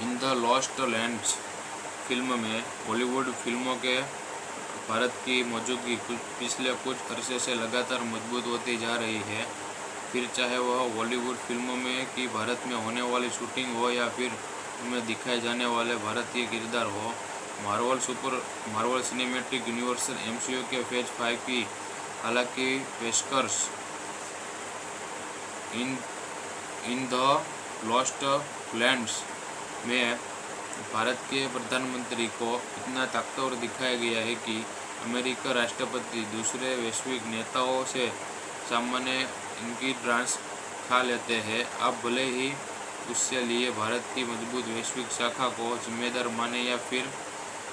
In the lost lands film में बॉलीवुड फिल्मों के भारत की मौजूदगी पिछले कुछ अरसे से लगातार मजबूत होती जा रही है। फिर चाहे वह बॉलीवुड फिल्मों में कि भारत में होने वाली शूटिंग हो या फिर उनमें दिखाए जाने वाले भारतीय किरदार हो, मार्वल सिनेमैटिक यूनिवर्स एमसीयू के फेज 5 की हालांकि पेशकश इन इन द लॉस्ट लैंड्स में भारत के प्रधानमंत्री को इतना ताकतवर दिखाया गया है कि अमेरिका राष्ट्रपति दूसरे वैश्विक नेताओं से सामान्य इनकी डांस खा लेते हैं। आप भले ही उससे लिए भारत की मजबूत वैश्विक शाखा को जिम्मेदार माने या फिर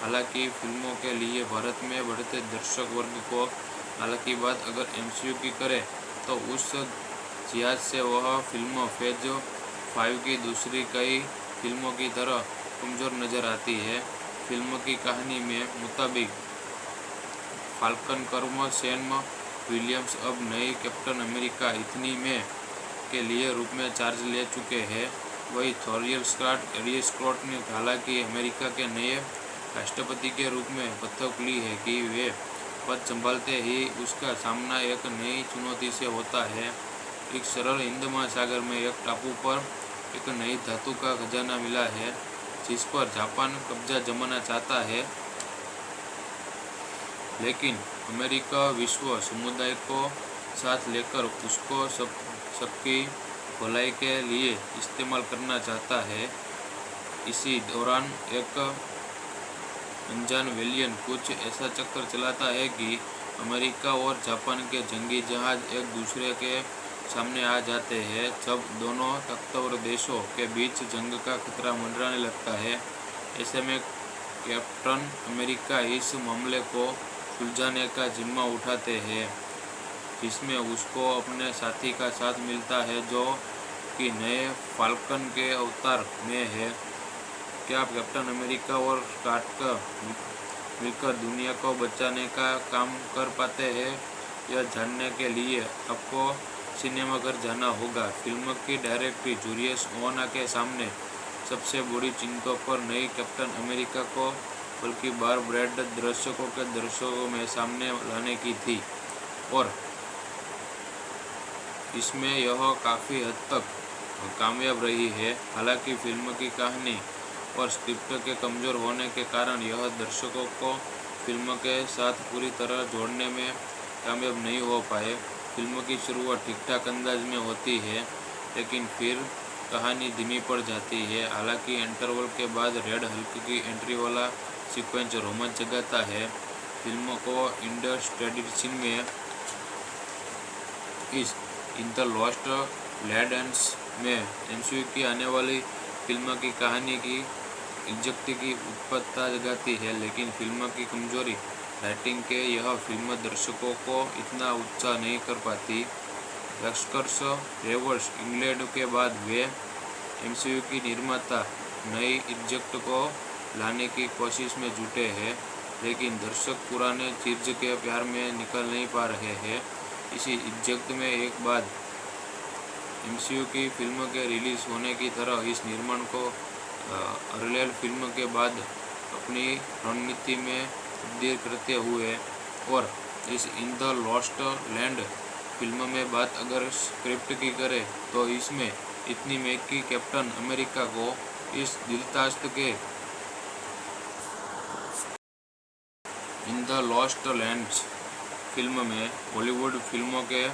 हालांकि फिल्मों के लिए भारत में बढ़ते दर्शक वर्ग को हालांकि बात अगर एमसीयू की करें तो उस लिहाज से वह फिल्म फेज 5 की दूसरी कई फिल्मों की तरह कमज़ोर नज़र आती है। फिल्म की कहानी में मुताबिक फाल्कन कर्म सैम विलियम्स अब नई कैप्टन अमेरिका इतनी में के लिए रूप में चार्ज ले चुके हैं। वही थोरियल स्कॉट ने हालांकि अमेरिका के नए राष्ट्रपति के रूप में बतौर ली है कि वे पद संभालते ही उसका सामना एक नई चुनौती से होता है। एक सरल हिंद महासागर में एक टापू पर एक नई धातु का खजाना मिला है जिस पर जापान कब्जा जमाना चाहता है, लेकिन अमेरिका विश्व समुदाय को साथ लेकर उसको सबकी भलाई के लिए इस्तेमाल करना चाहता है। इसी दौरान एक अनजान वेलियन कुछ ऐसा चक्कर चलाता है कि अमेरिका और जापान के जंगी जहाज एक दूसरे के सामने आ जाते हैं। जब दोनों ताकतवर देशों के बीच जंग का खतरा मंडराने लगता है, ऐसे में कैप्टन अमेरिका इस मामले को सुलझाने का जिम्मा उठाते हैं, जिसमें उसको अपने साथी का साथ मिलता है जो कि नए फाल्कन के अवतार में है। क्या कैप्टन अमेरिका और स्कॉट मिलकर दुनिया को बचाने का काम कर पाते हैं? यह जानने के लिए आपको सिनेमाघर जाना होगा। फिल्म की डायरेक्टर जूलियस ओना के सामने सबसे बड़ी चिंता पर नई कैप्टन अमेरिका को बल्कि बार ब्रैड दर्शकों में सामने लाने की थी और इसमें यह काफ़ी हद तक कामयाब रही है। हालांकि फिल्म की कहानी और स्क्रिप्ट के कमज़ोर होने के कारण यह दर्शकों को फिल्म के साथ पूरी तरह जोड़ने में कामयाब नहीं हो पाए। फिल्म की शुरुआत ठीक-ठाक अंदाज में होती है, लेकिन फिर कहानी धीमी पड़ जाती है। हालांकि इंटरवल के बाद रेड हल्क की एंट्री वाला सीक्वेंस रोमांच जगाता है। फिल्म को इंडस्ट्रियल सीन में इन द लॉस्ट लैंड्स में एमसीयू की आने वाली फिल्म की कहानी की इज्जत की उत्पत्ता जगाती है, लेकिन फिल्म की कमजोरी राइटिंग के यह फिल्म दर्शकों को इतना उत्साह नहीं कर पाती। एक्सकर्स रेवर्स इंग्लैंड के बाद वे एमसीयू की निर्माता नई इज्जत को लाने की कोशिश में जुटे हैं, लेकिन दर्शक पुराने चीज के प्यार में निकल नहीं पा रहे हैं। इसी इज्जत में एक बाद एमसीयू की फिल्म के रिलीज होने की तरह इस निर्माण को अर्लियर फिल्म के बाद अपनी रणनीति में तब्दील करते हुए और इस in the lost land film में बात अगर स्क्रिप्ट की करें तो इसमें इतनी में कि कैप्टन अमेरिका को इस दिलचस्प के in the lost lands film में बॉलीवुड फिल्मों के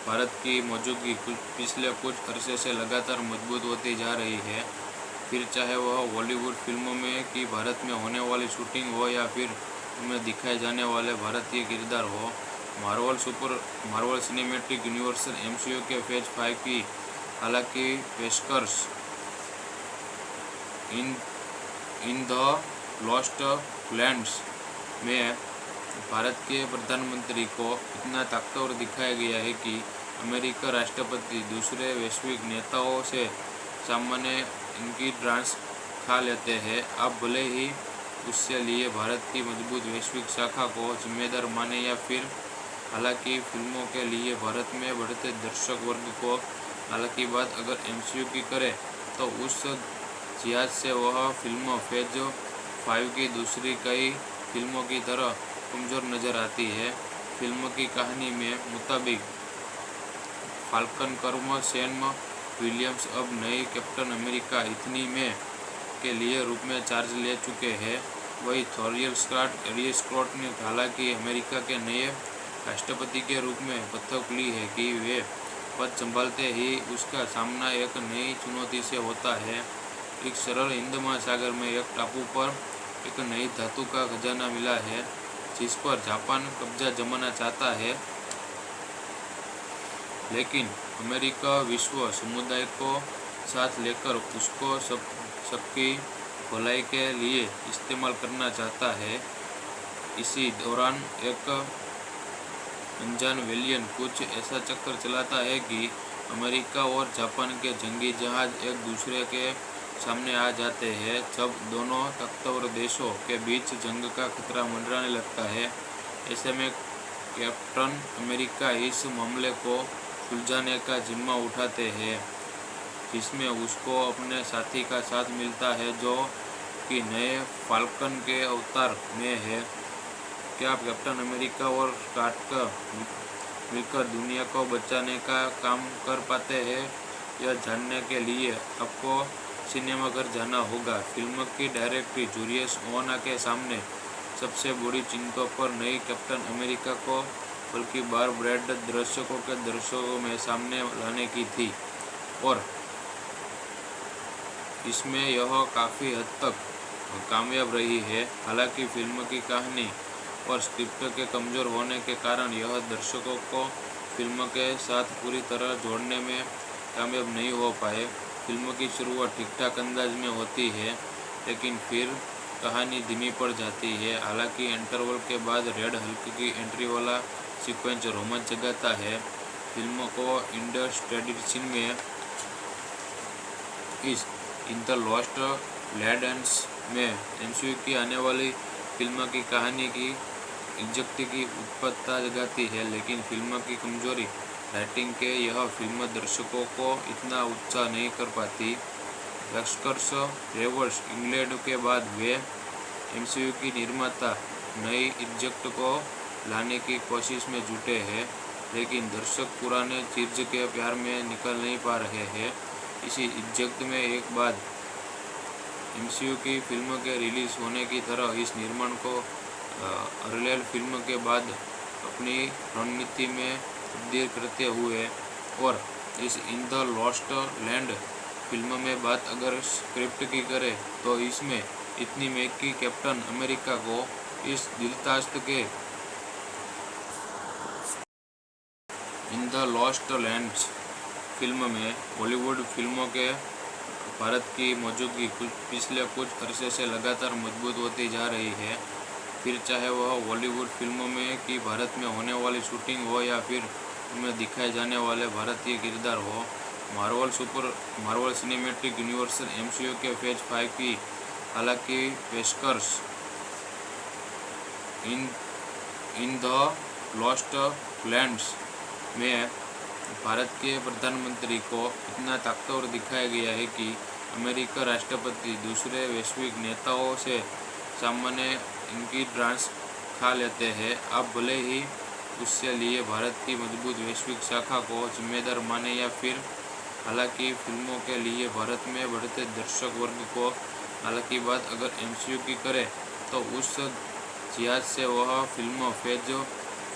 भारत की मौजूदगी पिछले कुछ अरसे से लगातार मजबूत होती जा रही है। फिर चाहे वह बॉलीवुड फिल्मों में कि भारत में होने वाली शूटिंग हो या फिर उनमें दिखाए जाने वाले भारतीय किरदार हो, मार्वल सिनेमैटिक यूनिवर्स एमसीयू के फेज 5 की हालांकि पेशकश इन द लॉस्ट लैंड्स में भारत के प्रधानमंत्री को इतना ताकतवर दिखाया गया है कि अमेरिका राष्ट्रपति दूसरे वैश्विक नेताओं से सामान्य इनकी डांस खा लेते हैं। आप भले ही उससे लिए भारत की मजबूत वैश्विक शाखा को जिम्मेदार माने या फिर हालांकि फिल्मों के लिए भारत में बढ़ते दर्शक वर्ग को हालांकि बात अगर एमसीयू की करें तो उस जिहाद से वह फिल्म फेज 5 की दूसरी कई फिल्मों की तरह कमज़ोर नज़र आती है। फिल्म की कहानी में मुताबिक फाल्कन कर्म सैम विलियम्स अब नई कैप्टन अमेरिका इतनी में के लिए रूप में चार्ज ले चुके हैं। वही थोरियल स्कॉट ने हालांकि अमेरिका के नए राष्ट्रपति के रूप में बतौर ली है कि वे पद संभालते ही उसका सामना एक नई चुनौती से होता है। एक सरल हिंद महासागर में एक टापू पर एक नई धातु का खजाना मिला है जिस पर जापान कब्जा जमाना चाहता है, लेकिन अमेरिका विश्व समुदाय को साथ लेकर उसको सबकी भलाई के लिए इस्तेमाल करना चाहता है। इसी दौरान एक अनजान विलेन कुछ ऐसा चक्कर चलाता है कि अमेरिका और जापान के जंगी जहाज एक दूसरे के सामने आ जाते हैं। जब दोनों ताकतवर देशों के बीच जंग का खतरा मंडराने लगता है, ऐसे में कैप्टन अमेरिका इस मामले को सुलझाने का जिम्मा उठाते हैं, जिसमें उसको अपने साथी का साथ मिलता है जो कि नए फाल्कन के अवतार में है। क्या कैप्टन अमेरिका और स्कॉट मिलकर दुनिया को बचाने का काम कर पाते हैं? यह जानने के लिए आपको सिनेमाघर जाना होगा। फिल्म की डायरेक्टर जूलियस ओना के सामने सबसे बड़ी चिंता पर नई कैप्टन अमेरिका को बल्कि बार ब्रैड दर्शकों में सामने लाने की थी और इसमें यह काफ़ी हद तक कामयाब रही है। हालांकि फिल्म की कहानी और स्क्रिप्ट के कमज़ोर होने के कारण यह दर्शकों को फिल्म के साथ पूरी तरह जोड़ने में कामयाब नहीं हो पाए। फिल्म की शुरुआत ठीक-ठाक अंदाज में होती है, लेकिन फिर कहानी धीमी पड़ जाती है। हालांकि इंटरवल के बाद रेड हल्क की एंट्री वाला सीक्वेंस रोमांच जगाता है। फिल्म को इंडस्ट्रियल सीन में इन द लॉस्ट लैंड्स में एमसीयू की आने वाली फिल्म की कहानी की इज्जत की उत्पत्ता जगाती है, लेकिन फिल्म की कमजोरी राइटिंग के यह फिल्म दर्शकों को इतना उत्साह नहीं कर पाती। एक्सकर्स रेवर्स इंग्लैंड के बाद वे एमसीयू की निर्माता नई इज्जत को लाने की कोशिश में जुटे हैं, लेकिन दर्शक पुराने चीज के प्यार में निकल नहीं पा रहे हैं। इसी इज्जत में एक बाद एमसीयू की फिल्म के रिलीज होने की तरह इस निर्माण को अर्लियर फिल्म के बाद अपनी रणनीति में तब्दील करते हुए और इस in the lost land film में बात अगर स्क्रिप्ट की करें तो इसमें इतनी में कि कैप्टन अमेरिका को इस दिलतास्त के in the lost lands film में बॉलीवुड फिल्मों के भारत की मौजूदगी पिछले कुछ अरसे से लगातार मजबूत होती जा रही है। फिर चाहे वह बॉलीवुड फिल्मों में कि भारत में होने वाली शूटिंग हो या फिर उनमें दिखाए जाने वाले भारतीय किरदार हो। मार्वल सिनेमैटिक यूनिवर्स एमसीयू के फेज 5 की हालांकि पेशकश इन द लॉस्ट लैंड्स में भारत के प्रधानमंत्री को इतना ताकतवर दिखाया गया है कि अमेरिका राष्ट्रपति दूसरे वैश्विक नेताओं से सामान्य इनकी डांस खा लेते हैं। अब भले ही उससे लिए भारत की मजबूत वैश्विक शाखा को जिम्मेदार माने या फिर हालांकि फिल्मों के लिए भारत में बढ़ते दर्शक वर्ग को हालांकि बात अगर एमसीयू की करें तो उस जिहाद से वह फिल्म फेज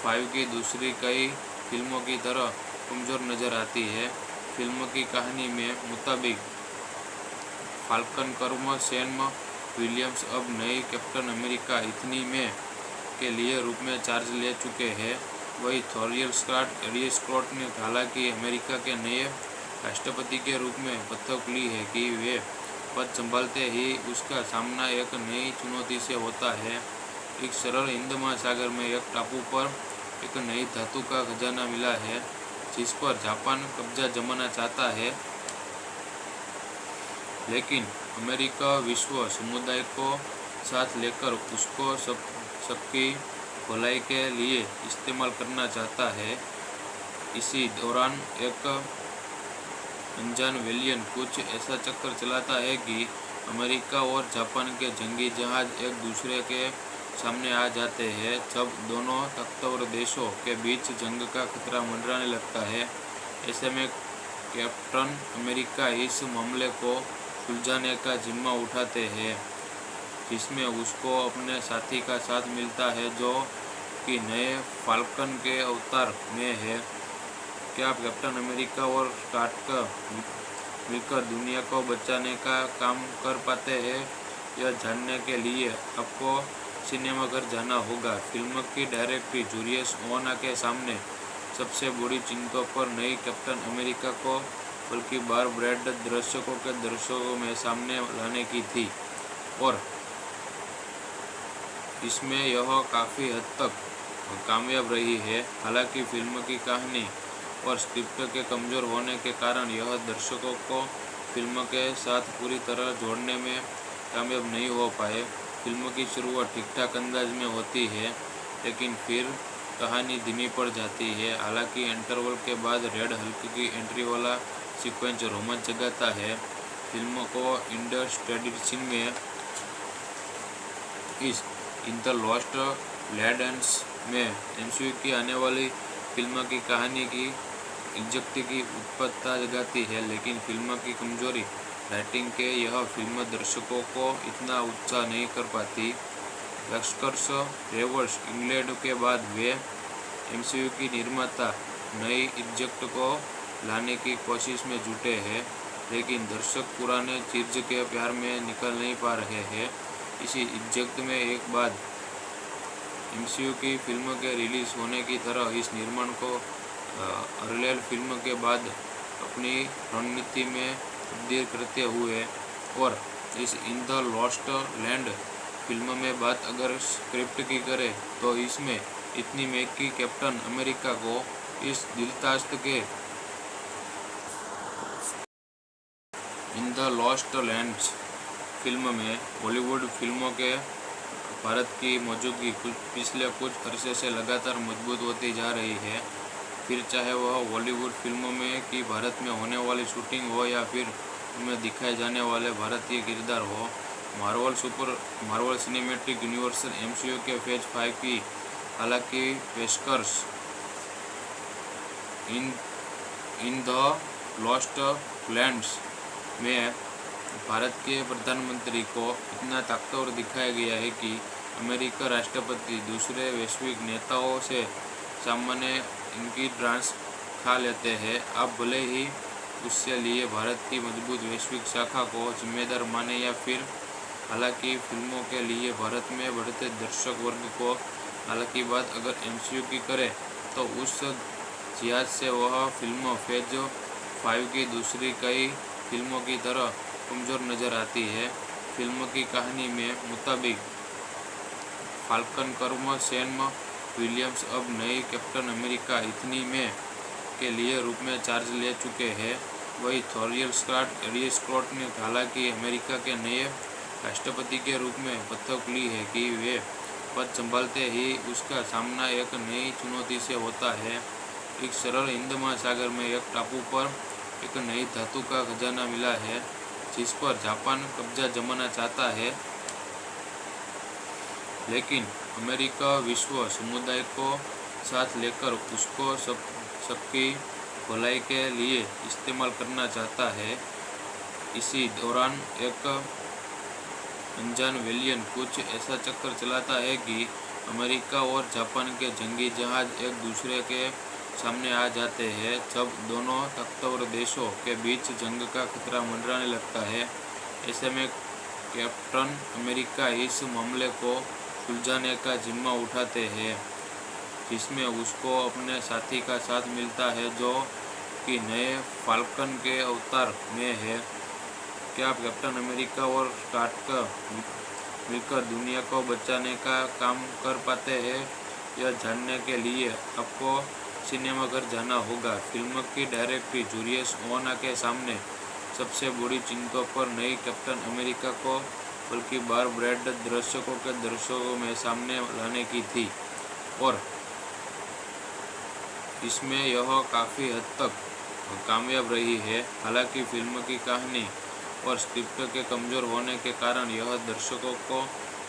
5 की दूसरी कई फिल्मों की तरह कमज़ोर नज़र आती है। फिल्म की कहानी में मुताबिक फाल्कन कर्म सैम विलियम्स अब नई कैप्टन अमेरिका इतनी में के लिए रूप में चार्ज ले चुके हैं। वही थोरियल स्कॉट ने हालांकि अमेरिका के नए राष्ट्रपति के रूप में बतौर ली है कि वे पद संभालते ही उसका सामना एक नई चुनौती से होता है। एक सरल हिंद महासागर में एक टापू पर एक नई धातु का खजाना मिला है जिस पर जापान कब्जा जमाना चाहता है, लेकिन अमेरिका विश्व समुदाय को साथ लेकर उसको सबकी भलाई के लिए इस्तेमाल करना चाहता है। इसी दौरान एक अनजान विलेन कुछ ऐसा चक्कर चलाता है कि अमेरिका और जापान के जंगी जहाज एक दूसरे के सामने आ जाते हैं जब दोनों ताकतवर देशों के बीच जंग का खतरा मंडराने लगता है। ऐसे में कैप्टन अमेरिका इस मामले को सुलझाने का जिम्मा उठाते हैं, जिसमें उसको अपने साथी का साथ मिलता है जो कि नए फाल्कन के अवतार में है। क्या कैप्टन अमेरिका और स्कॉट मिलकर दुनिया को बचाने का काम कर पाते हैं? यह जानने के लिए आपको सिनेमाघर जाना होगा। फिल्म की डायरेक्टर जूलियस ओना के सामने सबसे बड़ी चिंता पर नई कैप्टन अमेरिका को बल्कि बार ब्रैड दर्शकों में सामने लाने की थी और इसमें यह काफ़ी हद तक कामयाब रही है। हालांकि फिल्म की कहानी और स्क्रिप्ट के कमज़ोर होने के कारण यह दर्शकों को फिल्म के साथ पूरी तरह जोड़ने में कामयाब नहीं हो पाए। फिल्म की शुरुआत ठीक-ठाक अंदाज में होती है, लेकिन फिर कहानी धीमी पड़ जाती है। हालांकि इंटरवल के बाद रेड हल्क की एंट्री वाला सीक्वेंस रोमांच जगाता है। फिल्म को इंडस्ट्रियल में इस इन द लॉस्ट लैंड्स में एमसीयू की आने वाली फिल्म की कहानी की इज्जत की उत्पत्ता जगाती है, लेकिन फिल्म की कमजोरी राइटिंग के यह फिल्म दर्शकों को इतना उत्साह नहीं कर पाती। लश्कर्स रेवर्स इंग्लैंड के बाद वे एमसीयू की निर्माता नई इज्जत को लाने की कोशिश में जुटे हैं, लेकिन दर्शक पुराने चीज के प्यार में निकल नहीं पा रहे हैं। इसी इज्जत में एक बाद एमसीयू की फिल्म के रिलीज होने की तरह इस निर्माण को अर्लियर फिल्म के बाद अपनी रणनीति में तब्दील करते हुए और इस in the lost land film में बात अगर स्क्रिप्ट की करें तो इसमें इतनी महंगी कैप्टन अमेरिका को इस दिलचस्प के in the lost lands film में बॉलीवुड फिल्मों के भारत की मौजूदगी पिछले कुछ अरसे से लगातार मजबूत होती जा रही है। फिर चाहे वह बॉलीवुड फिल्मों में कि भारत में होने वाली शूटिंग हो या फिर उनमें दिखाए जाने वाले भारतीय किरदार हो। मार्वल सिनेमैटिक यूनिवर्स एमसीयू के फेज 5 की हालांकि पेशकश इन द लॉस्ट लैंड्स में भारत के प्रधानमंत्री को इतना ताकतवर दिखाया गया है कि अमेरिका राष्ट्रपति दूसरे वैश्विक नेताओं से सामान्य इनकी डांस खा लेते हैं। अब भले ही उससे लिए भारत की मजबूत वैश्विक शाखा को जिम्मेदार माने या फिर हालांकि फिल्मों के लिए भारत में बढ़ते दर्शक वर्ग को हालांकि बात अगर एमसीयू की करें तो उस लिहाज से वह फिल्म फेज 5 की दूसरी कई फिल्मों की तरह कमज़ोर नज़र आती है। फिल्म की कहानी में मुताबिक फाल्कन कर्म सैम विलियम्स अब नई कैप्टन अमेरिका इतनी में के लिए रूप में चार्ज ले चुके हैं। वही थॉरियल स्कॉट ने हालांकि अमेरिका के नए राष्ट्रपति के रूप में बतौर ली है कि वे पद संभालते ही उसका सामना एक नई चुनौती से होता है। एक सरल हिंद महासागर में एक टापू पर एक नई धातु का खजाना मिला है जिस पर जापान कब्जा जमाना चाहता है, लेकिन अमेरिका विश्व समुदाय को साथ लेकर उसको सबकी भलाई के लिए इस्तेमाल करना चाहता है। इसी दौरान एक अनजान वेलियन कुछ ऐसा चक्कर चलाता है कि अमेरिका और जापान के जंगी जहाज एक दूसरे के सामने आ जाते हैं जब दोनों ताकतवर देशों के बीच जंग का खतरा मंडराने लगता है। ऐसे में कैप्टन अमेरिका इस मामले को सुलझाने का जिम्मा उठाते हैं, जिसमें उसको अपने साथी का साथ मिलता है जो कि नए फाल्कन के अवतार में है। क्या कैप्टन अमेरिका और स्कॉट मिलकर दुनिया को बचाने का काम कर पाते हैं? यह जानने के लिए आपको सिनेमाघर जाना होगा। फिल्म की डायरेक्टर जूलियस ओना के सामने सबसे बड़ी चिंता पर नई कैप्टन अमेरिका को बल्कि बार ब्रैड दर्शकों में सामने लाने की थी और इसमें यह काफ़ी हद तक कामयाब रही है। हालांकि फिल्म की कहानी और स्क्रिप्ट के कमज़ोर होने के कारण यह दर्शकों को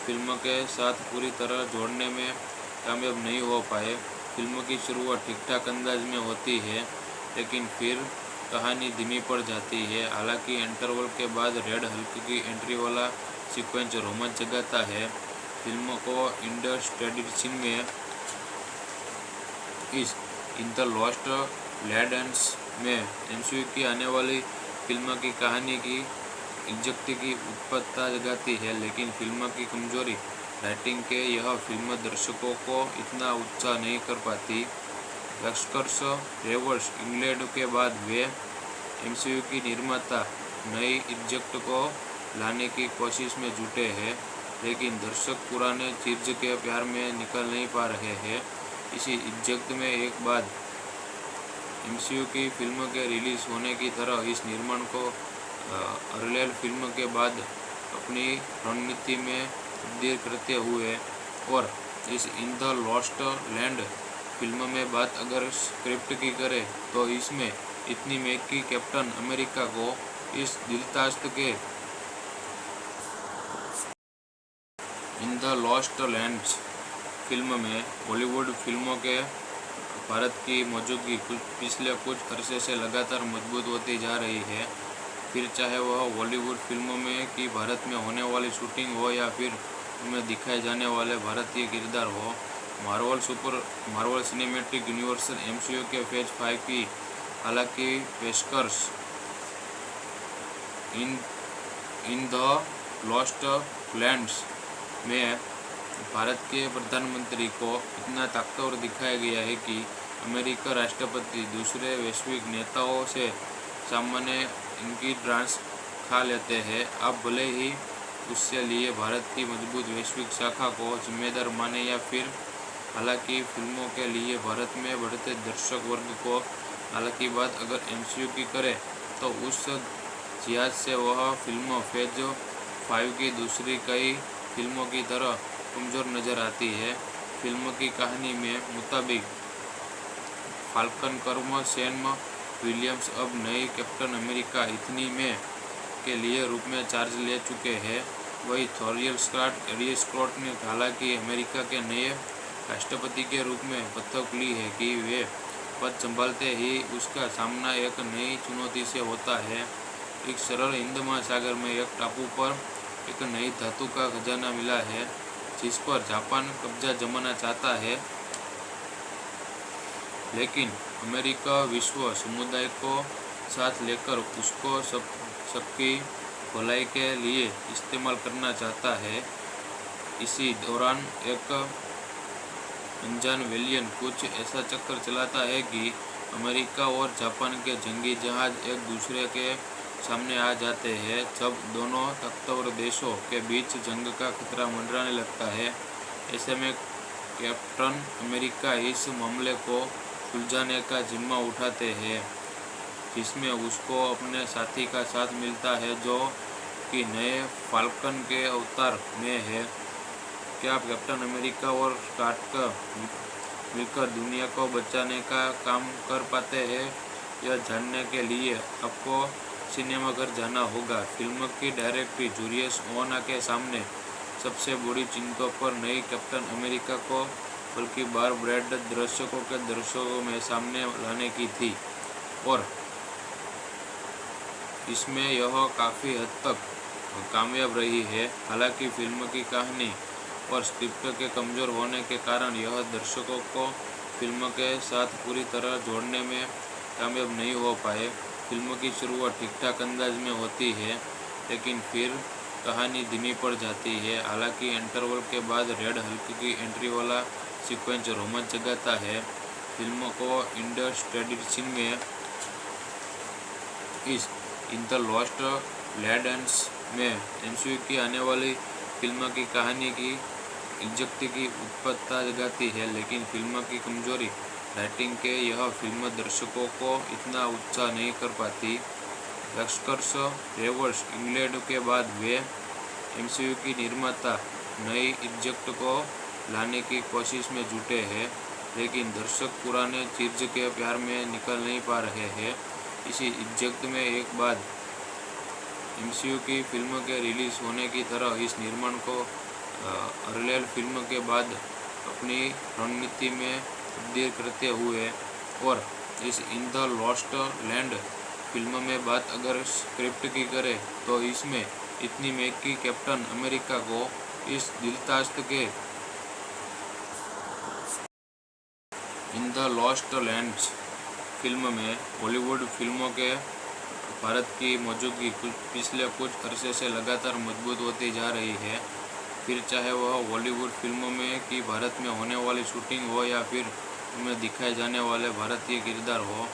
फिल्म के साथ पूरी तरह जोड़ने में कामयाब नहीं हो पाए। फिल्म की शुरुआत ठीक-ठाक अंदाज में होती है, लेकिन फिर कहानी धीमी पड़ जाती है। हालांकि इंटरवल के बाद रेड हल्क की एंट्री वाला सीक्वेंस रोमांच जगाता है। फिल्म को इंडस्ट्रियल सीन में इस इन द लॉस्ट लैंड्स में एमसीयू की आने वाली फिल्म की कहानी की इज्जत की उत्पत्ता जगाती है, लेकिन फिल्म की कमजोरी राइटिंग के यह फिल्म दर्शकों को इतना उत्साह नहीं कर पाती। एक्सकर्स रेवर्स इंग्लैंड के बाद वे एमसीयू की निर्माता नई इज्जत को लाने की कोशिश में जुटे हैं, लेकिन दर्शक पुराने चीज के प्यार में निकल नहीं पा रहे हैं। इसी इज्जत में एक बाद एमसीयू की फिल्म के रिलीज होने की तरह इस निर्माण को अर्लियर फिल्म के बाद अपनी रणनीति में तब्दील करते हुए और इस in the lost land film में बात अगर स्क्रिप्ट की करें तो इसमें इतनी महंगी कैप्टन अमेरिका को इस दिलचस्प के in the lost lands film में बॉलीवुड फिल्मों के भारत की मौजूदगी पिछले कुछ अरसे से लगातार मजबूत होती जा रही है। फिर चाहे वह बॉलीवुड फिल्मों में कि भारत में होने वाली शूटिंग हो या फिर उनमें दिखाए जाने वाले भारतीय किरदार हो। मार्वल सिनेमैटिक यूनिवर्स एमसीयू के फेज 5 की हालांकि पेशकश इन द लॉस्ट लैंड्स में भारत के प्रधानमंत्री को इतना ताकतवर दिखाया गया है कि अमेरिका राष्ट्रपति दूसरे वैश्विक नेताओं से सामान्य इनकी ड्रांस खा लेते हैं। अब भले ही उससे लिए भारत की मजबूत वैश्विक शाखा को जिम्मेदार माने या फिर हालांकि फिल्मों के लिए भारत में बढ़ते दर्शक वर्ग को हालांकि बात अगर एमसीयू की करें तो उस लिहाज से वह फिल्म फेज 5 की दूसरी कई फिल्मों की तरह कमज़ोर नज़र आती है। फिल्म की कहानी में मुताबिक फाल्कन कर्म सैम विलियम्स अब नई कैप्टन अमेरिका इतनी में के लिए रूप में चार्ज ले चुके हैं। वही थोरियल स्कॉट ने हालांकि अमेरिका के नए राष्ट्रपति के रूप में शपथ ली है कि वे पद संभालते ही उसका सामना एक नई चुनौती से होता है। एक सरल हिंद महासागर में एक टापू पर एक नई धातु का खजाना मिला है जिस पर जापान कब्जा जमाना चाहता है, लेकिन अमेरिका विश्व समुदाय को साथ लेकर उसको सबकी भलाई के लिए इस्तेमाल करना चाहता है। इसी दौरान एक अनजान विलियन कुछ ऐसा चक्कर चलाता है कि अमेरिका और जापान के जंगी जहाज एक दूसरे के सामने आ जाते हैं। जब दोनों ताकतवर देशों के बीच जंग का खतरा मंडराने लगता है, ऐसे में कैप्टन अमेरिका इस मामले को सुलझाने का जिम्मा उठाते हैं, जिसमें उसको अपने साथी का साथ मिलता है जो कि नए फाल्कन के अवतार में है। क्या कैप्टन अमेरिका और स्कॉट मिलकर दुनिया को बचाने का काम कर पाते हैं? यह जानने के लिए आपको सिनेमाघर जाना होगा। फिल्म की डायरेक्टर जूलियस ओना के सामने सबसे बड़ी चिंता पर नई कैप्टन अमेरिका को बल्कि बार ब्रेड दर्शकों में सामने लाने की थी और इसमें यह काफ़ी हद तक कामयाब रही है। हालांकि फिल्म की कहानी और स्क्रिप्ट के कमज़ोर होने के कारण यह दर्शकों को फिल्म के साथ पूरी तरह जोड़ने में कामयाब नहीं हो पाए। फिल्म की शुरुआत ठीक-ठाक अंदाज में होती है, लेकिन फिर कहानी धीमी पड़ जाती है। हालांकि इंटरवल के बाद रेड हल्क की एंट्री वाला सीक्वेंस रोमांच जगाता है। फिल्म को इंडस्ट्रियल सीन में इस इन द लॉस्ट लैंड्स में एमसीयू की आने वाली फिल्म की कहानी की इज्जत की उत्पत्ता जगाती है, लेकिन फिल्म की कमजोरी राइटिंग के यह फिल्म दर्शकों को इतना उत्साह नहीं कर पाती। एक्सकर्स रेवर्स इंग्लैंड के बाद वे एमसीयू की निर्माता नई इज्जत को लाने की कोशिश में जुटे हैं, लेकिन दर्शक पुराने चीज के प्यार में निकल नहीं पा रहे हैं। इसी इज्जत में एक बाद एमसीयू की फिल्म के रिलीज होने की तरह इस निर्माण को पैरेलल फिल्म के बाद अपनी रणनीति में तब्दील करते हुए और इस in the lost land film में बात अगर स्क्रिप्ट की करें तो इसमें इतनी में कि कैप्टन अमेरिका को इस दिलचस्प के in the lost lands film में बॉलीवुड फिल्मों के भारत की मौजूदगी पिछले कुछ अरसे से लगातार मजबूत होती जा रही है। फिर चाहे वह बॉलीवुड फिल्मों में कि भारत में होने वाली शूटिंग हो या फिर उनमें दिखाए जाने वाले भारतीय किरदार हो।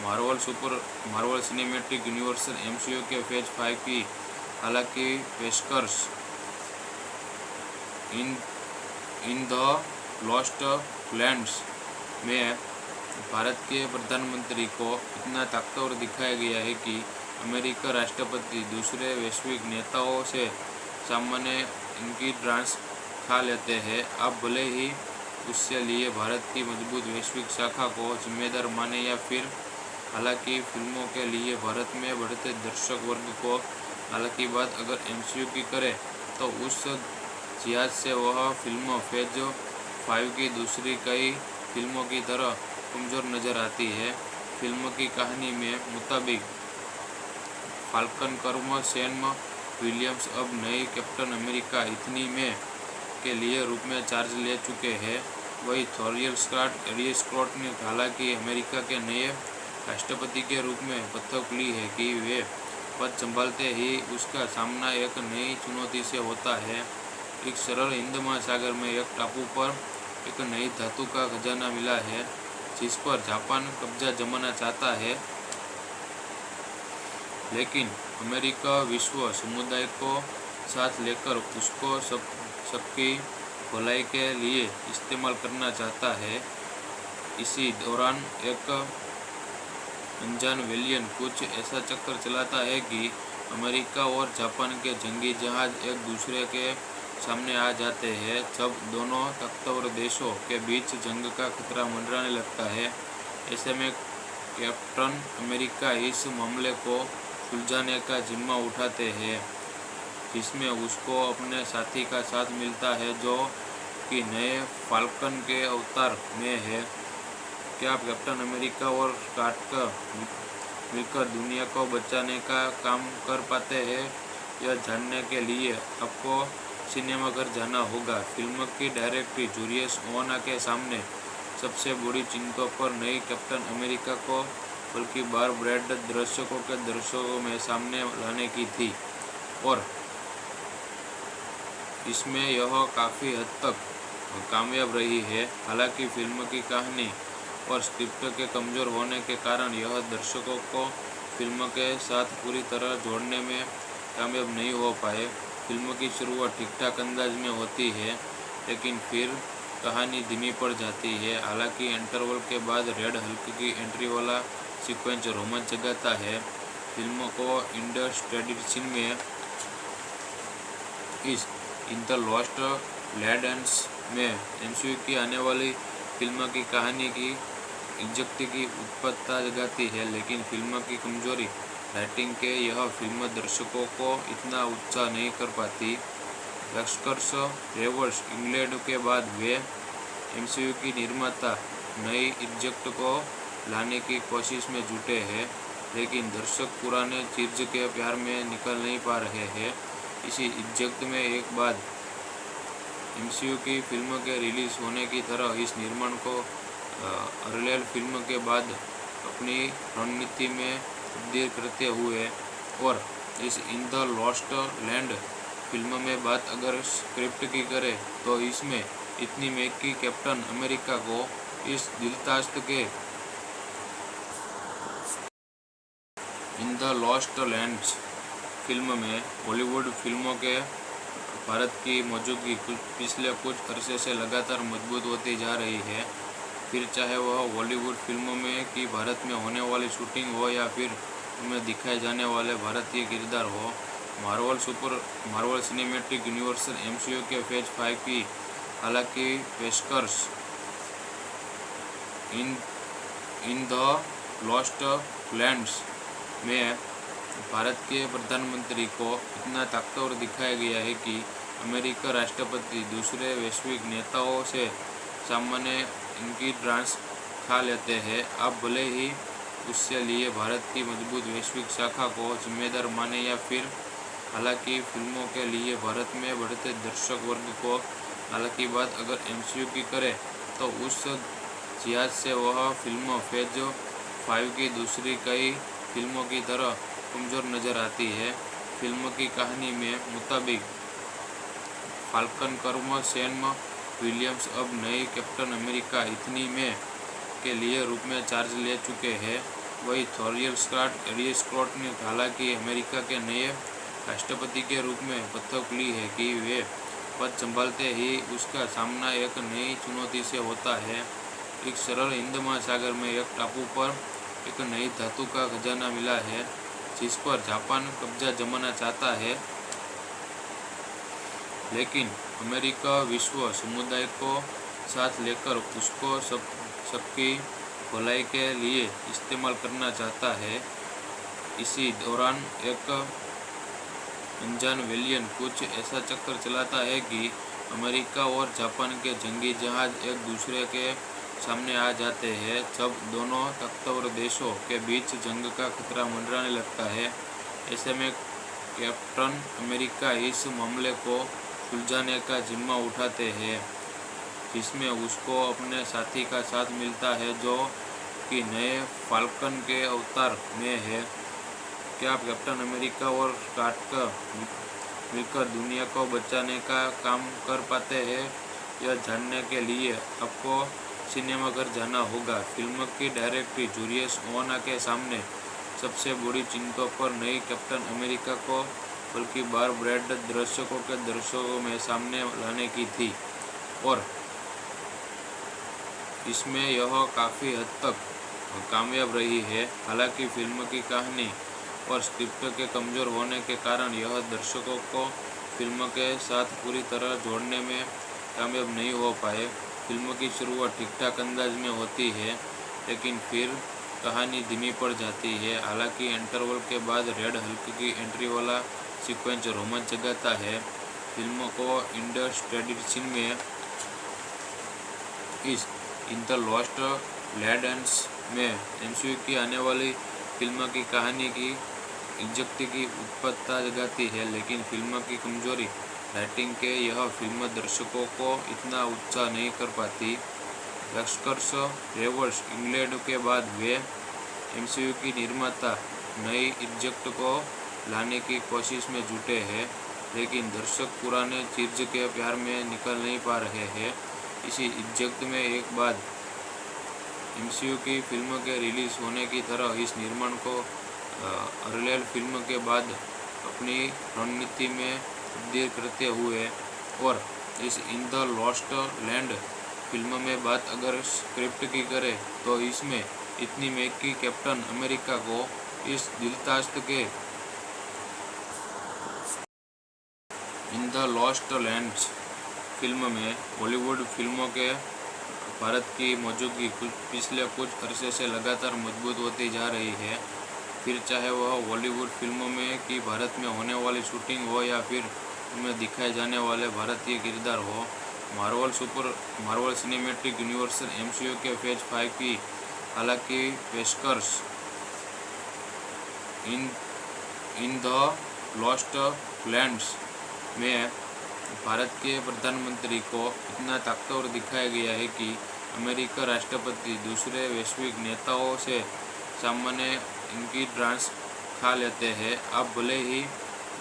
मार्वल सिनेमैटिक यूनिवर्स एमसीयू के फेज 5 की हालांकि पेशकश इन द लॉस्ट लैंड्स में भारत के प्रधानमंत्री को इतना ताकतवर दिखाया गया है कि अमेरिका राष्ट्रपति दूसरे वैश्विक नेताओं से सामान्य इनकी डांस खा लेते हैं। अब भले ही उससे लिए भारत की मजबूत वैश्विक शाखा को जिम्मेदार माने या फिर हालांकि फिल्मों के लिए भारत में बढ़ते दर्शक वर्ग को हालांकि बात अगर एमसीयू की करें तो उस लिहाज से वह फिल्म फेज 5 की दूसरी कई फिल्मों की तरह कमज़ोर नज़र आती है। फिल्म की कहानी में मुताबिक फाल्कन कर्म सैम विलियम्स अब नई कैप्टन अमेरिका इतनी में के लिए रूप में चार्ज ले चुके हैं। वही थोरियल स्कॉट ने हालांकि अमेरिका के नए राष्ट्रपति के रूप में शपथ ली है कि वे पद संभालते ही उसका सामना एक नई चुनौती से होता है। एक सरल हिंद महासागर में एक टापू पर एक नई धातु का खजाना मिला है जिस पर जापान कब्जा जमाना चाहता है, लेकिन अमेरिका विश्व समुदाय को साथ लेकर उसको सबकी भलाई के लिए इस्तेमाल करना चाहता है। इसी दौरान एक अनजान विलियन कुछ ऐसा चक्कर चलाता है कि अमेरिका और जापान के जंगी जहाज एक दूसरे के सामने आ जाते हैं। जब दोनों ताकतवर देशों के बीच जंग का खतरा मंडराने लगता है, ऐसे में कैप्टन अमेरिका इस मामले को सुलझाने का जिम्मा उठाते हैं, जिसमें उसको अपने साथी का साथ मिलता है जो कि नए फाल्कन के अवतार में है। क्या कैप्टन अमेरिका और स्कॉट मिलकर दुनिया को बचाने का काम कर पाते हैं? यह जानने के लिए आपको सिनेमाघर जाना होगा। फिल्म की डायरेक्टर जूलियस ओना के सामने सबसे बड़ी चिंता पर नई कैप्टन अमेरिका को बल्कि बार ब्रैड दर्शकों में सामने लाने की थी और इसमें यह काफ़ी हद तक कामयाब रही है। हालांकि फिल्म की कहानी और स्क्रिप्ट के कमज़ोर होने के कारण यह दर्शकों को फिल्म के साथ पूरी तरह जोड़ने में कामयाब नहीं हो पाए। फिल्म की शुरुआत ठीक-ठाक अंदाज में होती है, लेकिन फिर कहानी धीमी पड़ जाती है। हालांकि इंटरवल के बाद रेड हल्क की एंट्री वाला सीक्वेंस रोमांच जगाता है। फिल्म को इंडस्ट्रियल सीन में इस इन द लॉस्ट लैंड्स में एमसीयू की आने वाली फिल्म की कहानी की इज्जत की उत्पत्ता जगाती है, लेकिन फिल्म की कमजोरी राइटिंग के यह फिल्म दर्शकों को इतना उत्साह नहीं कर पाती। एक्सकर्स रेवर्स इंग्लैंड के बाद वे एमसीयू की निर्माता नई इज्जत को लाने की कोशिश में जुटे हैं, लेकिन दर्शक पुराने चीज के प्यार में निकल नहीं पा रहे हैं। इसी इज्जत में एक बाद एमसीयू की फिल्म के रिलीज होने की तरह इस निर्माण को पैरेलल फिल्म के बाद अपनी रणनीति में तब्दील करते हुए और इस in the lost land film में बात अगर स्क्रिप्ट की करें तो इसमें इतनी में कि कैप्टन अमेरिका को इस दिलचस्प के in the lost lands film में बॉलीवुड फिल्मों के भारत की मौजूदगी पिछले कुछ अरसे से लगातार मजबूत होती जा रही है। फिर चाहे वह बॉलीवुड फिल्मों में कि भारत में होने वाली शूटिंग हो या फिर उनमें दिखाए जाने वाले भारतीय किरदार हो। मार्वल सिनेमैटिक यूनिवर्स एमसीयू के फेज 5 की हालांकि पेशकश इन द लॉस्ट लैंड्स में भारत के प्रधानमंत्री को इतना ताकतवर दिखाया गया है कि अमेरिका राष्ट्रपति दूसरे वैश्विक नेताओं से सामान्य इनकी डांस खा लेते हैं। आप भले ही उससे लिए भारत की मजबूत वैश्विक शाखा को जिम्मेदार माने या फिर हालांकि फिल्मों के लिए भारत में बढ़ते दर्शक वर्ग को हालांकि बात अगर एमसीयू की करें तो उस लिहाज से वह फिल्म फेज 5 की दूसरी कई फिल्मों की तरह कमज़ोर नज़र आती है। फिल्म की कहानी में मुताबिक फाल्कन कर्म सैम विलियम्स अब नई कैप्टन अमेरिका इतनी में के लिए रूप में चार्ज ले चुके हैं। वही थोरियल स्कॉट ने हालांकि अमेरिका के नए राष्ट्रपति के रूप में बतौर ली है कि वे पद संभालते ही उसका सामना एक नई चुनौती से होता है। एक सरल हिंद महासागर में एक टापू पर एक नई धातु का खजाना मिला है जिस पर जापान कब्जा जमाना चाहता है, लेकिन अमेरिका विश्व समुदाय को साथ लेकर उसको सबकी भलाई के लिए इस्तेमाल करना चाहता है। इसी दौरान एक अनजान विलियन कुछ ऐसा चक्कर चलाता है कि अमेरिका और जापान के जंगी जहाज एक दूसरे के सामने आ जाते हैं। जब दोनों ताकतवर देशों के बीच जंग का खतरा मंडराने लगता है, ऐसे में कैप्टन अमेरिका इस मामले को सुलझाने का जिम्मा उठाते हैं, जिसमें उसको अपने साथी का साथ मिलता है जो कि नए फाल्कन के अवतार में है। क्या कैप्टन अमेरिका और स्कॉट मिलकर दुनिया को बचाने का काम कर पाते हैं? यह जानने के लिए आपको सिनेमाघर जाना होगा। फिल्म की डायरेक्टर जूलियस ओना के सामने सबसे बड़ी चिंता पर नई कैप्टन अमेरिका को बल्कि बार ब्रैड दर्शकों में सामने लाने की थी और इसमें यह काफ़ी हद तक कामयाब रही है। हालांकि फिल्म की कहानी और स्क्रिप्ट के कमज़ोर होने के कारण यह दर्शकों को फिल्म के साथ पूरी तरह जोड़ने में कामयाब नहीं हो पाए। फिल्म की शुरुआत ठीक-ठाक अंदाज में होती है, लेकिन फिर कहानी धीमी पड़ जाती है। हालांकि इंटरवल के बाद रेड हल्क की एंट्री वाला सीक्वेंस रोमांच जगाता है। फिल्म को इंडस्ट्रियल सीन में इन द लॉस्ट लैंड्स में एमसीयू की आने वाली फिल्म की कहानी की इज्जत की उत्पत्ता जगाती है, लेकिन फिल्म की कमजोरी राइटिंग के यह फिल्म दर्शकों को इतना उत्साह नहीं कर पाती। एक्सकर्स रेवर्स इंग्लैंड के बाद वे एमसीयू की निर्माता नई इज्जत को लाने की कोशिश में जुटे हैं, लेकिन दर्शक पुराने चीज के प्यार में निकल नहीं पा रहे हैं। इसी इज्जत में एक बाद एमसीयू की फिल्म के रिलीज होने की तरह इस निर्माण को अर्लियर फिल्म के बाद अपनी रणनीति में तब्दील करते हुए और इस in the lost land film में बात अगर स्क्रिप्ट की करें तो इसमें इतनी में कि कैप्टन अमेरिका को इस दिलतास्त के in the lost lands film में बॉलीवुड फिल्मों के भारत की मौजूदगी पिछले कुछ अरसे से लगातार मजबूत होती जा रही है। फिर चाहे वह बॉलीवुड फिल्मों में कि भारत में होने वाली शूटिंग हो या फिर उनमें दिखाए जाने वाले भारतीय किरदार हो। मार्वल सिनेमैटिक यूनिवर्स एमसीयू के फेज 5 की हालांकि पेशकश इन द लॉस्ट लैंड्स में भारत के प्रधानमंत्री को इतना ताकतवर दिखाया गया है कि अमेरिका राष्ट्रपति दूसरे वैश्विक नेताओं से सामान्य इनकी डांस खा लेते हैं। आप भले ही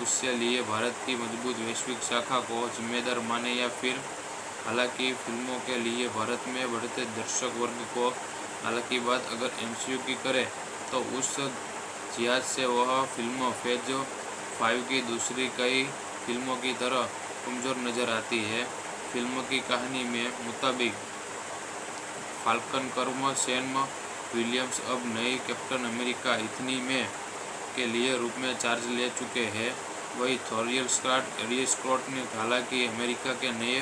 उससे लिए भारत की मजबूत वैश्विक शाखा को जिम्मेदार माने या फिर हालांकि फिल्मों के लिए भारत में बढ़ते दर्शक वर्ग को हालांकि बात अगर एमसीयू की करें तो उस लिहाज से वह फिल्म फेज 5 की दूसरी कई फिल्मों की तरह कमज़ोर नज़र आती है। फिल्म की कहानी में मुताबिक फाल्कन कर्म सैम विलियम्स अब नई कैप्टन अमेरिका इतनी में के लिए रूप में चार्ज ले चुके हैं। वही थोरियल स्कॉट ने हालांकि अमेरिका के नए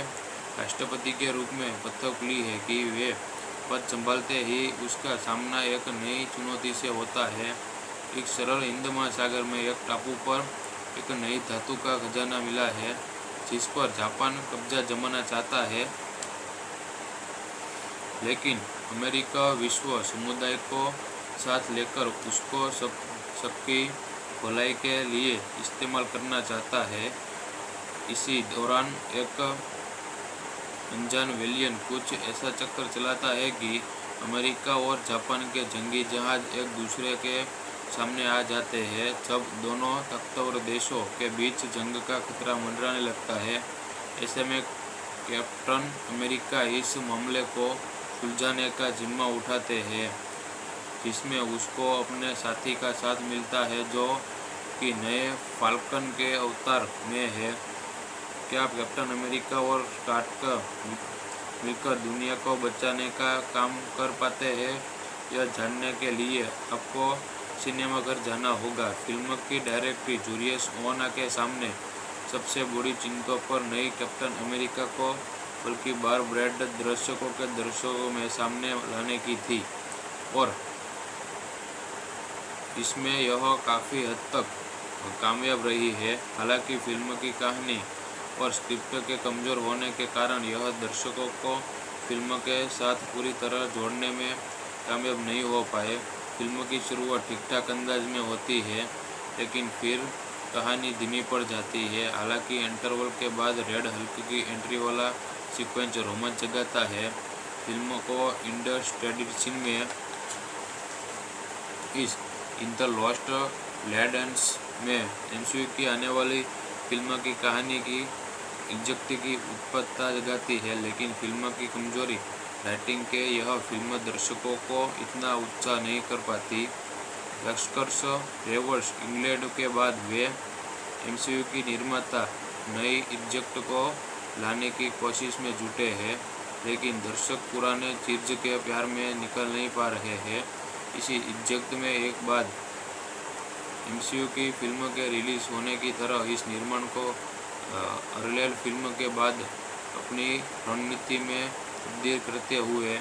राष्ट्रपति के रूप में बतौर ली है कि वे पद संभालते ही उसका सामना एक नई चुनौती से होता है। एक सरल हिंद महासागर में एक टापू पर एक नई धातु का खजाना मिला है जिस पर जापान कब्जा जमाना चाहता है, लेकिन अमेरिका विश्व समुदाय को साथ लेकर उसको सबकी भलाई के लिए इस्तेमाल करना चाहता है। इसी दौरान एक अनजान वेलियन कुछ ऐसा चक्कर चलाता है कि अमेरिका और जापान के जंगी जहाज एक दूसरे के सामने आ जाते हैं। जब दोनों ताकतवर देशों के बीच जंग का खतरा मंडराने लगता है, ऐसे में कैप्टन अमेरिका इस मामले को सुलझाने का जिम्मा उठाते हैं, जिसमें उसको अपने साथी का साथ मिलता है जो कि नए फाल्कन के अवतार में है। क्या कैप्टन अमेरिका और स्कॉट मिलकर दुनिया को बचाने का काम कर पाते हैं? यह जानने के लिए आपको सिनेमाघर जाना होगा। फिल्म की डायरेक्टर जूलियस ओना के सामने सबसे बड़ी चिंताओं पर नई कैप्टन अमेरिका को बल्कि बार ब्रैड दर्शकों में सामने लाने की थी, और इसमें यह काफ़ी हद तक कामयाब रही है। हालांकि फिल्म की कहानी और स्क्रिप्ट के कमज़ोर होने के कारण यह दर्शकों को फिल्म के साथ पूरी तरह जोड़ने में कामयाब नहीं हो पाए। फिल्म की शुरुआत ठीक-ठाक अंदाज में होती है, लेकिन फिर कहानी धीमी पड़ जाती है। हालांकि इंटरवल के बाद रेड हल्क की एंट्री वाला सीक्वेंस रोमांच जगाता है। फिल्म को इंडस्ट्रियल सीन में इस इन द लॉस्ट लैंड्स में एमसीयू की आने वाली फिल्म की कहानी की इज्जत की उत्पत्ता जगाती है, लेकिन फिल्म की कमजोरी राइटिंग के यह फिल्म दर्शकों को इतना उत्साह नहीं कर पाती। लश्कर्स रेवर्स इंग्लैंड के बाद वे एमसीयू की निर्माता नई इज्जत को लाने की कोशिश में जुटे हैं, लेकिन दर्शक पुराने चीज के प्यार में निकल नहीं पा रहे हैं। इसी इज्जत में एक बाद एमसीयू की फिल्म के रिलीज होने की तरह इस निर्माण को अर्लियर फिल्म के बाद अपनी रणनीति में तब्दील करते हुए,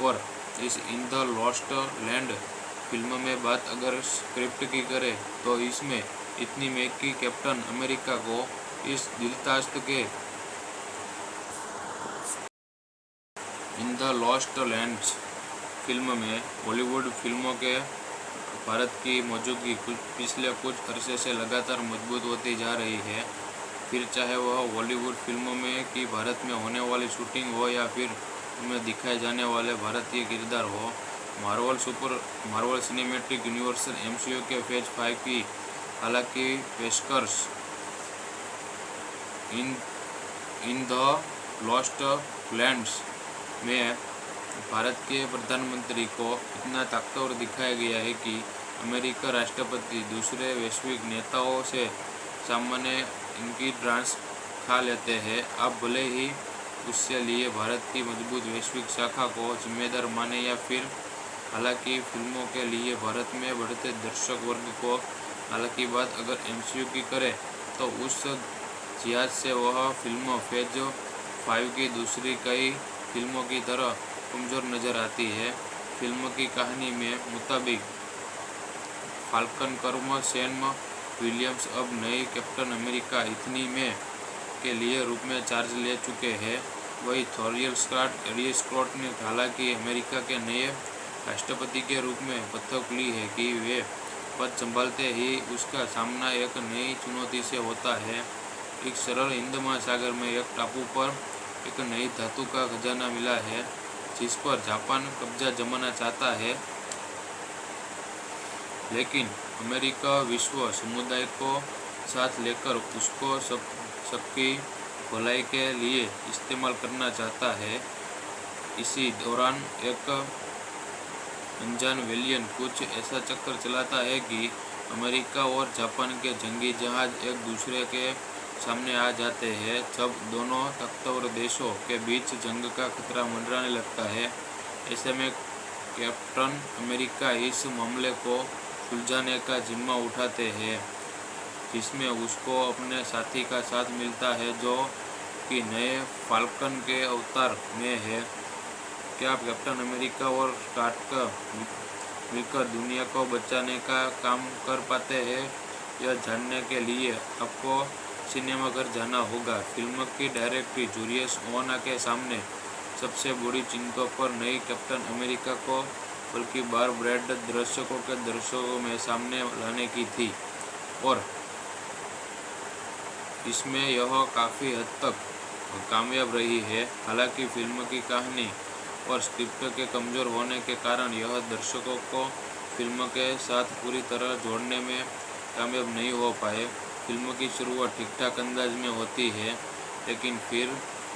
और इस in the lost land film में बात अगर स्क्रिप्ट की करें तो इसमें इतनी महंगी कि कैप्टन अमेरिका को इस दिलचस्प के in the lost lands film में बॉलीवुड फिल्मों के भारत की मौजूदगी पिछले कुछ अरसे से लगातार मजबूत होती जा रही है। फिर चाहे वह बॉलीवुड फिल्मों में कि भारत में होने वाली शूटिंग हो या फिर उनमें दिखाए जाने वाले भारतीय किरदार हो। मार्वल सिनेमैटिक यूनिवर्स एमसीयू के फेज 5 की हालांकि पेशकश इन द लॉस्ट लैंड्स में भारत के प्रधानमंत्री को इतना ताकतवर दिखाया गया है कि अमेरिका राष्ट्रपति दूसरे वैश्विक नेताओं से सामान्य इनकी डांस खा लेते हैं। अब भले ही उससे लिए भारत की मजबूत वैश्विक शाखा को जिम्मेदार माने या फिर, हालांकि फिल्मों के लिए भारत में बढ़ते दर्शक वर्ग को हालांकि बात अगर एमसीयू की करें तो उस लिहाज से वह फिल्म फेज 5 की दूसरी कई फिल्मों की तरह कमज़ोर नज़र आती है। फिल्म की कहानी में मुताबिक फाल्कन कर्म सैम विलियम्स अब नई कैप्टन अमेरिका इतनी में के लिए रूप में चार्ज ले चुके हैं। वही थॉरियल स्कॉट ने हालांकि अमेरिका के नए राष्ट्रपति के रूप में बतौर ली है कि वे पद संभालते ही उसका सामना एक नई चुनौती से होता है। एक सरल हिंद महासागर में एक टापू पर एक नई धातु का खजाना मिला है जिस पर जापान कब्जा जमाना चाहता है, लेकिन अमेरिका विश्व समुदाय को साथ लेकर उसको सबकी भलाई के लिए इस्तेमाल करना चाहता है। इसी दौरान एक अनजान वेलियन कुछ ऐसा चक्कर चलाता है कि अमेरिका और जापान के जंगी जहाज एक दूसरे के सामने आ जाते हैं। जब दोनों ताकतवर देशों के बीच जंग का खतरा मंडराने लगता है, ऐसे में कैप्टन अमेरिका इस मामले को सुलझाने का जिम्मा उठाते हैं, जिसमें उसको अपने साथी का साथ मिलता है जो कि नए फाल्कन के अवतार में है। क्या कैप्टन अमेरिका और स्कॉट मिलकर दुनिया को बचाने का काम कर पाते हैं, यह जानने के लिए आपको सिनेमाघर जाना होगा। फिल्म की डायरेक्टर जूलियस ओना के सामने सबसे बड़ी चिंता पर नई कैप्टन अमेरिका को बल्कि बार ब्रैड दर्शकों में सामने लाने की थी और इसमें यह काफ़ी हद तक कामयाब रही है। हालांकि फिल्म की कहानी और स्क्रिप्ट के कमज़ोर होने के कारण यह दर्शकों को फिल्म के साथ पूरी तरह जोड़ने में कामयाब नहीं हो पाए। फिल्म की शुरुआत ठीक-ठाक अंदाज में होती है, लेकिन फिर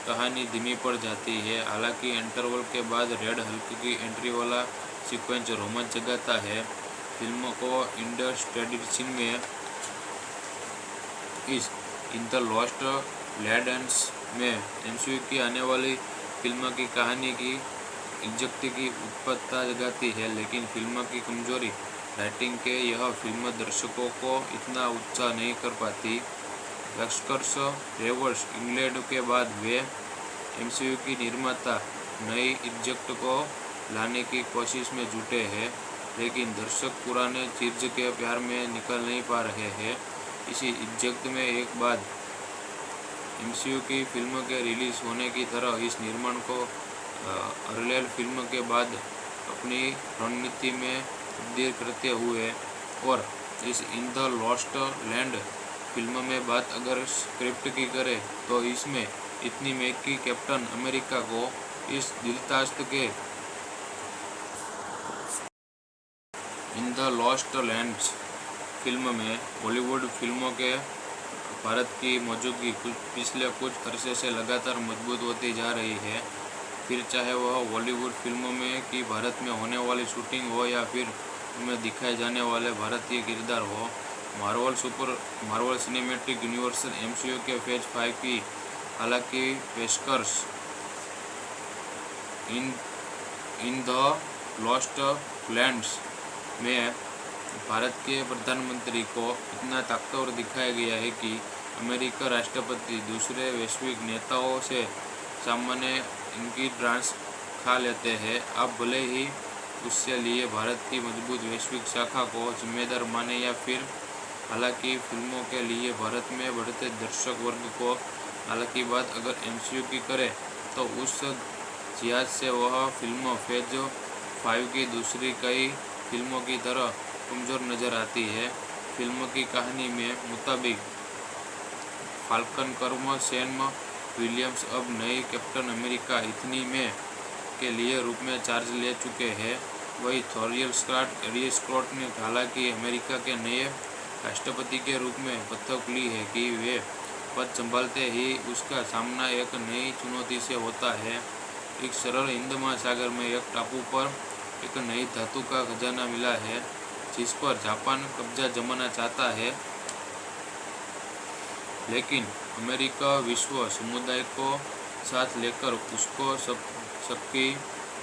कहानी धीमी पड़ जाती है। हालांकि इंटरवल के बाद रेड हल्क की एंट्री वाला सीक्वेंस रोमांच जगाता है। फिल्म को इंड क्रेडिट सीन में इस इन द लॉस्ट लैंड्स में एमसीयू की आने वाली फिल्म की कहानी की इज्जत की उत्पत्ता जगाती है, लेकिन फिल्म की कमजोरी राइटिंग के यह फिल्म दर्शकों को इतना उत्साह नहीं कर पाती। लश्कर्स रेवर्स इंग्लैंड के बाद वे एमसीयू की निर्माता नई इज्जत को लाने की कोशिश में जुटे हैं, लेकिन दर्शक पुराने चीज के प्यार में निकल नहीं पा रहे हैं। इसी इज्जत में एक बाद एमसीयू की फिल्म के रिलीज होने की तरह इस निर्माण को अर्लियर फिल्म के बाद अपनी रणनीति में तब्दील करते हुए और इस in the lost land film में बात अगर स्क्रिप्ट की करें तो इसमें इतनी महंगी कैप्टन अमेरिका को इस दिलचस्प के in the lost lands film में बॉलीवुड फिल्मों के भारत की मौजूदगी पिछले कुछ अरसे से लगातार मजबूत होती जा रही है। फिर चाहे वह बॉलीवुड फिल्मों में कि भारत में होने वाली शूटिंग हो या फिर उनमें दिखाए जाने वाले भारतीय किरदार हो। मार्वल सिनेमैटिक यूनिवर्स एमसीयू के फेज 5 की हालांकि पेशकश इन द लॉस्ट लैंड्स में भारत के प्रधानमंत्री को इतना ताकतवर दिखाया गया है कि अमेरिका राष्ट्रपति दूसरे वैश्विक नेताओं से सामान्य इनकी ट्रांस खा लेते हैं। अब भले ही उससे लिए भारत की मजबूत वैश्विक शाखा को जिम्मेदार माने या फिर हालांकि फिल्मों के लिए भारत में बढ़ते दर्शक वर्ग को हालांकि बात अगर एमसीयू की करें तो उस लिहाज से वह फिल्म फेज 5 की दूसरी कई फिल्मों की तरह कमज़ोर नज़र आती है। फिल्म की कहानी में मुताबिक फाल्कन कर्म सैम विलियम्स अब नई कैप्टन अमेरिका इतनी में के लिए रूप में चार्ज ले चुके हैं। वही थोरियल स्कॉट ने हालांकि अमेरिका के नए राष्ट्रपति के रूप में शपथ ली है कि वे पद संभालते ही उसका सामना एक नई चुनौती से होता है। एक सरल हिंद महासागर में एक टापू पर एक नई धातु का खजाना मिला है जिस पर जापान कब्जा जमाना चाहता है, लेकिन अमेरिका विश्व समुदाय को साथ लेकर उसको सबकी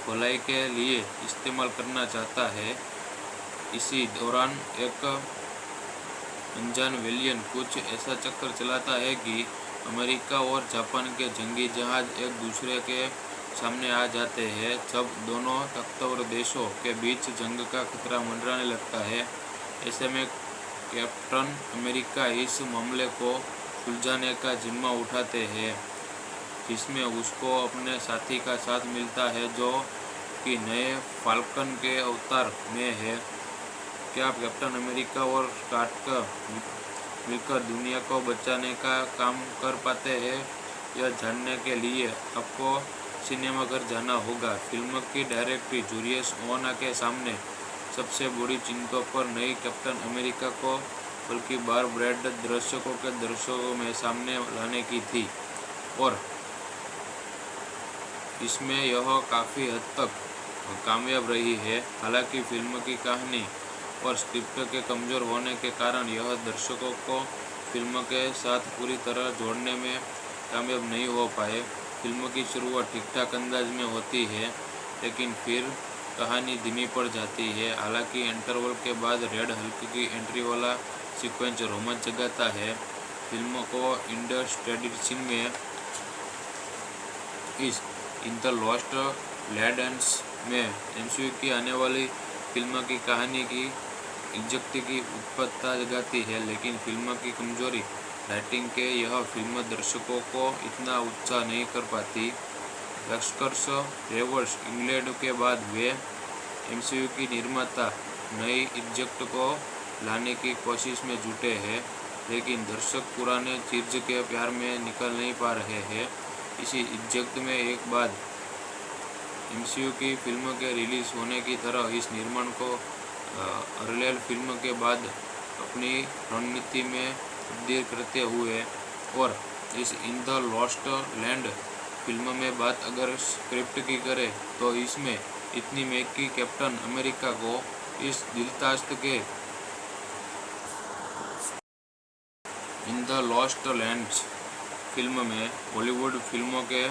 भलाई के लिए इस्तेमाल करना चाहता है। इसी दौरान एक अनजान विलियन कुछ ऐसा चक्कर चलाता है कि अमेरिका और जापान के जंगी जहाज एक दूसरे के सामने आ जाते हैं। जब दोनों ताकतवर देशों के बीच जंग का खतरा मंडराने लगता है, ऐसे में कैप्टन अमेरिका इस मामले को सुलझाने का जिम्मा उठाते हैं, जिसमें उसको अपने साथी का साथ मिलता है जो कि नए फाल्कन के अवतार में है। क्या कैप्टन अमेरिका और स्कॉट मिलकर दुनिया को बचाने का काम कर पाते हैं, यह जानने के लिए आपको सिनेमाघर जाना होगा। फिल्म की डायरेक्टर जूलियस ओना के सामने सबसे बड़ी चिंता पर नई कैप्टन अमेरिका को बल्कि बार ब्रैड दर्शकों में सामने लाने की थी और इसमें यह काफ़ी हद तक कामयाब रही है। हालांकि फिल्म की कहानी और स्क्रिप्ट के कमज़ोर होने के कारण यह दर्शकों को फिल्म के साथ पूरी तरह जोड़ने में कामयाब नहीं हो पाए। फिल्म की शुरुआत ठीक-ठाक अंदाज में होती है, लेकिन फिर कहानी धीमी पड़ जाती है। हालांकि इंटरवल के बाद रेड हल्क की एंट्री वाला सीक्वेंस रोमांच जगाता है। फिल्म को इंड क्रेडिट सीन में इस इन द लॉस्ट लैंड्स में एमसीयू की आने वाली फिल्म की कहानी की इज्जत की उत्पत्ता जगाती है, लेकिन फिल्म की कमजोरी राइटिंग के यह फिल्म दर्शकों को इतना उत्साह नहीं कर पाती। रस्कर्स रेवर्स इंग्लैंड के बाद वे एमसीयू की निर्माता नई इज्जत को लाने की कोशिश में जुटे हैं, लेकिन दर्शक पुराने चीज के प्यार में निकल नहीं पा रहे हैं। इसी इज्जत में एक बाद एमसीयू की फिल्म के रिलीज होने की तरह इस निर्माण को पैरेलल फिल्म के बाद अपनी रणनीति में तब्दील करते हुए और इस in the lost land film में बात अगर स्क्रिप्ट की करें तो इसमें इतनी मैक की कैप्टन अमेरिका को इस दिलचस्प के in the lost lands film में बॉलीवुड फिल्मों के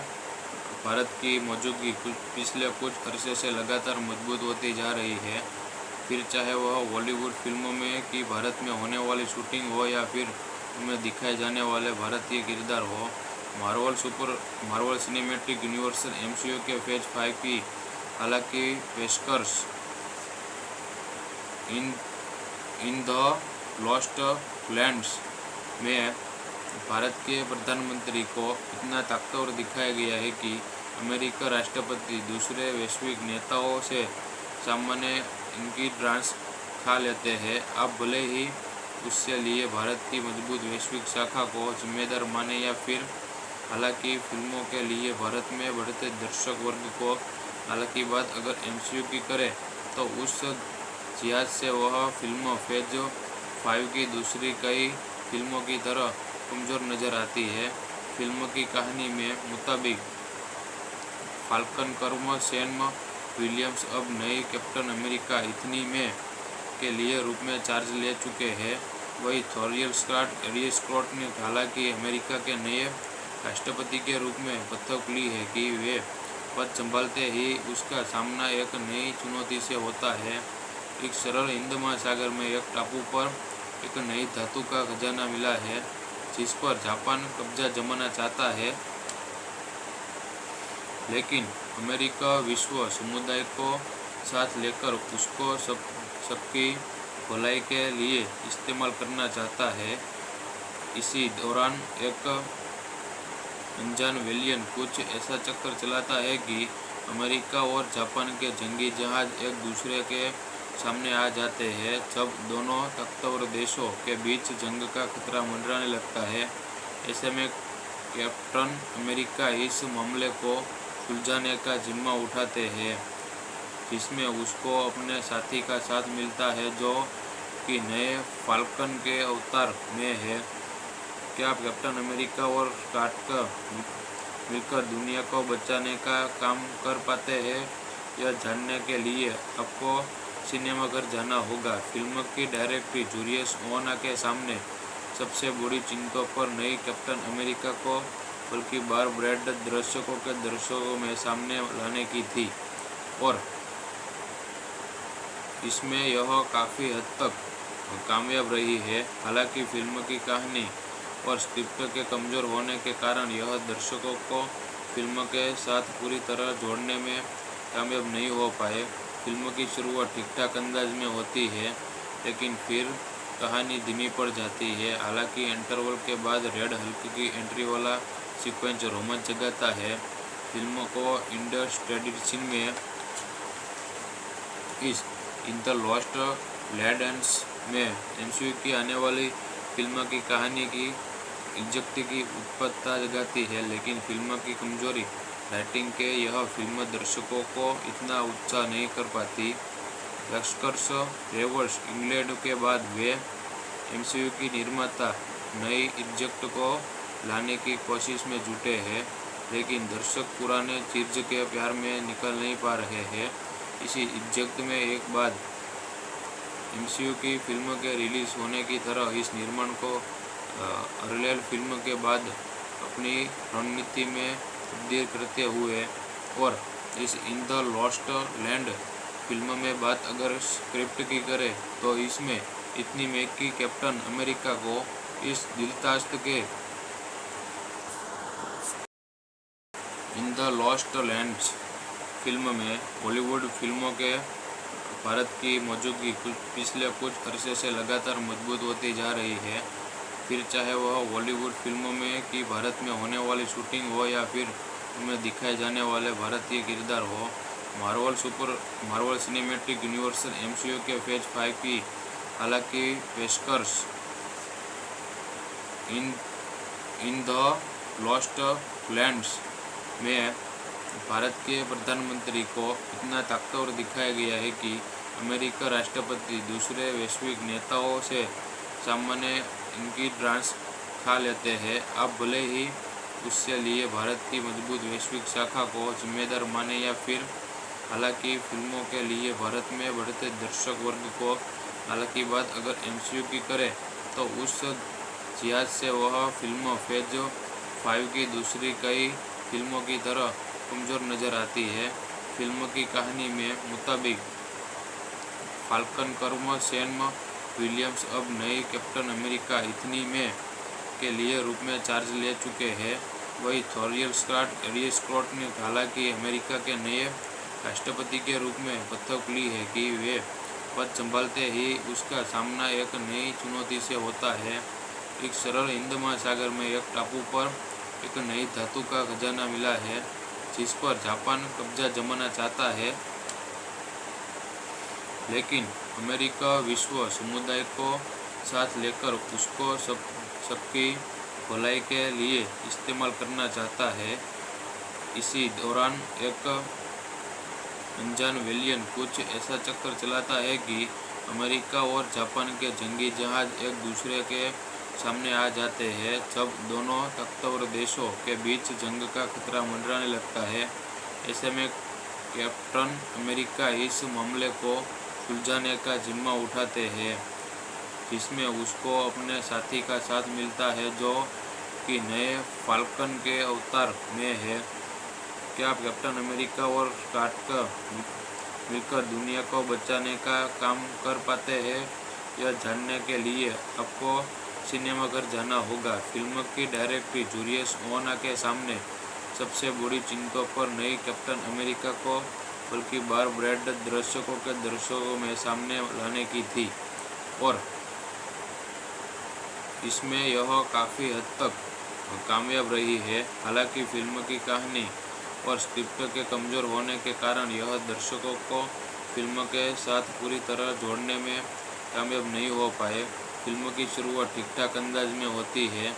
भारत की मौजूदगी पिछले कुछ अरसे से लगातार मजबूत होती जा रही है। फिर चाहे वह बॉलीवुड फिल्मों में कि भारत में होने वाली शूटिंग हो या फिर उनमें दिखाए जाने वाले भारतीय किरदार हो, मार्वल सिनेमैटिक यूनिवर्स एमसीयू के फेज 5 की हालांकि पेशकश इन द लॉस्ट लैंड्स में भारत के प्रधानमंत्री को इतना ताकतवर दिखाया गया है कि अमेरिका राष्ट्रपति दूसरे वैश्विक नेताओं से सामान्य इनकी डांस खा लेते हैं। अब भले ही उससे लिए भारत की मजबूत वैश्विक शाखा को जिम्मेदार माने या फिर, हालांकि फिल्मों के लिए भारत में बढ़ते दर्शक वर्ग को हालांकि बात अगर एमसीयू की करें तो उस लिहाज से वह फिल्म फेज 5 की दूसरी कई फिल्मों की तरह कमज़ोर नज़र आती है। फिल्म की कहानी में मुताबिक फाल्कन कर्म सैम विलियम्स अब नई कैप्टन अमेरिका इतनी में के लिए रूप में चार्ज ले चुके हैं। वही थोरियल स्कॉट ने हालांकि अमेरिका के नए राष्ट्रपति के रूप में बतौर ली है कि वे पद संभालते ही उसका सामना एक नई चुनौती से होता है। एक सरल हिंद महासागर में एक टापू पर एक नई धातु का खजाना मिला है जिस पर जापान कब्जा जमाना चाहता है, लेकिन अमेरिका विश्व समुदाय को साथ लेकर उसको सबकी भलाई के लिए इस्तेमाल करना चाहता है। इसी दौरान एक अनजान वेलियन कुछ ऐसा चक्कर चलाता है कि अमेरिका और जापान के जंगी जहाज एक दूसरे के सामने आ जाते हैं। जब दोनों ताकतवर देशों के बीच जंग का खतरा मंडराने लगता है, ऐसे में कैप्टन अमेरिका इस मामले को सुलझाने का जिम्मा उठाते हैं, जिसमें उसको अपने साथी का साथ मिलता है जो कि नए फाल्कन के अवतार में है। क्या कैप्टन अमेरिका और स्कॉट मिलकर दुनिया को बचाने का काम कर पाते हैं? यह जानने के लिए आपको सिनेमाघर जाना होगा। फिल्म की डायरेक्टर जूलियस ओना के सामने सबसे बड़ी चिंता पर नई कैप्टन अमेरिका को बल्कि बार ब्रैड दर्शकों में सामने लाने की थी और इसमें यह काफ़ी हद तक कामयाब रही है। हालांकि फिल्म की कहानी और स्क्रिप्ट के कमज़ोर होने के कारण यह दर्शकों को फिल्म के साथ पूरी तरह जोड़ने में कामयाब नहीं हो पाए। फिल्म की शुरुआत ठीक ठाक अंदाज में होती है, लेकिन फिर कहानी धीमी पड़ जाती है। हालांकि इंटरवल के बाद रेड हल्क की एंट्री वाला सीक्वेंस रोमांच जगाता है। फिल्म को इंडस्ट्री में इस इन द लॉस्ट लैंड्स में एमसीयू की आने वाली फिल्म की कहानी की इज्जत की उत्पत्ता जगाती है, लेकिन फिल्म की कमजोरी राइटिंग के यह फिल्म दर्शकों को इतना उत्साह नहीं कर पाती। रस्कर्स रेवर्स इंग्लैंड के बाद वे एमसीयू की निर्माता नई इज्जत को लाने की कोशिश में जुटे हैं, लेकिन दर्शक पुराने चीज के प्यार में निकल नहीं पा रहे हैं। इसी इज्जत में एक बाद एमसीयू की फिल्म के रिलीज होने की तरह इस निर्माण को पैरेलल फिल्म के बाद अपनी रणनीति में तब्दील करते हुए और इस in the lost land film में बात अगर स्क्रिप्ट की करें तो इसमें इतनी मैक की कैप्टन अमेरिका को इस दिलचस्प के in the lost lands film में बॉलीवुड फिल्मों के भारत की मौजूदगी पिछले कुछ अरसे से लगातार मजबूत होती जा रही है। फिर चाहे वह बॉलीवुड फिल्मों में कि भारत में होने वाली शूटिंग हो या फिर उनमें दिखाए जाने वाले भारतीय किरदार हो। मार्वल सिनेमैटिक यूनिवर्स MCU के फेज 5 की हालांकि पेशकश इन द लॉस्ट लैंड्स में भारत के प्रधानमंत्री को इतना ताकतवर दिखाया गया है कि अमेरिका राष्ट्रपति दूसरे वैश्विक नेताओं से सामान्य इनकी डांस खा लेते हैं। अब भले ही उससे लिए भारत की मजबूत वैश्विक शाखा को जिम्मेदार माने या फिर हालांकि फिल्मों के लिए भारत में बढ़ते दर्शक वर्ग को हालांकि बात अगर MCU की करे तो उस लिहाज से वह फिल्म फेज 5 की दूसरी कई फिल्मों की तरह कमज़ोर नज़र आती है। फिल्म की कहानी में मुताबिक फाल्कन कर्म सैम विलियम्स अब नई कैप्टन अमेरिका इतनी में के लिए रूप में चार्ज ले चुके हैं। वही थोरियल स्कॉट ने हालांकि अमेरिका के नए राष्ट्रपति के रूप में बतौर ली है कि वे पद संभालते ही उसका सामना एक नई चुनौती से होता है। एक सरल हिंद महासागर में एक टापू पर एक नई धातु का खजाना मिला है जिस पर जापान कब्जा जमाना चाहता है, लेकिन अमेरिका विश्व समुदाय को साथ लेकर उसको सबकी भलाई के लिए इस्तेमाल करना चाहता है। इसी दौरान एक अनजान विलियन कुछ ऐसा चक्कर चलाता है कि अमेरिका और जापान के जंगी जहाज एक दूसरे के सामने आ जाते हैं। जब दोनों ताकतवर देशों के बीच जंग का खतरा मंडराने लगता है, ऐसे में कैप्टन अमेरिका इस मामले को सुलझाने का जिम्मा उठाते हैं, जिसमें उसको अपने साथी का साथ मिलता है जो कि नए फाल्कन के अवतार में है। क्या कैप्टन अमेरिका और स्कॉट मिलकर दुनिया को बचाने का काम कर पाते हैं? यह जानने के लिए आपको सिनेमाघर जाना होगा। फिल्म की डायरेक्टर जूलियस ओना के सामने सबसे बड़ी चिंता पर नई कैप्टन अमेरिका को बल्कि बार ब्रैड दर्शकों में सामने लाने की थी और इसमें यह काफ़ी हद तक कामयाब रही है। हालांकि फिल्म की कहानी और स्क्रिप्ट के कमज़ोर होने के कारण यह दर्शकों को फिल्म के साथ पूरी तरह जोड़ने में कामयाब नहीं हो पाए। फिल्म की शुरुआत ठीक-ठाक अंदाज में होती है,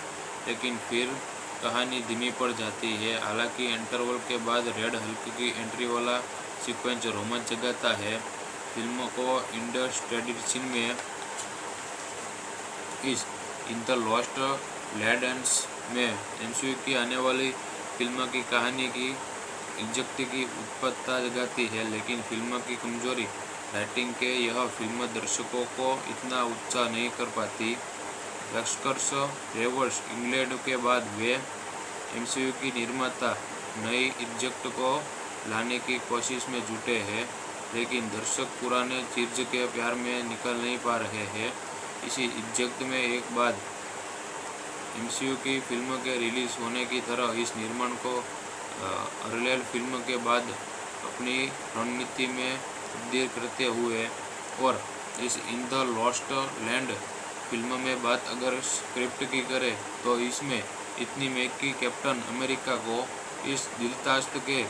लेकिन फिर कहानी धीमी पड़ जाती है। हालांकि इंटरवल के बाद रेड हल्क की एंट्री वाला सीक्वेंस रोमांच जगाता है। फिल्म को इंडस्ट्रियल सीन में इन द लॉस्ट लैंड्स में MCU की आने वाली फिल्म की कहानी की इज्जत की उत्पत्ता जगाती है, लेकिन फिल्म की कमजोरी राइटिंग के यह फिल्म दर्शकों को इतना उत्साह नहीं कर पाती। रस्कर्स रेवर्स इंग्लैंड के बाद वे MCU की निर्माता नई इज्जत को लाने की कोशिश में जुटे हैं, लेकिन दर्शक पुराने चीज के प्यार में निकल नहीं पा रहे हैं। इसी इज्जत में एक बाद MCU की फिल्म के रिलीज होने की तरह इस निर्माण को अरलेल फिल्म के बाद अपनी रणनीति में तब्दील करते हुए और इस in the lost land film में बात अगर स्क्रिप्ट की करें तो इसमें इतनी में कि कैप्टन अमेरिका को इस दिलचस्प के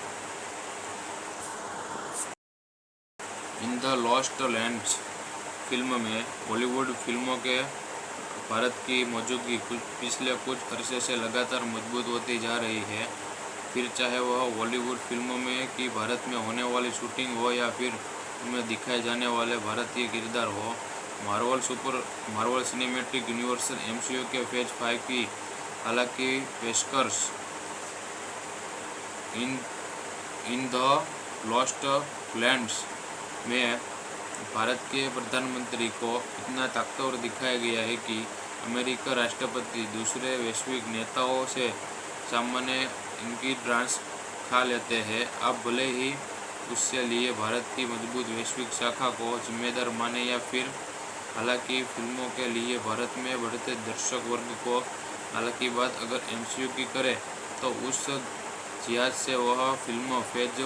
in the lost lands film में बॉलीवुड फिल्मों के भारत की मौजूदगी पिछले कुछ अरसे से लगातार मजबूत होती जा रही है। फिर चाहे वह बॉलीवुड फिल्मों में कि भारत में होने वाली शूटिंग हो या फिर उनमें दिखाए जाने वाले भारतीय किरदार हो। मार्वल सिनेमैटिक यूनिवर्स MCU के फेज 5 की हालांकि पेशकश इन द लॉस्ट लैंड्स में भारत के प्रधानमंत्री को इतना ताकतवर दिखाया गया है कि अमेरिका राष्ट्रपति दूसरे वैश्विक नेताओं से सामान्य इनकी डांस खा लेते हैं। अब भले ही उससे लिए भारत की मजबूत वैश्विक शाखा को जिम्मेदार माने या फिर हालांकि फिल्मों के लिए भारत में बढ़ते दर्शक वर्ग को हालांकि बात अगर MCU की करे तो उस लिहाज से वह फिल्म फेज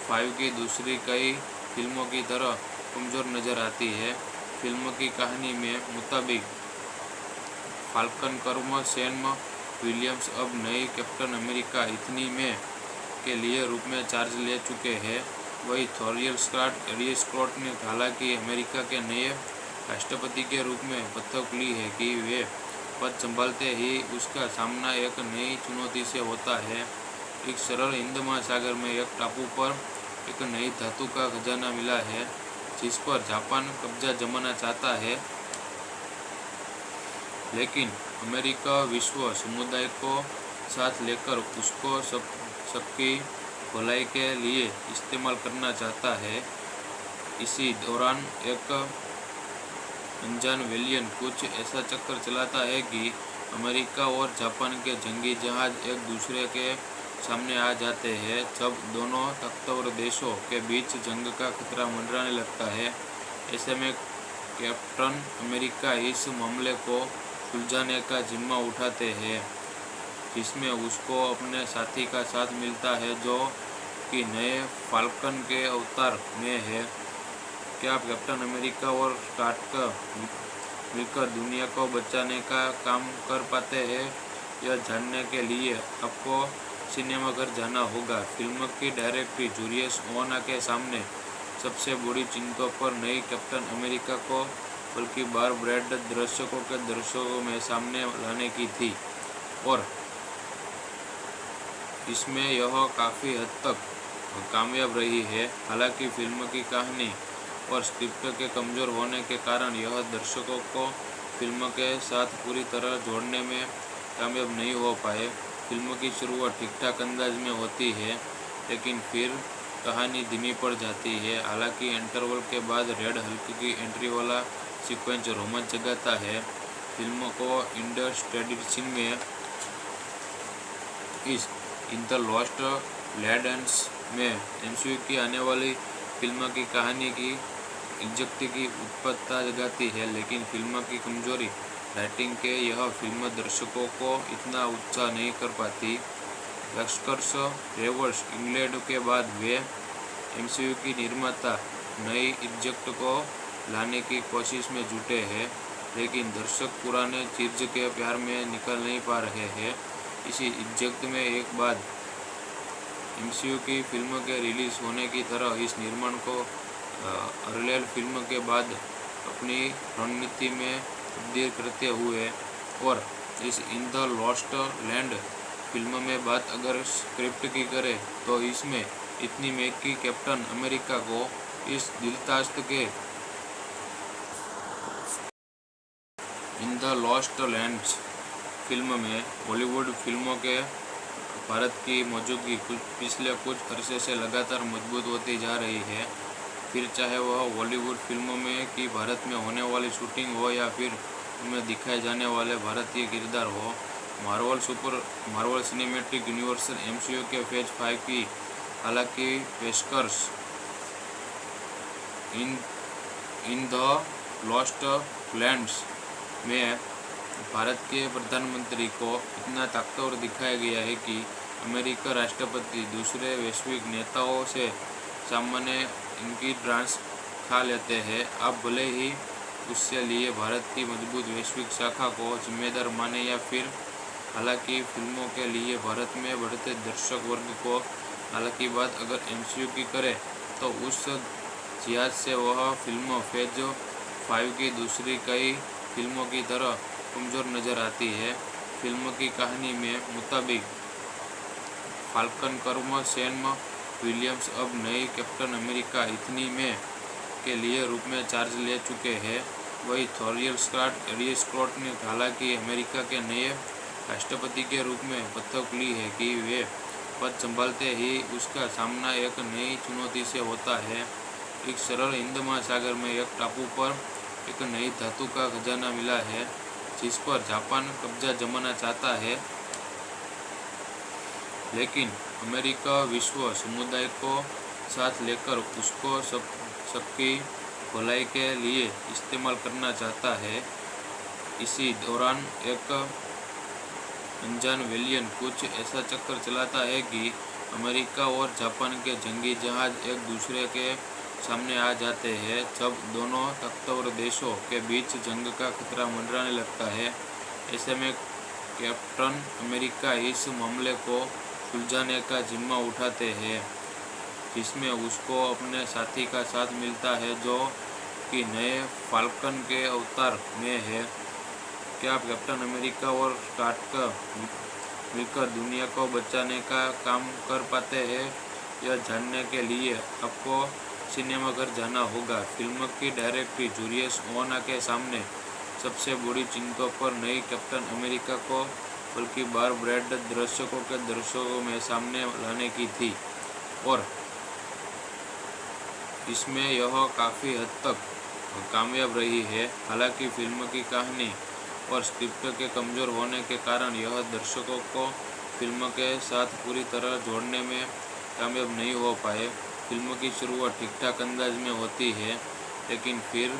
5 की दूसरी कई फिल्मों की तरह कमज़ोर नज़र आती है। फिल्म की कहानी में मुताबिक फाल्कन कर्म सैम विलियम्स अब नई कैप्टन अमेरिका इतनी में के लिए रूप में चार्ज ले चुके हैं। वही थॉरियल स्कॉट ने हालांकि अमेरिका के नए राष्ट्रपति के रूप में बतौर ली है कि वे पद संभालते ही उसका सामना एक नई चुनौती से होता है। एक सरल हिंद महासागर में एक टापू पर एक नई धातु का खजाना मिला है जिस पर जापान कब्जा जमाना चाहता है, लेकिन अमेरिका विश्व समुदाय को साथ लेकर उसको सबकी भलाई के लिए इस्तेमाल करना चाहता है। इसी दौरान एक अनजान वेलियन कुछ ऐसा चक्कर चलाता है कि अमेरिका और जापान के जंगी जहाज एक दूसरे के सामने आ जाते हैं। जब दोनों ताकतवर देशों के बीच जंग का खतरा मंडराने लगता है, ऐसे में कैप्टन अमेरिका इस मामले को सुलझाने का जिम्मा उठाते हैं, जिसमें उसको अपने साथी का साथ मिलता है जो कि नए फाल्कन के अवतार में है। क्या कैप्टन अमेरिका और स्कॉट मिलकर दुनिया को बचाने का काम कर पाते हैं? यह जानने के लिए आपको सिनेमाघर जाना होगा। फिल्म की डायरेक्टर जूलियस ओना के सामने सबसे बड़ी चिंता पर नई कैप्टन अमेरिका को बल्कि बार ब्रैड दर्शकों में सामने लाने की थी और इसमें यह काफ़ी हद तक कामयाब रही है। हालांकि फिल्म की कहानी और स्क्रिप्ट के कमज़ोर होने के कारण यह दर्शकों को फिल्म के साथ पूरी तरह जोड़ने में कामयाब नहीं हो पाए। फिल्म की शुरुआत ठीक-ठाक अंदाज में होती है, लेकिन फिर कहानी धीमी पड़ जाती है। हालांकि इंटरवल के बाद रेड हल्क की एंट्री वाला सीक्वेंस रोमांच जगाता है। फिल्म को इंडस्ट्रेडिशन में इस इन द लॉस्ट लैंड्स में एमसीयू की आने वाली फिल्म की कहानी की इज्जत की उत्पत्ता जगाती है, लेकिन फिल्म की कमजोरी राइटिंग के यह फिल्म दर्शकों को इतना उत्साह नहीं कर पाती। लश्कर्स रेवर्स इंग्लैंड के बाद वे एमसीयू की निर्माता नई इज्जत को लाने की कोशिश में जुटे हैं, लेकिन दर्शक पुराने चीज के प्यार में निकल नहीं पा रहे हैं। इसी इज्जत में एक बाद एमसीयू की फिल्म के रिलीज होने की तरह इस निर्माण को अर्लियर फिल्म के बाद अपनी रणनीति में तब्दील करते हुए और इस in the lost land film में बात अगर स्क्रिप्ट की करें तो इसमें इतनी में कि कैप्टन अमेरिका को इस दिलचस्प के in the lost lands film में बॉलीवुड फिल्मों के भारत की मौजूदगी पिछले कुछ अरसे से लगातार मजबूत होती जा रही है। फिर चाहे वह बॉलीवुड फिल्मों में कि भारत में होने वाली शूटिंग हो या फिर उनमें दिखाए जाने वाले भारतीय किरदार हो। मार्वल सिनेमैटिक यूनिवर्स एमसीयू के फेज 5 की हालांकि पेशकश इन द लॉस्ट लैंड्स में भारत के प्रधानमंत्री को इतना ताकतवर दिखाया गया है कि अमेरिका राष्ट्रपति दूसरे वैश्विक नेताओं से सामान्य इनकी डांस खा लेते हैं। अब भले ही उससे लिए भारत की मजबूत वैश्विक शाखा को जिम्मेदार माने या फिर हालांकि फिल्मों के लिए भारत में बढ़ते दर्शक वर्ग को हालांकि बात अगर एमसीयू की करें तो उस जिहाज से वह फिल्म फेज 5 की दूसरी कई फिल्मों की तरह कमज़ोर नज़र आती है। फिल्म की कहानी में मुताबिक फाल्कन कर्म सैम विलियम्स अब नई कैप्टन अमेरिका इतनी में के लिए रूप में चार्ज ले चुके हैं। वही थॉरियल स्कॉट ने हालांकि अमेरिका के नए राष्ट्रपति के रूप में बतौर ली है कि वे पद संभालते ही उसका सामना एक नई चुनौती से होता है। एक सरल हिंद महासागर में एक टापू पर एक नई धातु का खजाना मिला है जिस पर जापान कब्जा जमाना चाहता है, लेकिन अमेरिका विश्व समुदाय को साथ लेकर उसको सबकी भलाई के लिए इस्तेमाल करना चाहता है। इसी दौरान एक अनजान वेलियन कुछ ऐसा चक्कर चलाता है कि अमेरिका और जापान के जंगी जहाज एक दूसरे के सामने आ जाते हैं जब दोनों ताकतवर देशों के बीच जंग का खतरा मंडराने लगता है। ऐसे में कैप्टन अमेरिका इस मामले को सुलझाने का जिम्मा उठाते हैं, जिसमें उसको अपने साथी का साथ मिलता है जो कि नए फाल्कन के अवतार में है। क्या कैप्टन अमेरिका और स्कॉट मिलकर दुनिया को बचाने का काम कर पाते हैं? यह जानने के लिए आपको सिनेमाघर जाना होगा। फिल्म की डायरेक्टर जूलियस ओना के सामने सबसे बड़ी चिंता पर नई कैप्टन अमेरिका को बल्कि बार ब्रैड दर्शकों में सामने लाने की थी, और इसमें यह काफ़ी हद तक कामयाब रही है। हालांकि फिल्म की कहानी और स्क्रिप्ट के कमज़ोर होने के कारण यह दर्शकों को फिल्म के साथ पूरी तरह जोड़ने में कामयाब नहीं हो पाए। फिल्म की शुरुआत ठीक-ठाक अंदाज में होती है, लेकिन फिर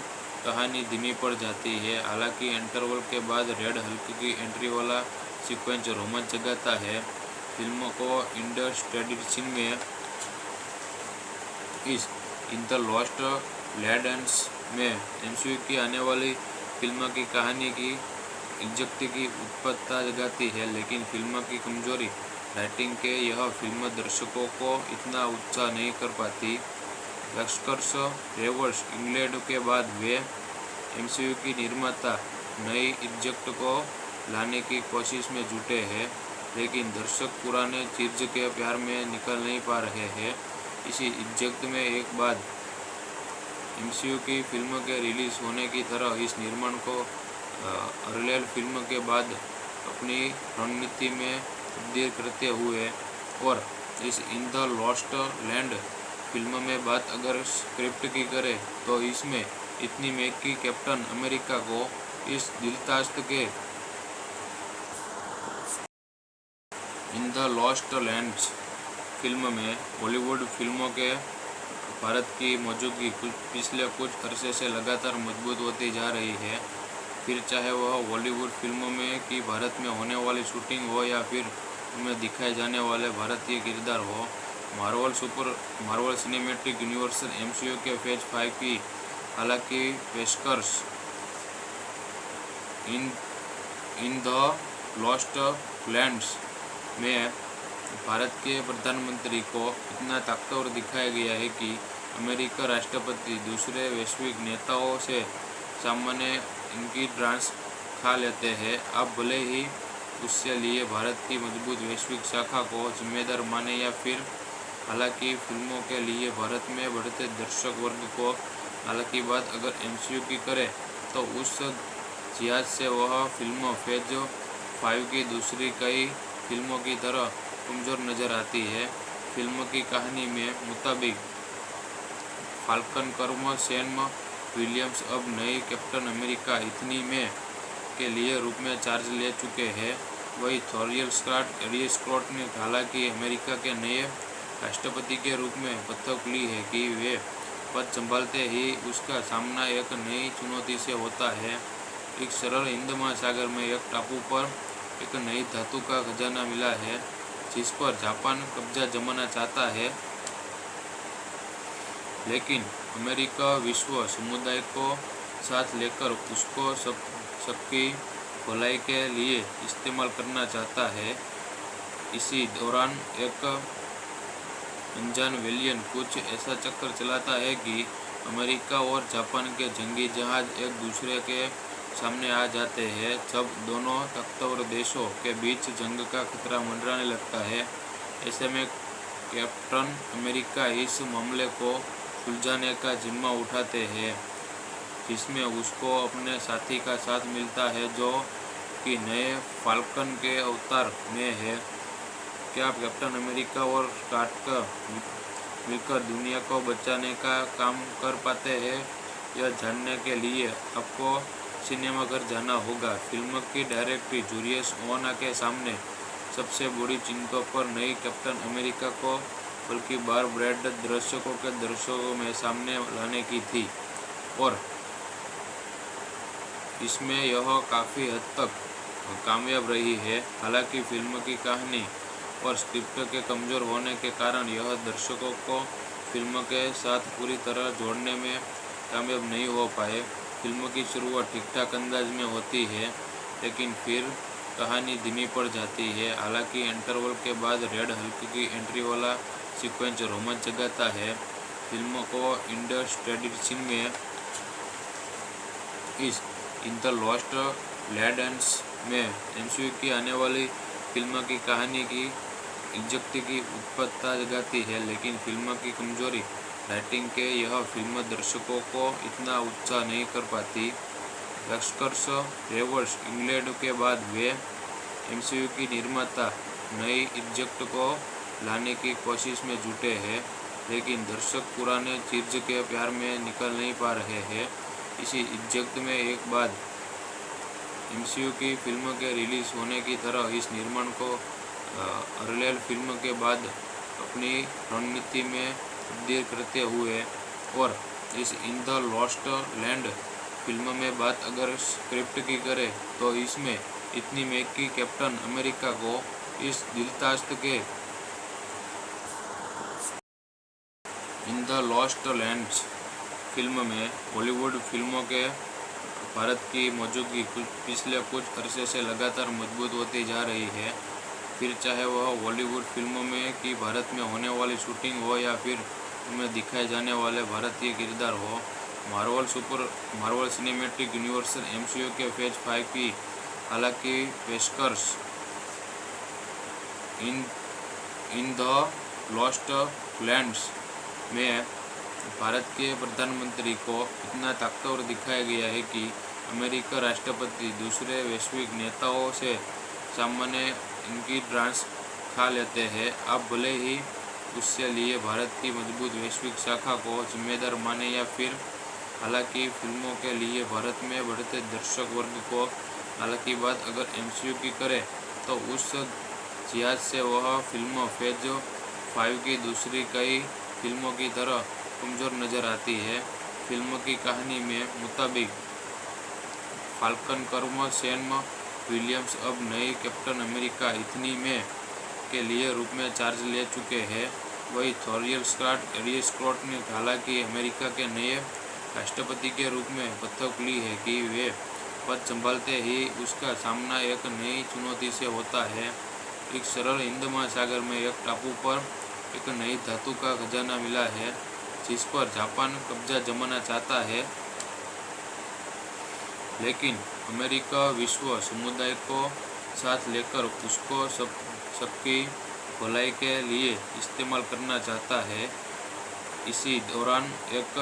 कहानी धीमी पड़ जाती है। हालांकि इंटरवल के बाद रेड हल्क की एंट्री वाला सीक्वेंस रोमांच जगाता है। फिल्म को इंडस्ट्री में इस इन द लॉस्ट लैंड्स में एमसीयू की आने वाली फिल्म की कहानी की इज्जत की उत्पत्ता जगाती है, लेकिन फिल्म की कमजोरी राइटिंग के यह फिल्म दर्शकों को इतना उत्साह नहीं कर पाती। लश्कर्स रेवर्स इंग्लैंड के बाद वे एमसीयू की निर्माता नई इज्जत को लाने की कोशिश में जुटे हैं, लेकिन दर्शक पुराने चीज के प्यार में निकल नहीं पा रहे हैं। इसी इज्जत में एक बाद एमसीयू की फिल्म के रिलीज होने की तरह इस निर्माण को अर्लियर फिल्म के बाद अपनी रणनीति में तब्दील करते हुए, और इस in the lost land film में बात अगर स्क्रिप्ट की करें तो इसमें इतनी महंगी कैप्टन अमेरिका को इस दिलचस्प के in the lost lands film में बॉलीवुड फिल्मों के भारत की मौजूदगी पिछले कुछ अरसे से लगातार मजबूत होती जा रही है। फिर चाहे वह बॉलीवुड फिल्मों में कि भारत में होने वाली शूटिंग हो या फिर उनमें दिखाए जाने वाले भारतीय किरदार हो। मार्वल सिनेमैटिक यूनिवर्स एमसीयू के फेज 5 की हालांकि पेशकश इन द लॉस्ट लैंड्स में भारत के प्रधानमंत्री को इतना ताकतवर दिखाया गया है कि अमेरिका राष्ट्रपति दूसरे वैश्विक नेताओं से सामान्य इनकी ड्रांस खा लेते हैं। अब भले ही उससे लिए भारत की मजबूत वैश्विक शाखा को जिम्मेदार माने या फिर, हालांकि फिल्मों के लिए भारत में बढ़ते दर्शक वर्ग को हालांकि बात अगर एमसीयू की करें तो उस लिहाज से वह फिल्म फेज 5 की दूसरी कई फिल्मों की तरह कमज़ोर नज़र आती है। फिल्म की कहानी में मुताबिक फाल्कन कर्म सैम विलियम्स अब नई कैप्टन अमेरिका इतनी में के लिए रूप में चार्ज ले चुके हैं। वही थोरियल स्कॉट ने हालांकि अमेरिका के नए राष्ट्रपति के रूप में शपथ ली है कि वे पद संभालते ही उसका सामना एक नई चुनौती से होता है। एक सरल हिंद महासागर में एक टापू पर एक नई धातु का खजाना मिला है जिस पर जापान कब्जा जमाना चाहता है, लेकिन अमेरिका विश्व समुदाय को साथ लेकर उसको सबकी भलाई के लिए इस्तेमाल करना चाहता है। इसी दौरान एक अनजान विलियन कुछ ऐसा चक्कर चलाता है कि अमेरिका और जापान के जंगी जहाज एक दूसरे के सामने आ जाते हैं जब दोनों ताकतवर देशों के बीच जंग का खतरा मंडराने लगता है। ऐसे में कैप्टन अमेरिका इस मामले को सुलझाने का जिम्मा उठाते हैं, जिसमें उसको अपने साथी का साथ मिलता है जो कि नए फाल्कन के अवतार में है। क्या कैप्टन अमेरिका और स्कॉट मिलकर दुनिया को बचाने का काम कर पाते हैं? यह जानने के लिए आपको सिनेमाघर जाना होगा। फिल्म की डायरेक्टर जूलियस ओना के सामने सबसे बड़ी चिंता पर नई कैप्टन अमेरिका को बल्कि बार ब्रैड दर्शकों में सामने लाने की थी, और इसमें यह काफ़ी हद तक कामयाब रही है। हालांकि फिल्म की कहानी और स्क्रिप्ट के कमज़ोर होने के कारण यह दर्शकों को फिल्म के साथ पूरी तरह जोड़ने में कामयाब नहीं हो पाए। फिल्म की शुरुआत ठीक-ठाक अंदाज में होती है, लेकिन फिर कहानी धीमी पड़ जाती है। हालांकि इंटरवल के बाद रेड हल्क की एंट्री वाला सीक्वेंस रोमांच जगाता है। फिल्म को इंडस ट्रेडिशन में इस इन द लॉस्ट लैंड्स में एमसीयू की आने वाली फिल्म की कहानी की इज्जत की उत्पत्ता जगाती है, लेकिन फिल्म की कमजोरी राइटिंग के यह फिल्म दर्शकों को इतना उत्साह नहीं कर पाती। एक्सकर्स रेवर्स इंग्लैंड के बाद वे एमसीयू की निर्माता नई इज्जत को लाने की कोशिश में जुटे हैं, लेकिन दर्शक पुराने चीज के प्यार में निकल नहीं पा रहे हैं। इसी इज्जत में एक बाद एमसीयू की फिल्म के रिलीज होने की तरह इस निर्माण को पैरेलल फिल्म के बाद अपनी रणनीति में तब्दील करते हुए और इस in the lost land film में बात अगर स्क्रिप्ट की करें तो इसमें इतनी महंगी कैप्टन अमेरिका को इस दिलतास्त के in the lost lands film में बॉलीवुड फिल्मों के भारत की मौजूदगी पिछले कुछ अरसे से लगातार मजबूत होती जा रही है। फिर चाहे वह बॉलीवुड फिल्मों में कि भारत में होने वाली शूटिंग हो या फिर उनमें दिखाए जाने वाले भारतीय किरदार हो। मार्वल सिनेमैटिक यूनिवर्स एमसीयू के फेज 5 की हालांकि पेशकश इन द लॉस्ट लैंड्स में भारत के प्रधानमंत्री को इतना ताकतवर दिखाया गया है कि अमेरिका राष्ट्रपति दूसरे वैश्विक नेताओं से सामान्य इनकी डांस खा लेते हैं। आप भले ही उससे लिए भारत की मजबूत वैश्विक शाखा को जिम्मेदार माने या फिर हालांकि फिल्मों के लिए भारत में बढ़ते दर्शक वर्ग को हालांकि बात अगर एमसीयू की करें तो उस लिहाज से वह फिल्म फेज 5 की दूसरी कई फिल्मों की तरह कमज़ोर नज़र आती है। फिल्म की कहानी में मुताबिक फाल्कन कर्म सैम विलियम्स अब नई कैप्टन अमेरिका इतनी में के लिए रूप में चार्ज ले चुके हैं। वही थोरियल स्कॉट ने हालांकि अमेरिका के नए राष्ट्रपति के रूप में शपथ ली है कि वे पद संभालते ही उसका सामना एक नई चुनौती से होता है। एक सरल हिंद महासागर में एक टापू पर एक नई धातु का खजाना मिला है जिस पर जापान कब्जा जमाना चाहता है, लेकिन अमेरिका विश्व समुदाय को साथ लेकर उसको सबकी भलाई के लिए इस्तेमाल करना चाहता है। इसी दौरान एक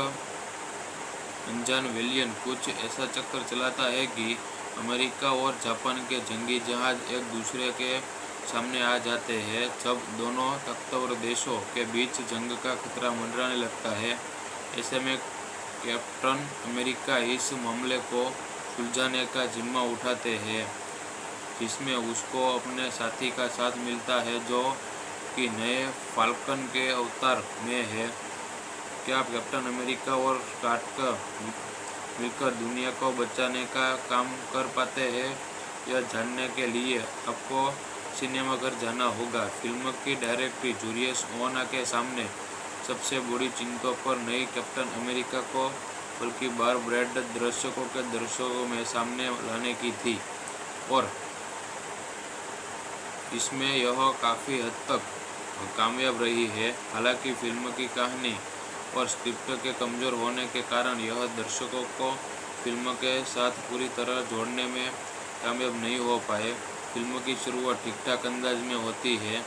अनजान वेलियन कुछ ऐसा चक्कर चलाता है कि अमेरिका और जापान के जंगी जहाज एक दूसरे के सामने आ जाते हैं। जब दोनों ताकतवर देशों के बीच जंग का खतरा मंडराने लगता है, ऐसे में कैप्टन अमेरिका इस मामले को सुलझाने का जिम्मा उठाते हैं, जिसमें उसको अपने साथी का साथ मिलता है जो कि नए फाल्कन के अवतार में है। क्या कैप्टन अमेरिका और स्कॉट मिलकर दुनिया को बचाने का काम कर पाते हैं? यह जानने के लिए आपको सिनेमाघर जाना होगा। फिल्म की डायरेक्टर जूलियस ओना के सामने सबसे बड़ी चिंता पर नई कैप्टन अमेरिका को बल्कि बार ब्रैड दर्शकों में सामने लाने की थी और इसमें यह काफ़ी हद तक कामयाब रही है। हालांकि फिल्म की कहानी और स्क्रिप्ट के कमज़ोर होने के कारण यह दर्शकों को फिल्म के साथ पूरी तरह जोड़ने में कामयाब नहीं हो पाए। फिल्म की शुरुआत ठीक-ठाक अंदाज में होती है,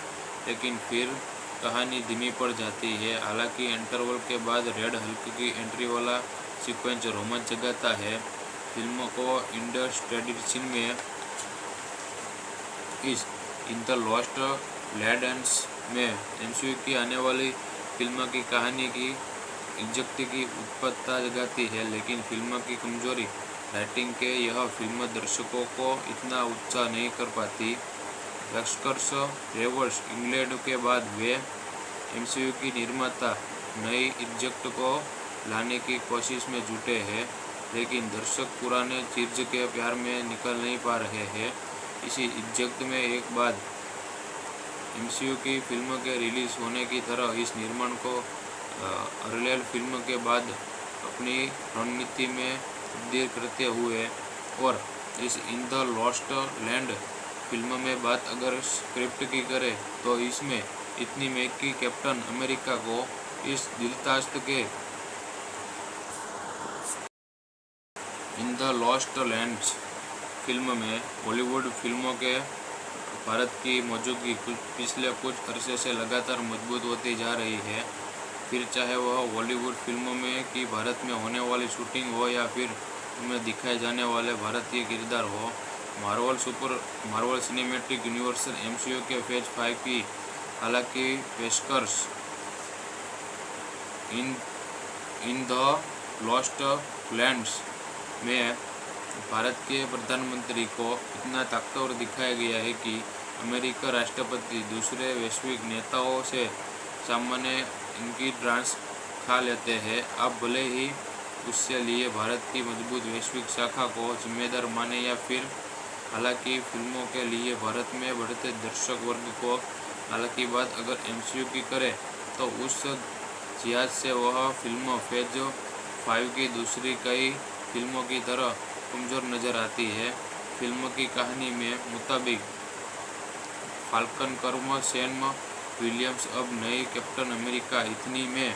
लेकिन फिर कहानी धीमी पड़ जाती है। हालांकि इंटरवल के बाद रेड हल्क की एंट्री वाला सीक्वेंस रोमांच जगाता है। फिल्म को इंडस ट्रेडिशन में इस इन द लॉस्ट लैंड्स में एमसीयू की आने वाली फिल्म की कहानी की इज्जत की उत्पत्ता जगाती है, लेकिन फिल्म की कमजोरी राइटिंग के यह फिल्म दर्शकों को इतना उत्साह नहीं कर पाती। एक्सकर्स रेवर्स इंग्लैंड के बाद वे एमसीयू की निर्माता नई इज्जत को लाने की कोशिश में जुटे हैं, लेकिन दर्शक पुराने चीज के प्यार में निकल नहीं पा रहे हैं। इसी इज्जत में एक बाद एमसीयू की फिल्म के रिलीज होने की तरह इस निर्माण को अरलियल फिल्म के बाद अपनी रणनीति में तब्दील करते हुए, और इस in the lost land film में बात अगर स्क्रिप्ट की करें तो इसमें इतनी में कि कैप्टन अमेरिका को इस दिलताश्त के in the lost lands film में बॉलीवुड फिल्मों के भारत की मौजूदगी पिछले कुछ अरसे से लगातार मजबूत होती जा रही है। फिर चाहे वह बॉलीवुड फिल्मों में कि भारत में होने वाली शूटिंग हो या फिर उनमें दिखाए जाने वाले भारतीय किरदार हो। मार्वल सिनेमैटिक यूनिवर्स MCU के फेज 5 की हालांकि पेशकश इन द लॉस्ट लैंड्स में भारत के प्रधानमंत्री को इतना ताकतवर दिखाया गया है कि अमेरिका राष्ट्रपति दूसरे वैश्विक नेताओं से सामान्य इनकी डांस खा लेते हैं। अब भले ही उससे लिए भारत की मजबूत वैश्विक शाखा को जिम्मेदार माने या फिर, हालांकि फिल्मों के लिए भारत में बढ़ते दर्शक वर्ग को हालांकि बात अगर MCU की करें तो उस लिहाज से वह फिल्म फेज 5 की दूसरी कई फिल्मों की तरह कमज़ोर नज़र आती है। फिल्म की कहानी में मुताबिक फाल्कन कर्म सैम विलियम्स अब नई कैप्टन अमेरिका इतनी में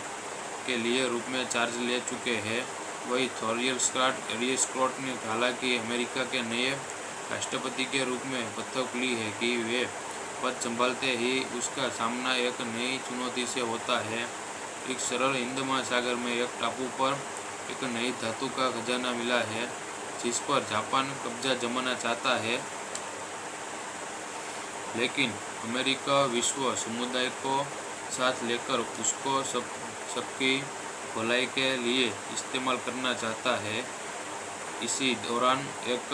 के लिए रूप में चार्ज ले चुके हैं। वही थोरियल स्कॉट ने हालांकि अमेरिका के नए राष्ट्रपति के रूप में बतौर ली है कि वे पद संभालते ही उसका सामना एक नई चुनौती से होता है। एक सरल हिंद महासागर में एक टापू पर एक नई धातु का खजाना मिला है जिस पर जापान कब्जा जमाना चाहता है, लेकिन अमेरिका विश्व समुदाय को साथ लेकर उसको सबकी भलाई के लिए इस्तेमाल करना चाहता है। इसी दौरान एक